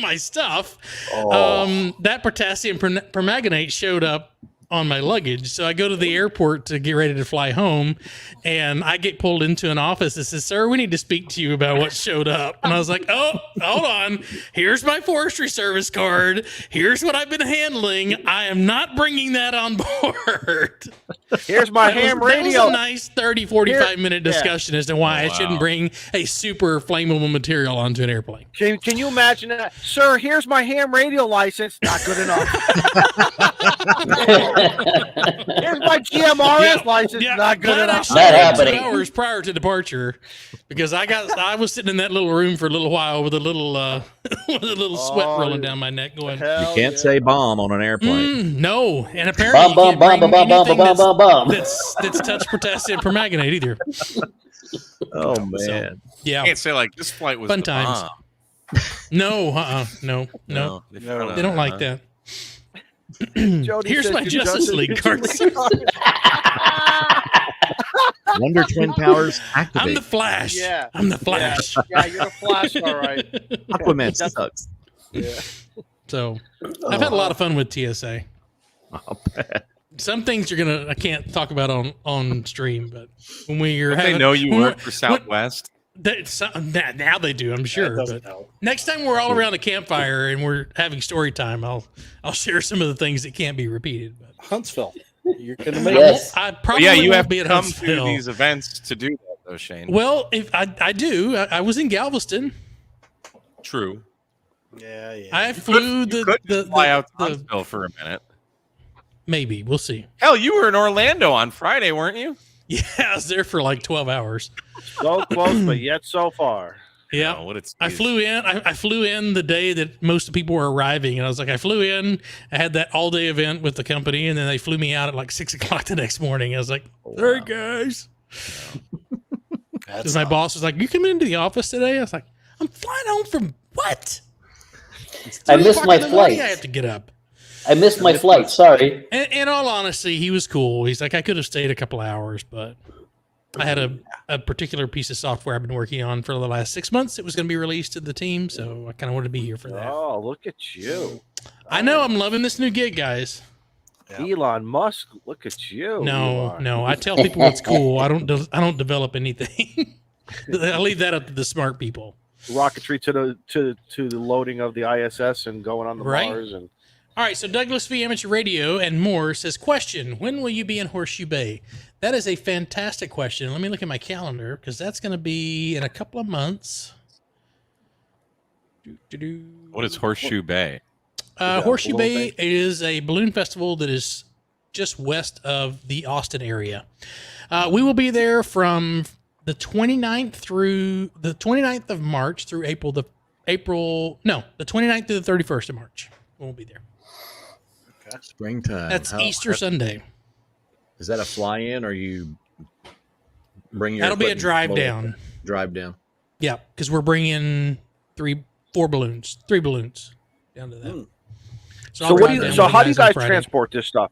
my stuff, that potassium permanganate showed up on my luggage. So I go to the airport to get ready to fly home, and I get pulled into an office that says, "Sir, we need to speak to you about what showed up." And I was like, "Oh, hold on. Here's my Forestry Service card. Here's what I've been handling. I am not bringing that on board." Here's my ham That was radio. a nice 30, 45-minute discussion as to why I shouldn't bring a super flammable material onto an airplane. Can you imagine that? Sir, here's my ham radio license. Not good enough. Here's my GMRS license. Not good glad I enough. showed Not up 2 happening. hours prior to departure, because I was sitting in that little room for a little while with a little with a little sweat rolling down my neck, going, You Hell can't yeah. say bomb on an airplane. no. And apparently Bomb, you bomb, can't bomb, bring bomb, bomb, anything bomb, bomb, bomb. that's touched potassium permanganate either. Oh, man. Yeah, I can't say like this flight was Fun the times. bomb. no, they don't like that. Jody Here's says my you Justice just- League cards. Wonder Twin Powers activate. I'm the Flash. Yeah. I'm the Flash. Yeah, you're the Flash, all right. Aquaman sucks. So I've had a lot of fun with TSA. I'll bet. Some things I can't talk about on stream, but when Don't they know you work for Southwest? Now they do, I'm sure. doesn't But help. next time we're all around a campfire and we're having story time, I'll share some of the things that can't be repeated. But Huntsville. You're gonna make Yes. I But probably yeah, you won't have be to at come to Huntsville. these events to do that, though, Shane. Well, if I do, I was in Galveston. True. Yeah. I flew You could the fly out to the Huntsville for a minute. maybe we'll see. Hell, you were in Orlando on Friday, weren't you? Yeah, I was there for like 12 hours. So close, but yet so far. Yeah. Oh, what it's I flew in. I flew in the day that most of the people were arriving, and I was like, I flew in. I had that all day event with the company, and then they flew me out at like 6 o'clock the next morning. I was like, "Hey guys," because my boss was like, "You coming into the office today?" I was like, "I'm flying home from what?" I missed 3 my o'clock in the morning, flight. I have to get up. I missed my flight. Sorry. And in all honesty, he was cool. He's like, I could have stayed a couple hours, but I had a particular piece of software I've been working on for the last 6 months. It was going to be released to the team, so I kind of wanted to be here for that. Oh, look at you. I know I'm loving this new gig, guys. Elon Musk, look at you. No. I tell people it's cool. I don't develop anything. I leave that up to the smart people. Rocketry to the loading of the ISS and going on the Right. Mars and All right, so Douglas V Amateur Radio and more says, question, when will you be in Horseshoe Bay? That is a fantastic question. Let me look at my calendar, because that's going to be in a couple of months. What is Horseshoe Bay? Horseshoe Bay is a balloon festival that is just west of the Austin area. We will be there from the 29th through the 29th of March through the 29th to the 31st of March. We'll be there. Springtime. That's Easter Sunday. Is that a fly-in, or you bring your? That'll be a equipment drive lower? down. Drive down. Yeah, because we're bringing three balloons down to that. So I'll drive down so with how the do you on guys Friday. transport this stuff?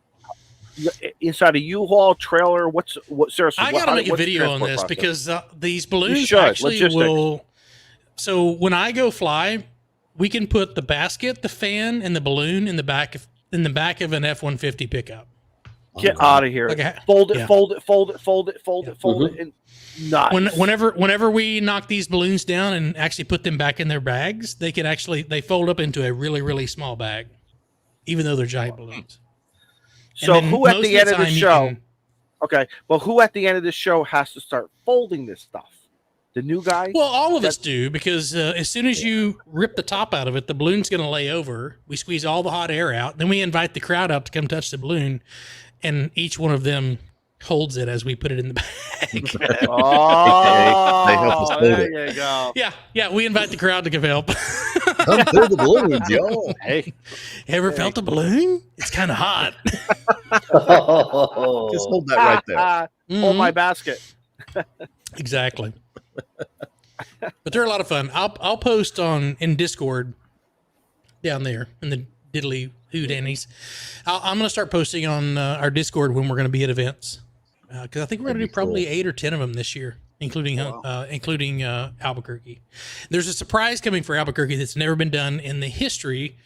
inside a U-Haul trailer? What seriously? I got to make a what's the video on transport this process? because these You balloons should. actually Logistics. will. So when I go fly, we can put the basket, the fan, and the balloon in the back of an F-150 pickup. Get out of here! Like a- Fold it, yeah. fold it, fold it, fold it, fold it, fold it, and nice. Whenever we knock these balloons down and actually put them back in their bags, they fold up into a really, really small bag, even though they're giant balloons. So And then who at most the of end of the time you show? can- Okay, well, who at the end of the show has to start folding this stuff? The new guy? Well, all of us do, because as soon as you rip the top out of it, the balloon's going to lay over. We squeeze all the hot air out. Then we invite the crowd out to come touch the balloon, and each one of them holds it as we put it in the bag. Oh, They help us fold there you go. yeah, we invite the crowd to give help. Come through the balloons, y'all. Hey, Ever felt a balloon? It's kind of hot. Just hold that right there. Hold my Mhm. basket. Exactly. But they're a lot of fun. I'll post in Discord down there in the diddly hoodannies. I'm going to start posting on our Discord when we're going to be at events, because I think we're going to do probably 8 or 10 of them this year, including Albuquerque. There's a surprise coming for Albuquerque that's never been done in the history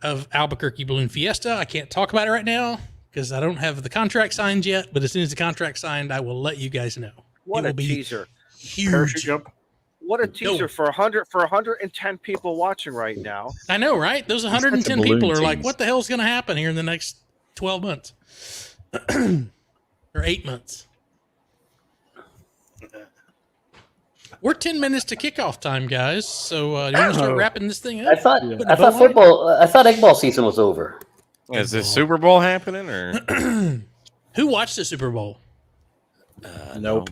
of Albuquerque Balloon Fiesta. I can't talk about it right now because I don't have the contract signed yet, but as soon as the contract's signed, I will let you guys know. What It a will be teaser. parachute huge. jump. What a teaser for 110 people watching right now. I know, right? Those 110 balloon people are like, tease. what the hell's going to happen here in the next 12 months? Or 8 months. We're 10 minutes to kickoff time, guys. So you want to start wrapping this thing I up? thought Putting I a bow thought football. I thought egg ball season was over. Is this Super Bowl happening or? Who watched the Super Bowl? Nope.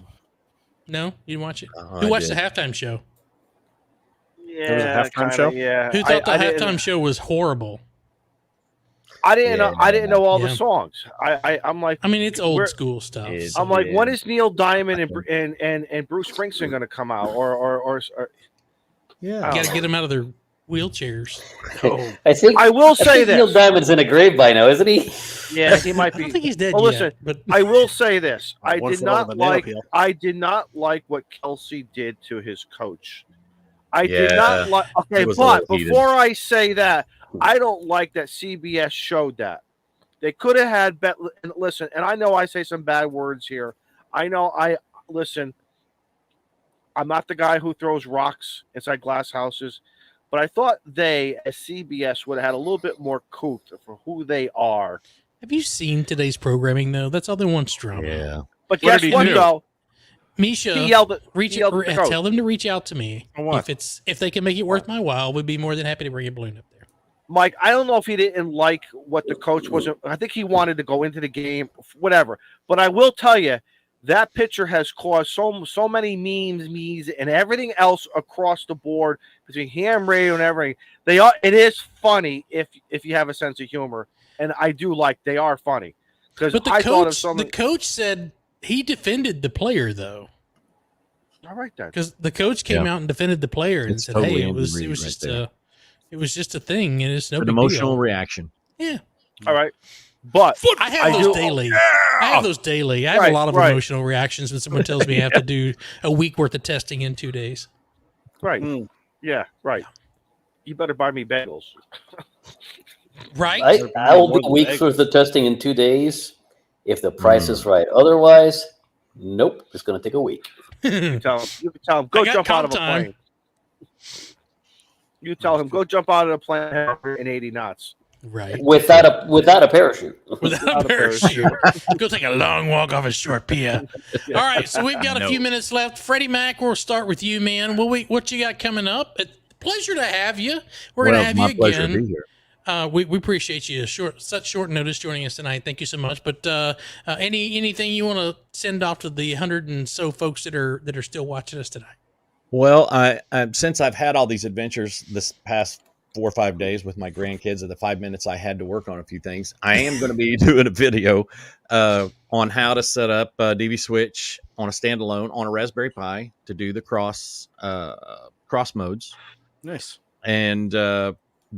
No, you didn't watch it. Uh-huh, Who I watched did. the halftime show? Yeah, halftime kinda, show? Yeah. Who thought the I didn't- halftime show was horrible? I didn't know. I didn't know all Yeah. the songs. I'm like, I mean, it's old We're- school stuff. It- so- I'm like, Yeah. when is Neil Diamond and Bruce Springsteen going to come out? Or Yeah. You got to get them out of their wheelchairs. I think I will I say think Neil this. Diamond's in a grave by now, isn't he? Yeah, he might I be. don't think he's dead Well, yet. listen, But I will say this. I One did flew on not the banana like. peel. I did not like what Kelsey did to his coach. I did Yeah, not like. Okay, it was a but little heated. before I say that, I don't like that CBS showed that. They could have had. And listen, and I know I say some bad words here. I know. Listen. I'm not the guy who throws rocks inside glass houses, but I thought they, as CBS, would have had a little bit more couth for who they are. have you seen today's programming, though? That's all they want, drama. Yeah. But What guess did he what, do? though? Misha, He yelled at reach he yelled at the coach. tell them to reach out to me. For what? If they can make it worth my while, we'd be more than happy to bring a balloon up there. Mike, I don't know if he didn't like what the coach wasn't. I think he wanted to go into the game, whatever. But I will tell you, that picture has caused so many memes, and everything else across the board between ham radio and everything. It is funny if you have a sense of humor, and I do like they are funny because But I thought of some. the coach said he defended the player, though, All right, then. because the coach came out and defended the player and It's said, totally "Hey, it was Andy Reid right just there. it was just a thing, and it's no An big emotional deal." reaction. Yeah, All right, but I have I those do- daily. I have those daily. I have Right, a lot of right. emotional reactions when someone tells me I have to do a week worth of testing in 2 days. right, Mm. yeah, right. You better buy me bagels. Right? I will More do than weeks eggs. worth of testing in 2 days if the price is right. Otherwise, nope. It's going to take a week. You can tell him, go I got jump out of a comp time. plane. You tell him, go jump out of the plane at 180 knots. Right. Without a parachute. Without a parachute. Go take a long walk off a short pier. All right, so we've got a few minutes left. Freddie Mac, we'll start with you, man. What you got coming up? Pleasure to have you. We're going to have my you pleasure to again. be here. We appreciate you such short notice joining us tonight. Thank you so much. But anything you want to send off to the 100 and so folks that are still watching us tonight? Well, I since I've had all these adventures this past 4 or 5 days with my grandkids, of the 5 minutes I had to work on a few things, I am going to be doing a video on how to set up DV Switch on a standalone on a Raspberry Pi to do the cross modes. Nice. And the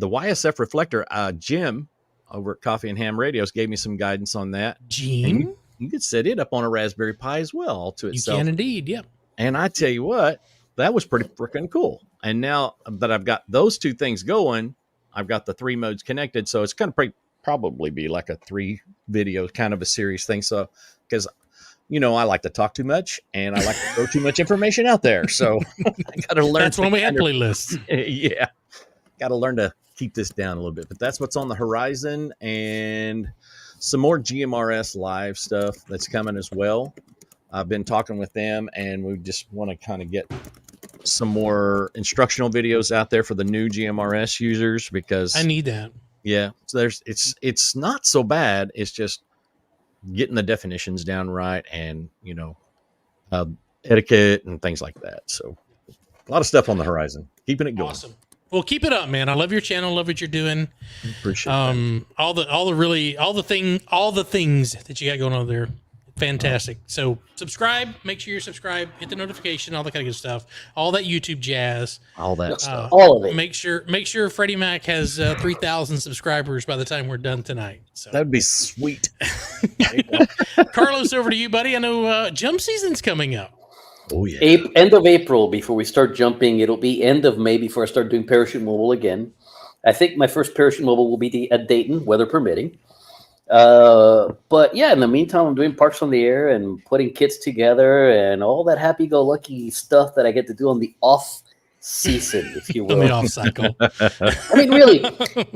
YSF reflector, Jim over at Coffee and Ham Radios gave me some guidance on that. Gene, You could set it up on a Raspberry Pi as well, all to you itself. can indeed. Yep. And I tell you what, that was pretty freaking cool. And now that I've got those two things going, I've got the 3 modes connected. So it's going to probably be like a 3 video kind of a series thing. So, because, I like to talk too much and I like to throw too much information out there. So I got to learn. That's when we have playlists. Yeah. Got to learn to keep this down a little bit. But that's what's on the horizon. And some more GMRS live stuff that's coming as well. I've been talking with them, and we just want to kind of get some more instructional videos out there for the new GMRS users because I need that. Yeah, so it's not so bad. It's just getting the definitions down right, and etiquette and things like that. So a lot of stuff on the horizon. Keeping it going. Awesome. Well, keep it up, man. I love your channel. Love what you're doing. Appreciate that. all the things that you got going on there. Fantastic. So subscribe, make sure you're subscribed, hit the notification, all that kind of good stuff, all that YouTube jazz, All that stuff. All of it. Make sure Freddie Mac has 3,000 subscribers by the time we're done tonight. So That'd be sweet. Carlos, over to you, buddy. I know jump season's coming up. Oh yeah. End of April before we start jumping. It'll be end of May before I start doing parachute mobile again. I think my first parachute mobile will be at Dayton, weather permitting. But yeah, in the meantime, I'm doing Parks on the Air and putting kits together and all that happy-go-lucky stuff that I get to do on the off season, if you On will. the off cycle. I mean, really,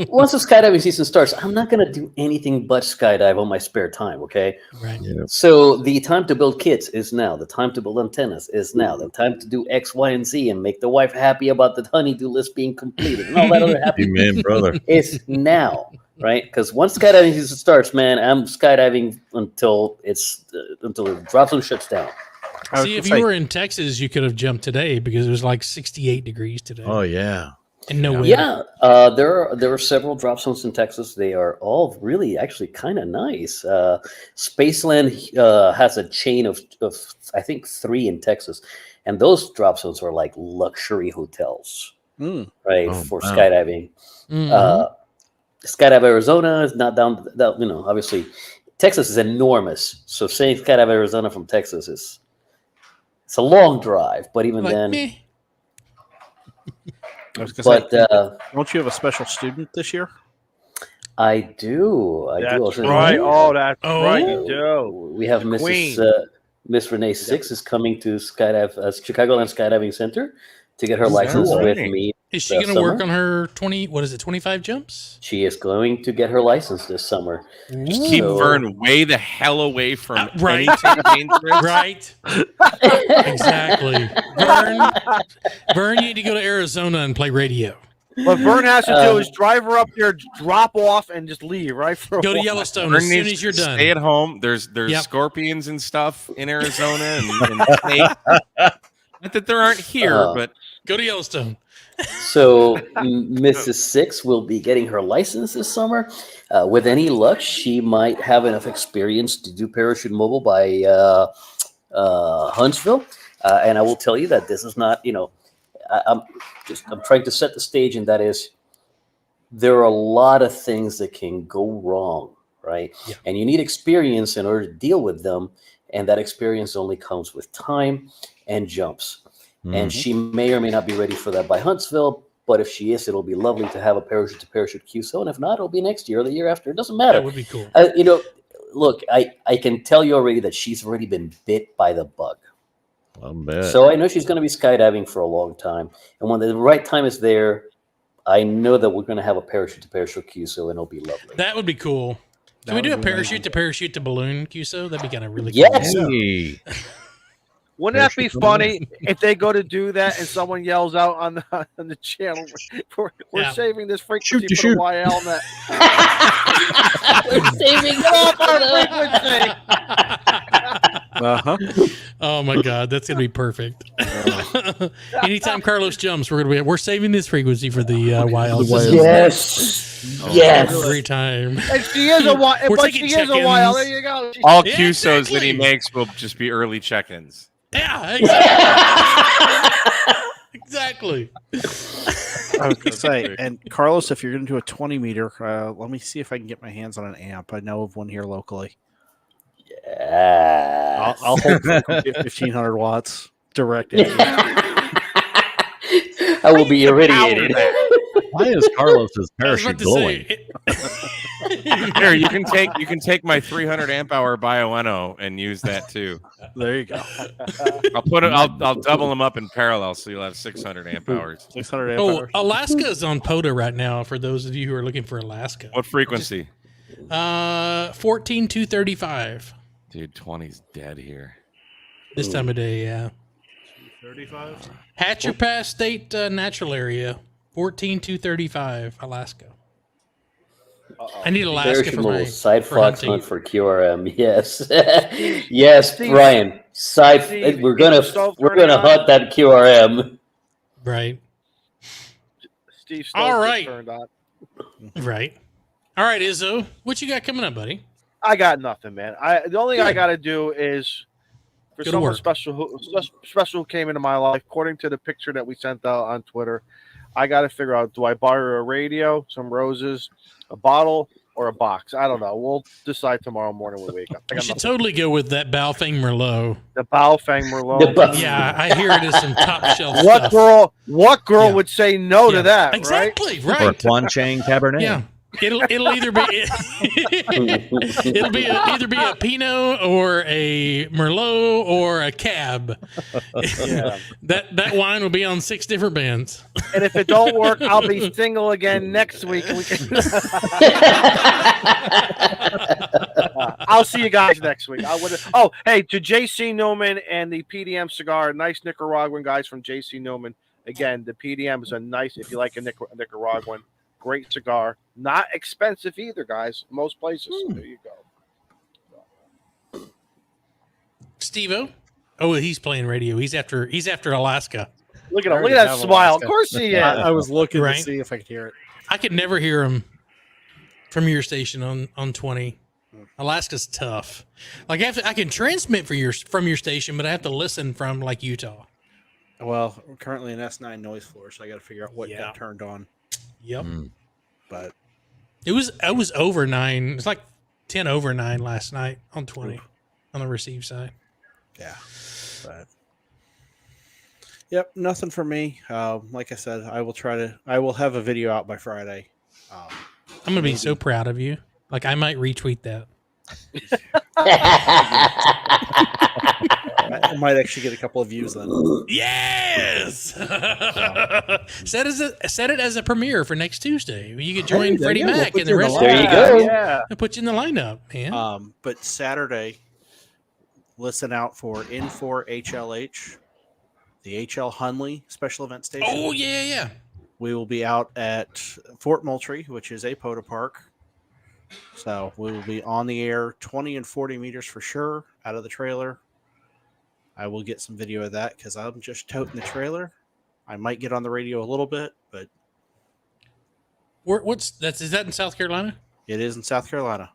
once the skydiving season starts, I'm not going to do anything but skydive on my spare time, okay? Right. Yeah. So the time to build kits is now. The time to build antennas is now. The time to do X, Y, and Z and make the wife happy about the honey-do list being completed and all that other happy Amen, brother. is now, right? Because once skydiving season starts, man, I'm skydiving until the drop zone shuts down. See, if you were in Texas, you could have jumped today because it was like 68 degrees today. Oh yeah. And no wind. Yeah, there are several drop zones in Texas. They are all really actually kind of nice. Spaceland has a chain of I think 3 in Texas, and those drop zones are like luxury hotels, right, Oh, for wow. skydiving. Mhm. Skydive Arizona is not down. Obviously, Texas is enormous. So saying Skydive Arizona from Texas it's a long drive, but even Like, then. meh. I was gonna But say, don't you have a special student this year? I do. That's right. Oh, that's Oh. right. You do. We have Queen. Miss Renee Six is coming to skydive Chicagoland Skydiving Center to get her license with right. me. Is she this going to work summer. on her 25 jumps? She is going to get her license this summer. Just keep So- Vern way the hell away from Right. anything dangerous. Right. Exactly. Vern, you need to go to Arizona and play radio. What Vern has to do is drive her up there, drop off, and just leave right for a Go to while. Yellowstone Vern as soon needs as you're to done. Stay at home. There's Yep. scorpions and stuff in Arizona and snake. Not that there aren't here, but Go to Yellowstone. So Mrs. Six will be getting her license this summer. With any luck, she might have enough experience to do parachute mobile by Huntsville. And I will tell you that this is not, I'm trying to set the stage, and that is there are a lot of things that can go wrong, right? Yeah. And you need experience in order to deal with them. And that experience only comes with time and jumps. And she may or may not be ready for that by Huntsville, but if she is, it'll be lovely to have a parachute-to-parachute QSO, and if not, it'll be next year or the year after. It doesn't matter. That would be cool. Look, I can tell you already that she's already been bit by the bug. I bet. So I know she's going to be skydiving for a long time, and when the right time is there, I know that we're going to have a parachute-to-parachute QSO, and it'll be lovely. That would be cool. Can we do a parachute to parachute to balloon QSO? That'd be kind of really cool. Yes. Hey. Wouldn't that be funny if they go to do that and someone yells out on the channel, we're Yeah. saving this frequency Shoot to for shoot. the YL net. We're saving Get off our frequency. Oh my God, that's gonna be perfect. Anytime Carlos jumps, we're saving this frequency for the YL. Yes. Yes. Every time. And she is a YL. We're But taking she is a check-ins. YL. There you go. all Yeah, QSOs that he exactly. makes will just be early check-ins. Yeah, exactly. I was going to say, and Carlos, if you're going to do a 20 meter, let me see if I can get my hands on an amp. I know of one here locally. Yeah. I'll hold 1,500 watts direct. Engine. I will be irradiated. Why is Carlos's I was about parachute to glowing? say. Here, you can take my 300 amp hour Bioeno and use that too. There you go. I'll double them up in parallel, so you'll have 600 amp hours. 600 amp Oh, hours. Alaska is on POTA right now. For those of you who are looking for Alaska, What frequency? 14,235 Dude, 20's dead here. this time of day. Yeah, 35. Hatcher Pass State Natural Area, 14,235 Alaska. I need Alaska for Perishable my side for fox hunting. hunt for QRM. Yes, yes, Steve, Brian. Side. Steve, We're is gonna the stove we're turning gonna on? hunt that QRM. Right, Steve All Stokes right. turned on. right. All right, Izzo, what you got coming up, buddy? I got nothing, man. The only thing I Good. got to do is for Go to someone work. special who came into my life, according to the picture that we sent out on Twitter. I got to figure out: do I buy her a radio, some roses, a bottle, or a box? I don't know. We'll decide tomorrow morning when we wake up. I You got should nothing. totally go with that Baofeng Merlot. The Baofeng The Merlot. Baofeng. Yeah, I hear it is some top shelf What stuff. What girl Yeah. would say no Yeah. to that? Exactly, Or a right? Quan Chang Cabernet. Yeah. It'll either be either be a Pinot or a Merlot or a Cab. Yeah. That wine will be on 6 different bands. And if it don't work, I'll be single again next week. And we can... I'll see you guys next week. Oh, hey, to JC Newman and the PDM cigar, nice Nicaraguan guys from JC Newman. Again, the PDM is a nice, if you like a Nicaraguan, great cigar. Not expensive either, guys. Most places. There you go. Steve-O? Oh, he's playing radio. He's after Alaska. Look at I him. Look already at that have smile. Alaska. Of course he is. I was looking Right. to see if I could hear it. I could never hear him from your station on 20. Alaska's tough. Like I can transmit from your station, but I have to listen from like Utah. Well, we're currently in S9 noise floor, so I got to figure out what Yeah. got turned on. Yep. But It was over 9. It's like 10 over 9 last night on 20 on the receive side. yeah, but yep, nothing for me. Like I said, I will have a video out by Friday. I'm gonna be so proud of you. Like I might retweet that. I might actually get a couple of views then. Yes. Set it as a premiere for next Tuesday. You could join Hey, there Freddie you go. Mac We'll and the put rest. you Of in There the you go. Yeah. I'll put you in the lineup, man. But Saturday, listen out for N4 HLH, the HL Hunley special event station. Oh yeah. We will be out at Fort Moultrie, which is a POTA park. So we will be on the air 20 and 40 meters for sure out of the trailer. I will get some video of that because I'm just toting the trailer. I might get on the radio a little bit, but Is that in South Carolina? it is in South Carolina.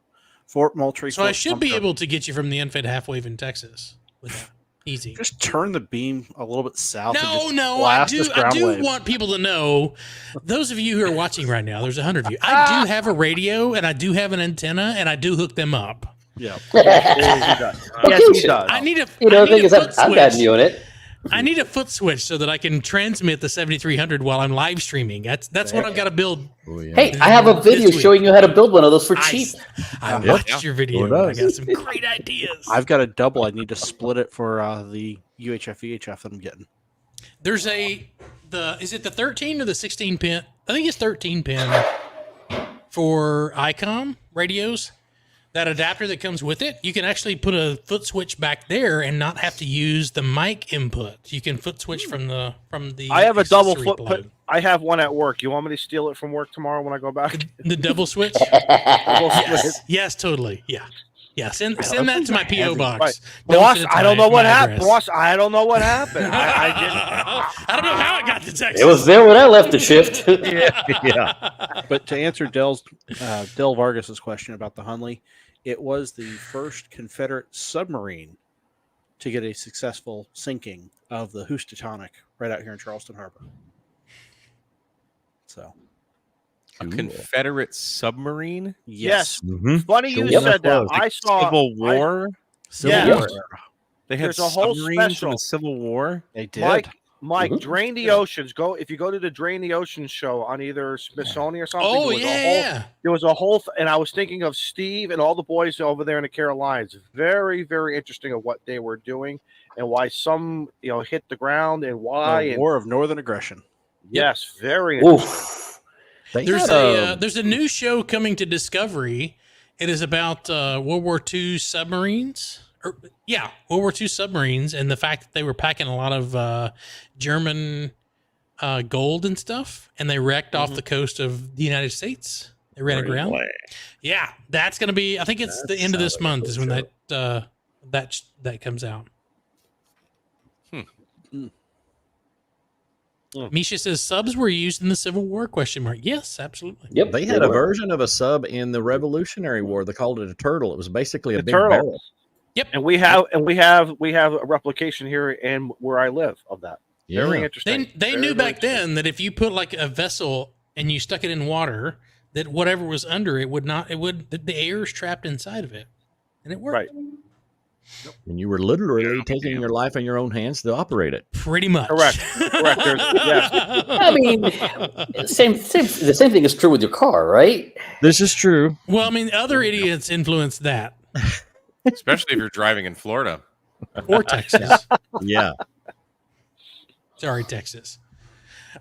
Fort Moultrie. So I Fort should be Sumter. able to get you from the unfed half wave in Texas with that. Easy. Just turn the beam a little bit south. and No, just I blast do. this I ground do wave. want people to know. Those of you who are watching right now, there's 100 of you. I do have a radio and I do have an antenna and I do hook them up. Yeah. Yes, he does. I need a. You know, I the thing need is, a foot I've gotten switch. you in it. I need a foot switch so that I can transmit the 7300 while I'm live streaming. That's what I've got to build. Oh, yeah. Hey, I have a video This week. showing you how to build one of those for cheap. I Yeah. watched your video. Sure And I does. got some great ideas. I've got a double. I need to split it for the UHF VHF that I'm getting. There's is it the 13 or the 16 pin? I think it's 13 pin for ICOM radios. That adapter that comes with it, you can actually put a foot switch back there and not have to use the mic input. You can foot switch from the. I have a double accessory foot. plug. I have one at work. You want me to steal it from work tomorrow when I go back? The double switch. Double Yes, switch. yes, totally. Yeah. Send that to my PO box. Right. Don't Boss, send it to I don't my- know what my happened. address. Boss, I don't know what happened. I I don't know how it got to Texas. It was there when I left the shift. Yeah. But to answer Del Vargas's question about the Hunley, it was the first Confederate submarine to get a successful sinking of the Housatonic right out here in Charleston Harbor. So A Confederate submarine? Yes. Mhm. Funny you Yep. said that. Like I saw Civil War? Civil Yeah. War. They had There's a whole submarines in the special. Civil War? They did. Mike, Mhm. Drain the Oceans. If you go to the Drain the Oceans show on either Smithsonian or something. Oh, there was a yeah. whole, there was a whole, and I was thinking of Steve and all the boys over there in the Carolinas. Very, very interesting of what they were doing and why some, hit the ground and why. The And War of Northern Aggression. yes, very interesting. Oof. They There's had there's a new show coming to Discovery. It is about World War II submarines. World War II submarines and the fact that they were packing a lot of German gold and stuff, and they wrecked off the coast of the United States. They ran aground. Yeah, that's gonna be. I think it's the end of this month is when that comes out. Misha says subs were used in the Civil War? ? Yes, absolutely. Yep. They had a were. version of a sub in the Revolutionary War. They called it a turtle. It was basically a The big turtle. barrel. And we have a replication here in where I live of that. Very Yeah. interesting. They Very, knew very back then that if you put like a vessel and you stuck it in water, that whatever was under it the air is trapped inside of it, and it worked. Right. And you were literally taking your life in your own hands to operate it. Pretty much. Correct. Yes. I mean, the same thing is true with your car, right? This is true. Well, I mean, other idiots influenced that, Especially if you're driving in Florida. or Texas. Yeah. Sorry, Texas.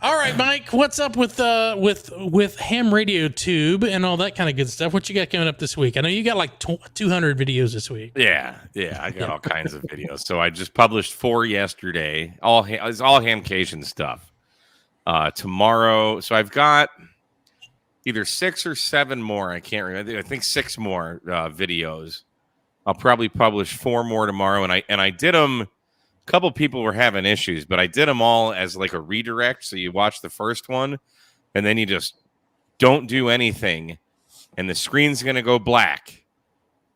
All right, Mike, what's up with Ham Radio Tube and all that kind of good stuff? What you got coming up this week? I know you got like 200 videos this week. Yeah, I got all kinds of videos. So I just published 4 yesterday. It's all Hamcation stuff. Tomorrow, so I've got either 6 or 7 more. I can't remember. I think 6 more videos. I'll probably publish 4 more tomorrow, and I did them. A couple people were having issues, but I did them all as like a redirect. So you watch the first one, and then you just don't do anything, and the screen's gonna go black.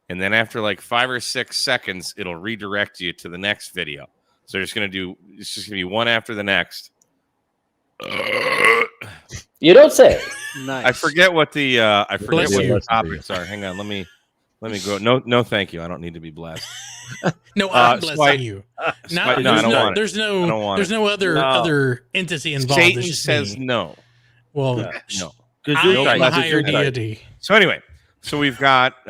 And then after like 5 or 6 seconds, it'll redirect you to the next video. So it's just gonna be one after the next. You don't say. Nice. I forget what the Bless you. topics are. Hang on, let me go. No, thank you. I don't need to be blessed. No, I'm so blessing you. no, I don't want it. There's I don't want there's it. no other entity involved. Satan It's just says me. no. Well, No. I am a That's higher Gesundheit. deity. So anyway, we've got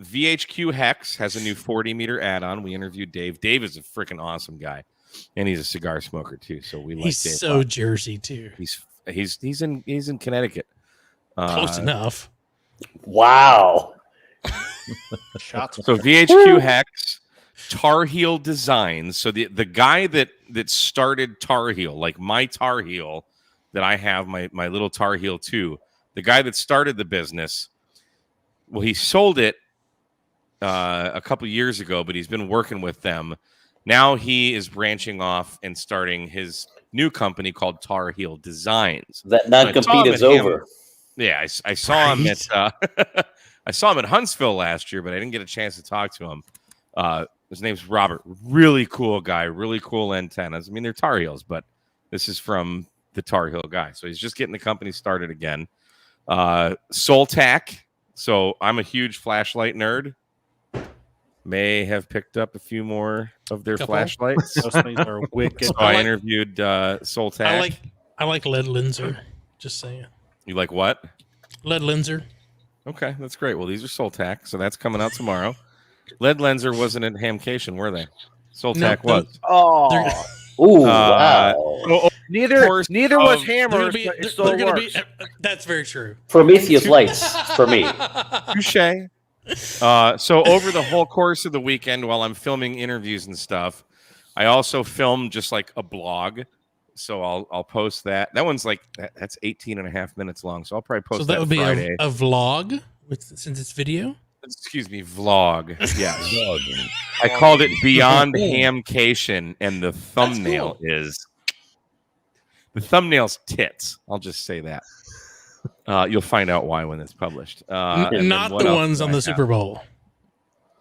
VHQ Hex has a new 40-meter add-on. We interviewed Dave. Dave is a freaking awesome guy, and he's a cigar smoker too. So we like He's Dave. a so lot. Jersey too. He's in Connecticut. Close enough. Wow. Shots. So VHQ Hex, Tar Heel Designs. So the guy that started Tar Heel, like my Tar Heel that I have, my little Tar Heel 2, the guy that started the business, well, he sold it a couple years ago, but he's been working with them. Now he is branching off and starting his new company called Tar Heel Designs. That I saw non-compete him is at over. Yeah, I saw him at I saw him at Huntsville last year, but I didn't get a chance to talk to him. His name's Robert. Really cool guy. Really cool antennas. I mean, they're Tar Heels, but this is from the Tar Heel guy. So he's just getting the company started again. Soltac. So I'm a huge flashlight nerd. May have picked up a few more of their Couple. flashlights. Those things are wicked. So I interviewed Soltac. I like lead lenser. Just saying. You like what? Lead lenser. Okay, that's great. Well, these are Soltac, so that's coming out tomorrow. Lead Lenser wasn't at Hamcation, were they? Soltac No, was. Oh, Ooh, wow. neither course was of- Hammers, but it still works. That's very true. Prometheus lights for me. Touche. So over the whole course of the weekend, while I'm filming interviews and stuff, I also filmed just like a blog. So I'll post that. That one's like that's 18 and a half minutes long. So I'll probably post So that would be Friday. a vlog since it's video. Excuse me, vlog. Yeah. I called it Beyond Hamcation, and the thumbnail is the thumbnail's tits. I'll just say that. You'll find out why when it's published. And then Not what the else ones do on I the have? Super Bowl.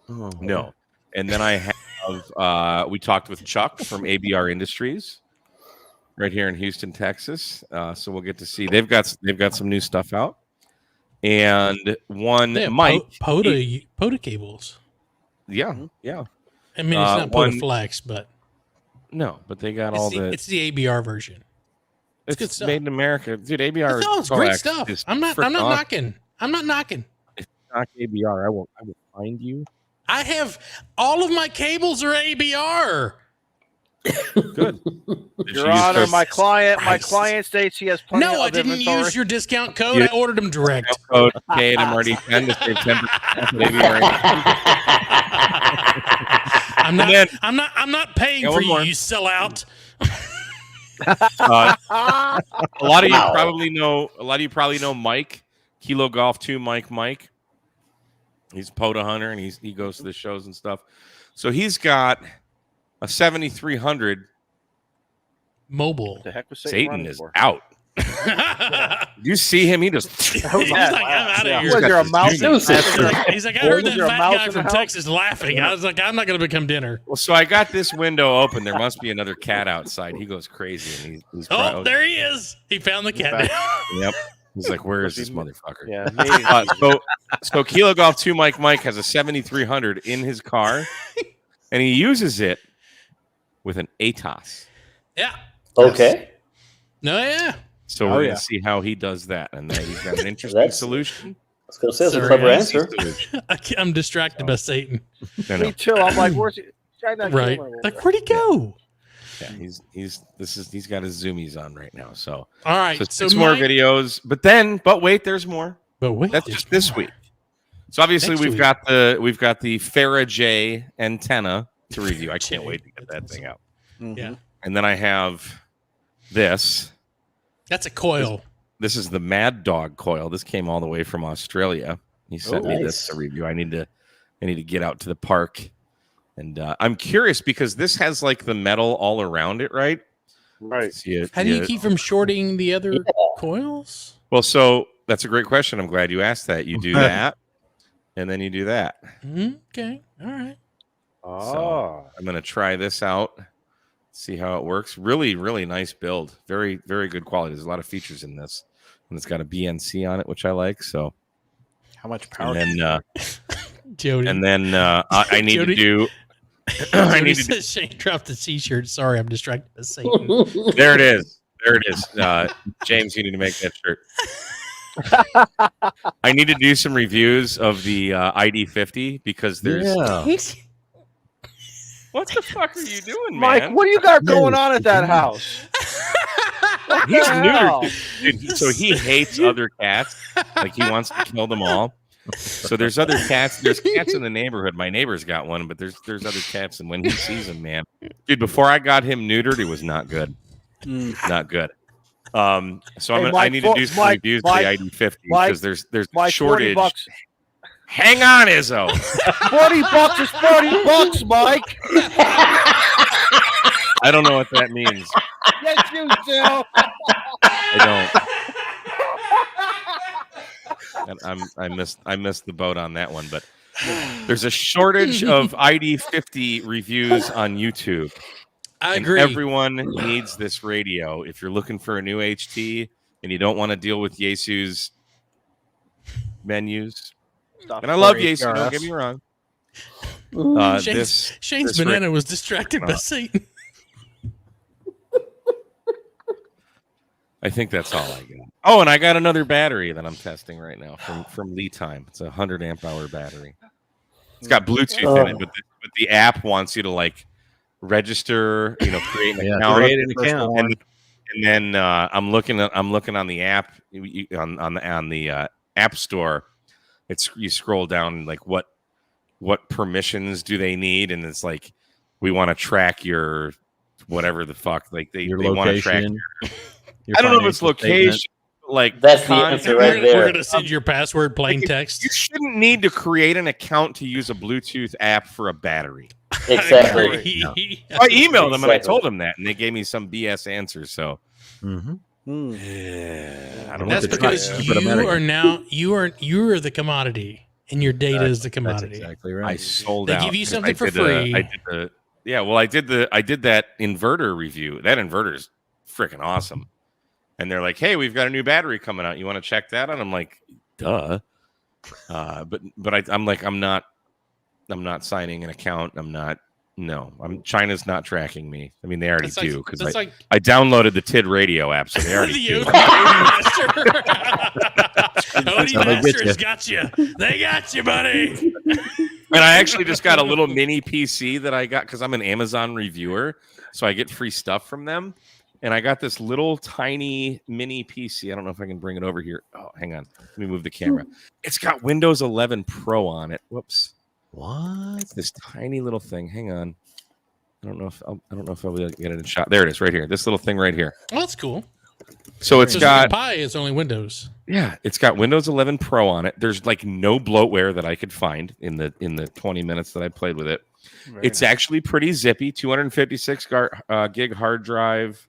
No. And then I have we talked with Chuck from ABR Industries. right here in Houston, Texas. So we'll get to see. They've got some new stuff out, and one They have Mike POTA cables. yeah. I mean, it's not POTA one- Flex, but No, but they got it's the ABR version. It's good stuff. made in America, dude. ABR No, it's great stuff. I'm not knocking. I'm not knocking. Knock ABR. I will find you. I have all of my cables are ABR. Good. Your Honor, my client Christ. states he has plenty No, of I didn't inventory. use your discount code. I ordered them direct. Code KMRD10 to save 10% ABR. I'm not paying for you. You sell out. A lot of you probably know Mike, Kilo Golf 2 Mike. He's a POTA hunter and he goes to the shows and stuff. So he's got a 7300 Mobile. What the heck was Satan is out. You see him? He just He's like, I'm out of here. Was there a mouse? He's like, I heard that fat guy from Texas laughing. I was like, I'm not going to become dinner. Well, so I got this window open. There must be another cat outside. He goes crazy, and he's oh, there he is. He found the cat. Yep. He's like, where is this motherfucker? Yeah. So Kilo Golf 2 Mike has a 7300 in his car, and he uses it with an ATOS. Yeah. Okay. No, yeah. So we're going to see how he does that, and he's got an interesting solution. I was going to say that's a Sorry, clever I answer. I'm distracted by Satan. Me too. I'm like, where's he? Right. Like, where'd he go? Yeah, he's got his zoomies on right now. So all right, so 6 more videos, but wait, there's more. But wait, that's just this week. So obviously we've got the Faraday antenna to review. I can't wait to get that thing out. Yeah, and then I have this. That's a coil. This is the Mad Dog coil. This came all the way from Australia. He sent me this to review. I need to get out to the park. And I'm curious because this has like the metal all around it, right? Right. How do you keep from shorting the other coils? Well, so that's a great question. I'm glad you asked that. You do that, and then you do that. Okay. All right. So I'm going to try this out, see how it works. Really, really nice build. Very, very good quality. There's a lot of features in this. And it's got a BNC on it, which I like. So how much power? And then, Jody. And then I need Jody. to do... Jody says Shane dropped the t-shirt. Sorry, I'm distracted by Satan. There it is. James, you need to make that shirt. I need to do some reviews of the ID50 because there's... What the fuck are you doing, Mike? man? What do you got going on at that house? He's neutered. Dude, so he hates other cats. Like he wants to kill them all. So there's other cats. There's cats in the neighborhood. My neighbor's got one, but there's other cats. And when he sees them, man, dude, before I got him neutered, it was not good. Not good. So I need to do some reviews of the ID50 because there's a shortage. Hang on, Izzo. $40 is $40, Mike. I don't know what that means. Yes, you do. I don't. I missed the boat on that one, but there's a shortage of ID50 reviews on YouTube. I agree. Everyone needs this radio. If you're looking for a new HT and you don't want to deal with Yesu's menus, and I love Yesu, don't get me wrong. Shane's banana was distracted by Satan. I think that's all I got. Oh, and I got another battery that I'm testing right now from Lee Time. It's a 100 amp hour battery. It's got Bluetooth in it, but the app wants you to like register, create an account. Create an account. And then I'm looking on the app on the App Store. You scroll down and like what permissions do they need, and it's like we want to track your whatever the fuck, like they want to track your I don't know if it's location, like that's the answer right there. We're gonna send your password plain text. You shouldn't need to create an account to use a Bluetooth app for a battery. Exactly. No. I emailed them and I told them that, and they gave me some BS answer. So. Yeah, that's because you are the commodity, and your data is the commodity. That's exactly right. I sold out. They give you something for free. I did that inverter review. That inverter's freaking awesome. And they're like, "Hey, we've got a new battery coming out. You want to check that out?" I'm like, "Duh." I'm like, I'm not signing an account. China's not tracking me. I mean, they already do because I downloaded the TID radio app, so they already do. Odie Master has got you. They got you, buddy. And I actually just got a little mini PC that I got because I'm an Amazon reviewer, so I get free stuff from them. And I got this little tiny mini PC. I don't know if I can bring it over here. Oh, hang on. Let me move the camera. It's got Windows 11 Pro on it. Whoops. What? This tiny little thing. Hang on. I don't know if I'll be able to get it in shot. There it is, right here. This little thing right here. Well, that's cool. So it's got Pi is only Windows. Yeah, it's got Windows 11 Pro on it. There's like no bloatware that I could find in the 20 minutes that I played with it. It's actually pretty zippy. 256 gig hard drive.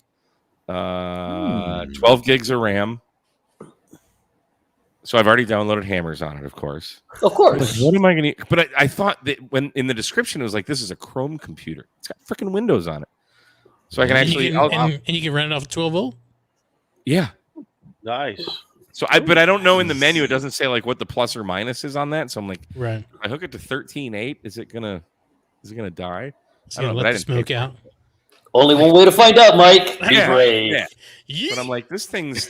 12 gigs of RAM. So I've already downloaded Hammers on it, of course. Of course. What am I going to? But I thought that when in the description it was like, this is a Chrome computer. It's got freaking Windows on it, so I can actually. And you can run it off 12 volt. Yeah. Nice. So but I don't know in the menu. It doesn't say like what the plus or minus is on that. So I'm like, right. I hook it to 13.8. Is it gonna die? It's gonna let the smoke out. Only one way to find out, Mike. Be brave. Yeah. But I'm like, this thing's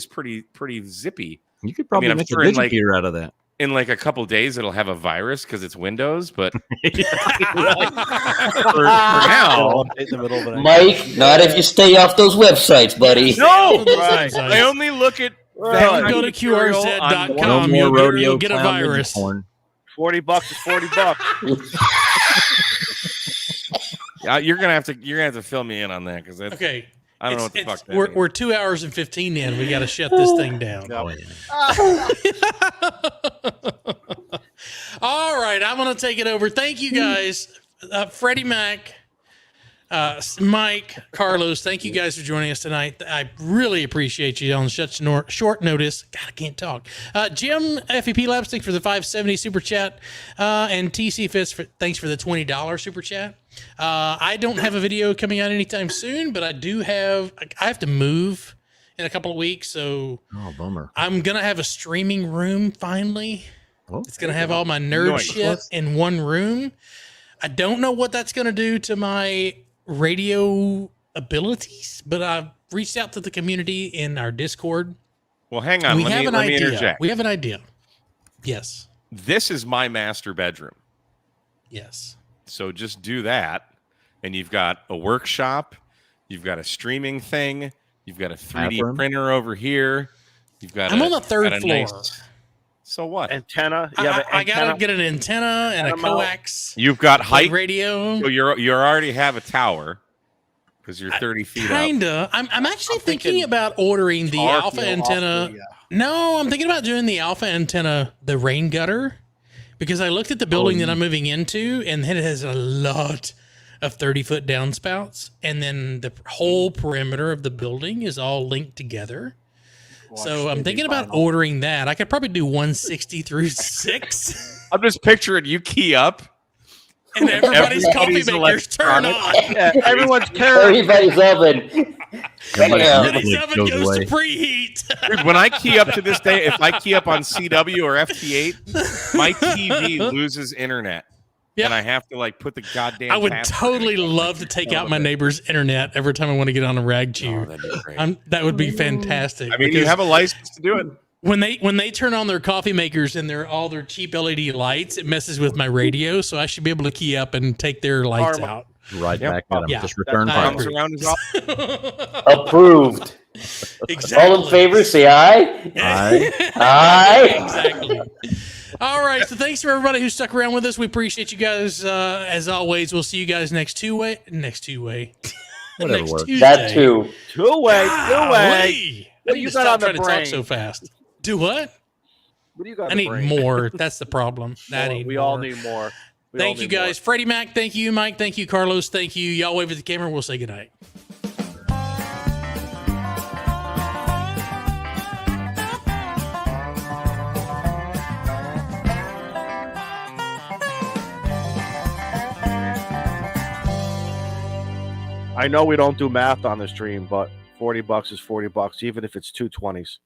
pretty zippy. You could probably make a computer out of that. In like a couple days, it'll have a virus because it's Windows. But for now, Mike, not if you stay off those websites, buddy. No, right. I only look at. Go to QRZ.com. You'll get a virus. $40 is $40. You're gonna have to fill me in on that because that's okay. I don't know what the fuck that means. We're 2 hours and 15 in. We got to shut this thing down. Oh, All right, I'm gonna take it over. Thank you guys, Freddie Mac, Mike, Carlos. Thank you guys for joining us tonight. I really appreciate you on such short notice. God, I can't talk. Jim, FEP Labs, thanks for the 570 super chat, and TC Fitz, thanks for the $20 super chat. I don't have a video coming out anytime soon, but I have to move in a couple of weeks, so bummer. I'm gonna have a streaming room finally. Oh, it's gonna have all my nerd shit in one room. I don't know what that's gonna do to my radio abilities, but I've reached out to the community in our Discord. Well, hang on. Let me interject. We have an idea. Yes. This is my master bedroom. Yes. So just do that, and you've got a workshop, you've got a streaming thing, you've got a 3D printer over here, you've got. I'm on the third floor. So what? Antenna. I gotta get an antenna and a coax. You've got height radio. So you already have a tower because you're 30 feet up. Kinda. I'm actually thinking about ordering the alpha antenna. No, I'm thinking about doing the alpha antenna, the rain gutter. Because I looked at the building that I'm moving into, and it has a lot of 30-foot downspouts, and then the whole perimeter of the building is all linked together. So I'm thinking about ordering that. I could probably do 160 through 6. I'm just picturing you key up, and everybody's coffee makers turn on. Yeah, everybody's oven. Everybody's oven goes to preheat. Dude, when I key up to this day, if I key up on CW or FT8, my TV loses internet. Yeah. And I have to like put the goddamn. I would totally love to take out my neighbor's internet every time I want to get on a rag chew. That'd be great. That would be fantastic. I mean, you have a license to do it. When they turn on their coffee makers and all their cheap LED lights, it messes with my radio. So I should be able to key up and take their lights out. Right back at them. Yeah. Just return Comes file. around as well. Approved. Exactly. All in favor, say aye. Aye. Aye. Exactly. All right. So thanks for everybody who stuck around with us. We appreciate you guys. As always, we'll see you guys next Tuesday. Whatever Next works. Tuesday. That too. Two-way. What do you got on the trying to brain? talk so fast? Do what? What do you got? I need more. That's the problem. We all need more. Thank you guys. Freddie Mac, thank you. Mike, thank you. Carlos, thank you. Y'all wave at the camera. We'll say goodnight. I know we don't do math on the stream, but $40 is $40, even if it's two 20s.